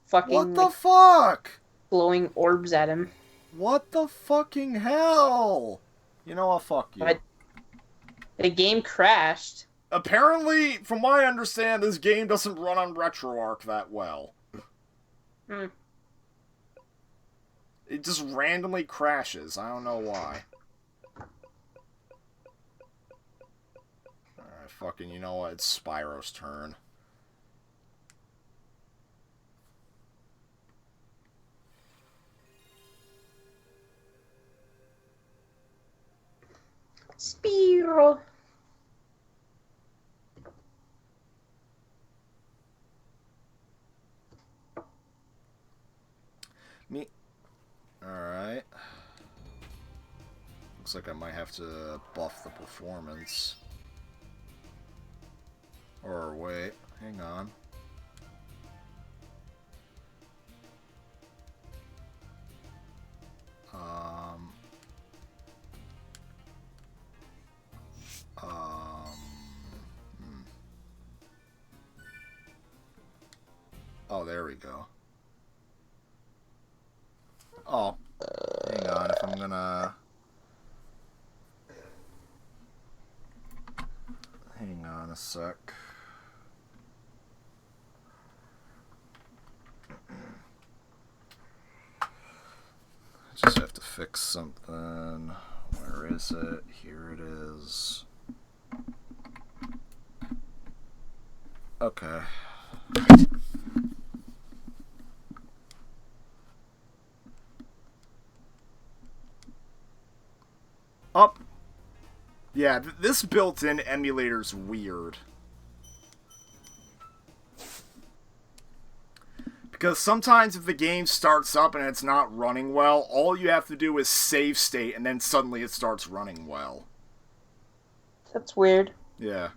fucking What the like, fuck? glowing orbs at him. What the fucking hell? You know what? Fuck you. But the game crashed. Apparently, from what I understand, this game doesn't run on RetroArch that well. It just randomly crashes. I don't know why. Alright, fucking, you know what? It's Spyro's turn. Spyro. Me. Alright. Looks like I might have to buff the performance. Or wait, hang on. Oh, there we go. Oh, hang on, if I'm gonna... Hang on a sec. I just have to fix something. Where is it? Here it is. Okay. Yeah, this built-in emulator's weird. Because sometimes if the game starts up and it's not running well, all you have to do is save state and then suddenly it starts running well. That's weird. Yeah.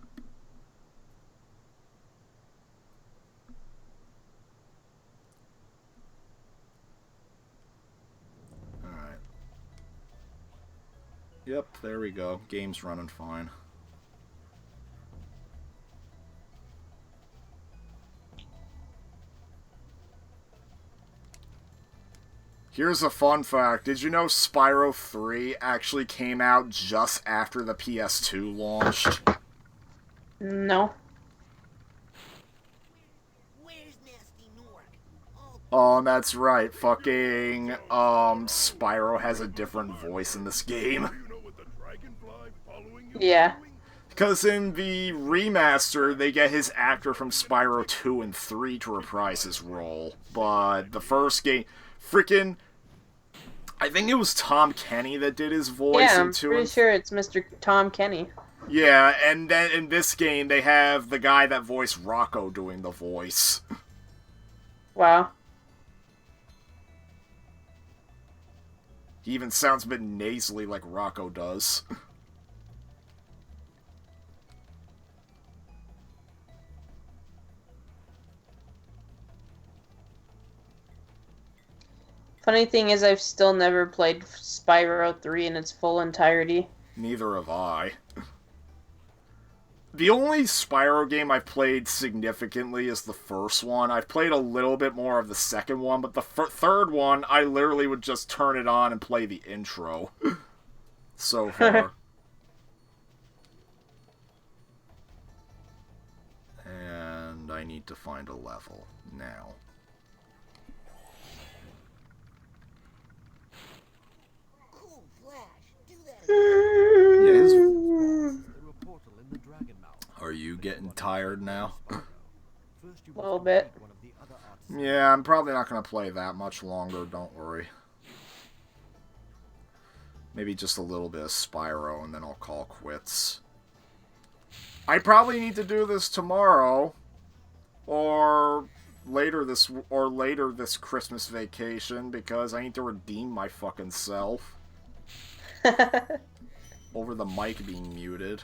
Alright. Yep, there we go. Game's running fine. Here's a fun fact. Did you know Spyro 3 actually came out just after the PS2 launched? No. Oh, that's right. Fucking, Spyro has a different voice in this game. Yeah. Because in the remaster, they get his actor from Spyro 2 and 3 to reprise his role. But the first game... Freaking... I think it was Tom Kenny that did his voice. Yeah, I'm pretty sure it's Mr. Tom Kenny. Yeah, and then in this game, they have the guy that voiced Rocco doing the voice. Wow. He even sounds a bit nasally like Rocco does. Funny thing is, I've still never played Spyro 3 in its full entirety. Neither have I. The only Spyro game I've played significantly is the first one. I've played a little bit more of the second one, but the third one, I literally would just turn it on and play the intro. So far. And I need to find a level now. Are you getting tired now? A little bit. Yeah, I'm probably not going to play that much longer, don't worry. Maybe just a little bit of Spyro, and then I'll call quits. I probably need to do this tomorrow, or later this Christmas vacation, because I need to redeem my fucking self. Over the mic being muted.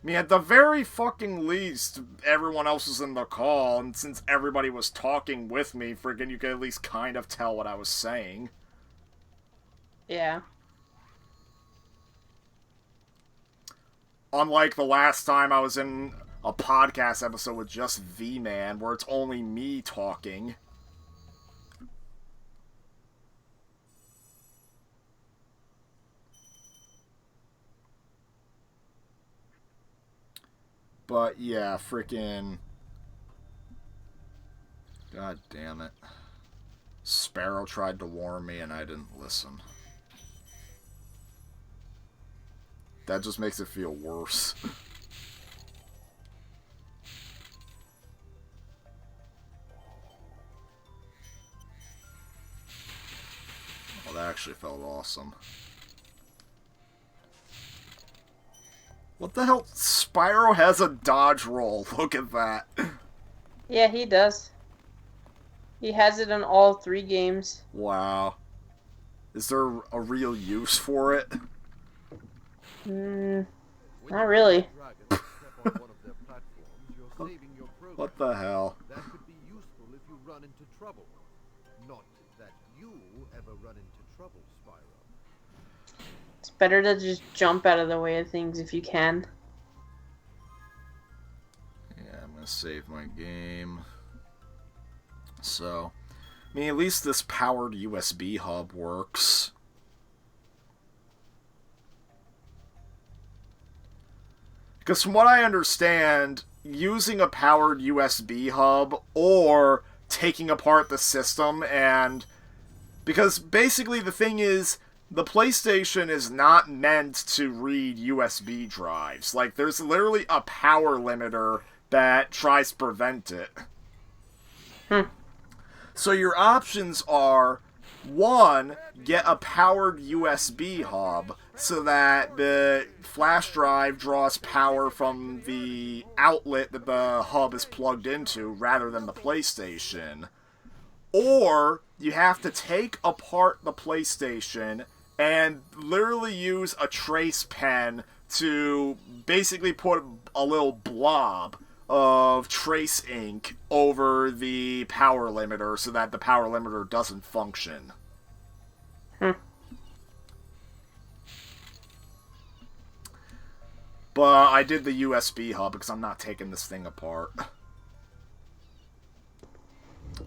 I mean, at the very fucking least, everyone else was in the call, and since everybody was talking with me, friggin' you could at least kind of tell what I was saying. Yeah. Unlike the last time I was in a podcast episode with just V-Man, where it's only me talking. But yeah, frickin'... God damn it. Sparrow tried to warn me and I didn't listen. That just makes it feel worse. Well, that actually felt awesome. What the hell? Spyro has a dodge roll. Look at that. Yeah, he does. He has it in all 3 games. Wow. Is there a real use for it? Not really. What the hell? That could be useful if you run into trouble. Not that you ever run into trouble, Spyro. It's better to just jump out of the way of things if you can. Yeah, I'm gonna save my game. So, I mean, at least this powered USB hub works. Because from what I understand, using a powered USB hub or taking apart the system and... Because basically the thing is, the PlayStation is not meant to read USB drives. Like, there's literally a power limiter that tries to prevent it. So your options are One, get a powered USB hub so that the flash drive draws power from the outlet that the hub is plugged into rather than the PlayStation. Or you have to take apart the PlayStation and literally use a trace pen to basically put a little blob of trace ink over the power limiter so that the power limiter doesn't function. But I did the USB hub because I'm not taking this thing apart.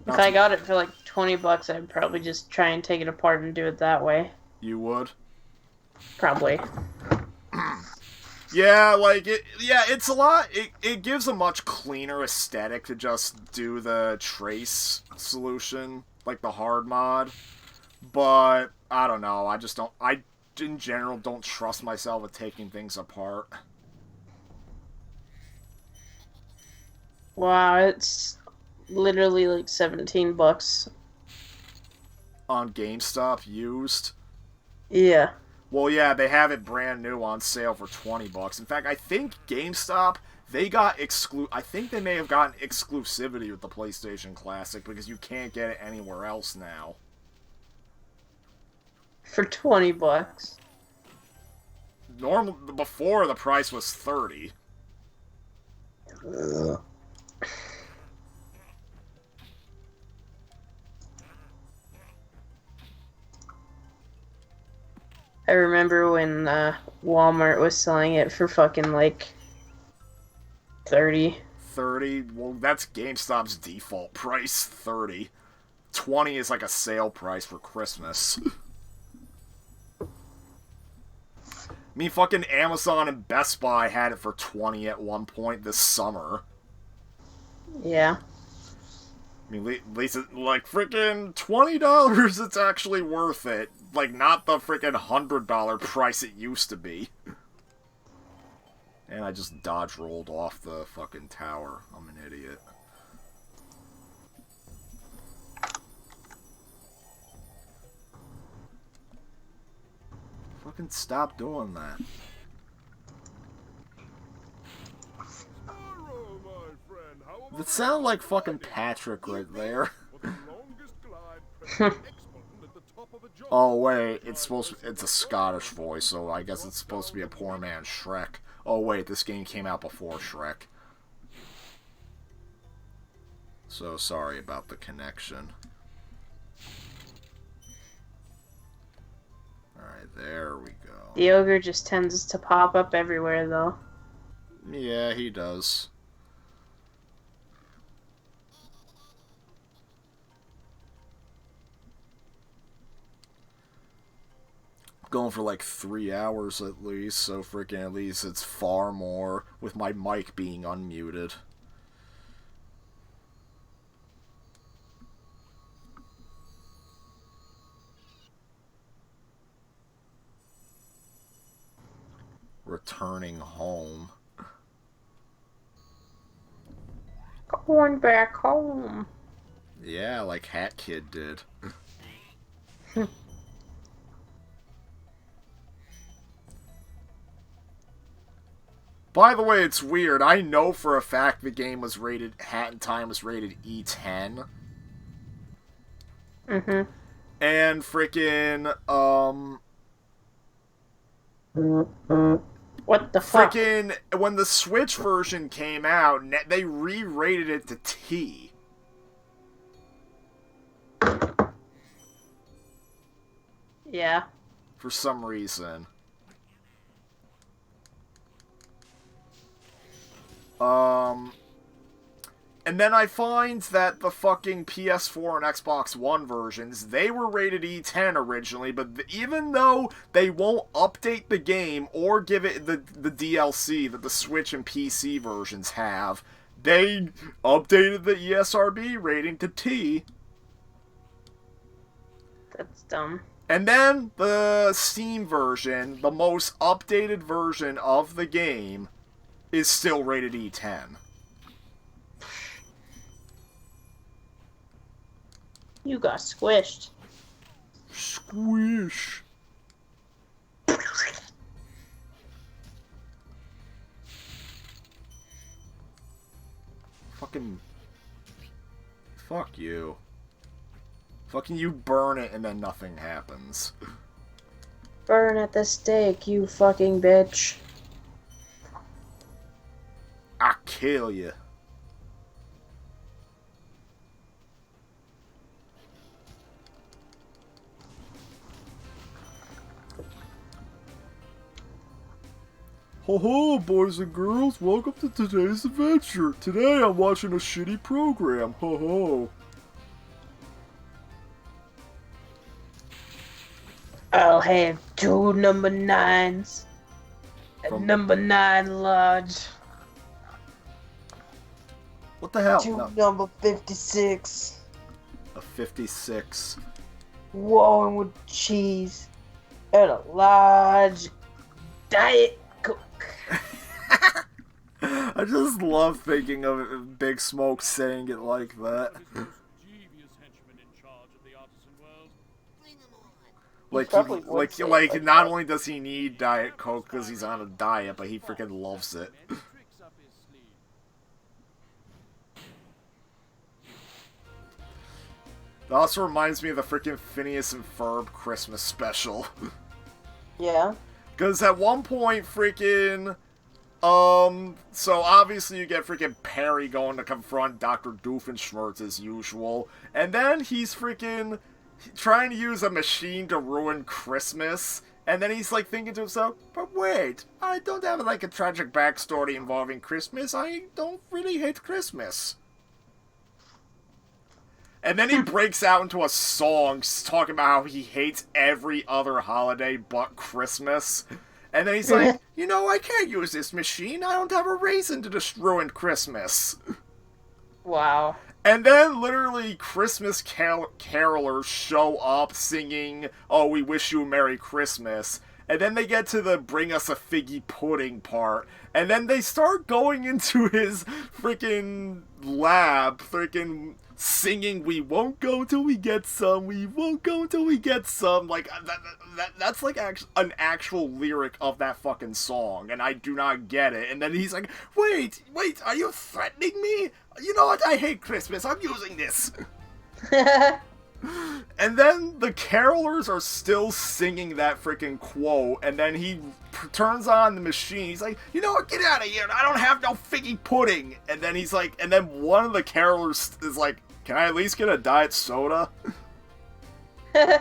If I got it for like $20, I'd probably just try and take it apart and do it that way. You would? Probably. Yeah, like, it's a lot. It gives a much cleaner aesthetic to just do the trace solution, like the hard mod. But, I don't know, I in general don't trust myself with taking things apart. Wow, it's literally like $17. On GameStop, used? Yeah. Well, yeah, they have it brand new on sale for $20. In fact, I think GameStop, I think they may have gotten exclusivity with the PlayStation Classic because you can't get it anywhere else now. For $20. Before the price was $30. I remember when Walmart was selling it for fucking like 30. 30? Well, that's GameStop's default price, 30. 20 is like a sale price for Christmas. I mean, fucking Amazon and Best Buy had it for 20 at one point this summer. Yeah. I mean, at least, like, freaking $20, it's actually worth it. Like, not the freaking $100 price it used to be. And I just dodge rolled off the fucking tower. I'm an idiot. Fucking stop doing that. That sounded like fucking Patrick right there. Oh wait, it's a Scottish voice, so I guess it's supposed to be a poor man's Shrek. Oh wait, this game came out before Shrek. So sorry about the connection. Alright, there we go. The ogre just tends to pop up everywhere, though. Yeah, he does. Going for like 3 hours at least, so freaking at least it's far more with my mic being unmuted. Returning home. Going back home. Yeah, like Hat Kid did. By the way, it's weird. I know for a fact the game was rated, Hat in Time was rated E10. Mm-hmm. And freaking, What the fuck? freaking, when the Switch version came out, they re-rated it to T. Yeah. For some reason. And then I find that the fucking PS4 and Xbox One versions, they were rated E10 originally, but even though they won't update the game or give it the DLC that the Switch and PC versions have, they updated the ESRB rating to T. That's dumb. And then the Steam version, the most updated version of the game, is still rated E10. You got squished. Squish. Fucking... Fuck you. Fucking you burn it and then nothing happens. Burn at the stake, you fucking bitch. I kill you. Ho ho, boys and girls, welcome to today's adventure. Today I'm watching a shitty program, ho ho. I'll have 2 number 9s. A From- number 9 large. What the hell? 2 No, number 56. a 56. Warm with cheese. And a large Diet Coke. I just love thinking of Big Smoke saying it like that. Like, probably would say it like not that. only does he need Diet Coke because he's on a diet, but he freaking loves it. That also reminds me of the freaking Phineas and Ferb Christmas special. Yeah. Because at one point, freaking... so obviously you get freaking Perry going to confront Dr. Doofenshmirtz as usual. And then he's freaking trying to use a machine to ruin Christmas. And then he's like thinking to himself, but wait, I don't have like a tragic backstory involving Christmas. I don't really hate Christmas. And then he breaks out into a song talking about how he hates every other holiday but Christmas. And then he's like, you know, I can't use this machine. I don't have a reason to just ruin Christmas. Wow. And then literally Christmas carolers show up singing, oh, we wish you a Merry Christmas. And then they get to the bring us a figgy pudding part. And then they start going into his freaking lab, freaking singing, we won't go till we get some, we won't go till we get some. Like, that's like an actual lyric of that fucking song, and I do not get it. And then he's like, wait, are you threatening me? You know what, I hate Christmas, I'm using this. And then the carolers are still singing that freaking quote, and then he turns on the machine. He's like, you know what, get out of here, I don't have no figgy pudding. And then he's like, and then one of the carolers is like, can I at least get a diet soda? And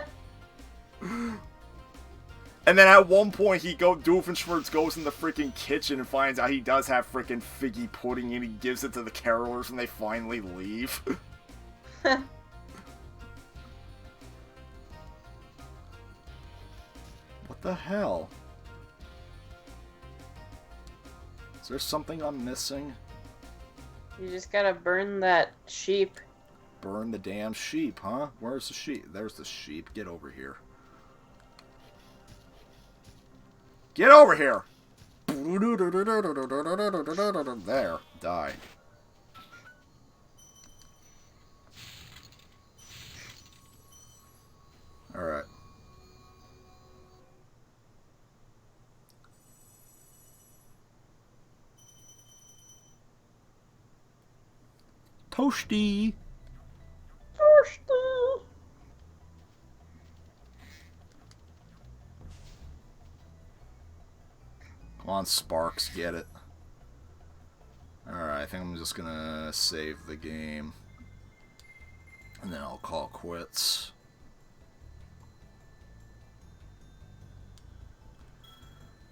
then at one point, Doofenshmirtz goes in the freaking kitchen and finds out he does have freaking figgy pudding, and he gives it to the carolers, and they finally leave. What the hell? Is there something I'm missing? You just gotta burn that sheep. Burn the damn sheep, huh? Where's the sheep? There's the sheep. Get over here. Get over here! There. Die. Alright. Toasty! Come on, Sparks, get it. Alright, I think I'm just gonna save the game. And then I'll call quits.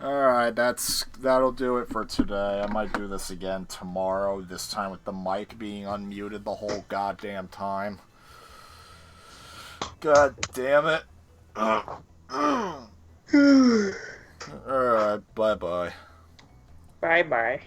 Alright, that'll do it for today. I might do this again tomorrow, this time with the mic being unmuted the whole goddamn time. God damn it. Alright, bye-bye. Bye-bye.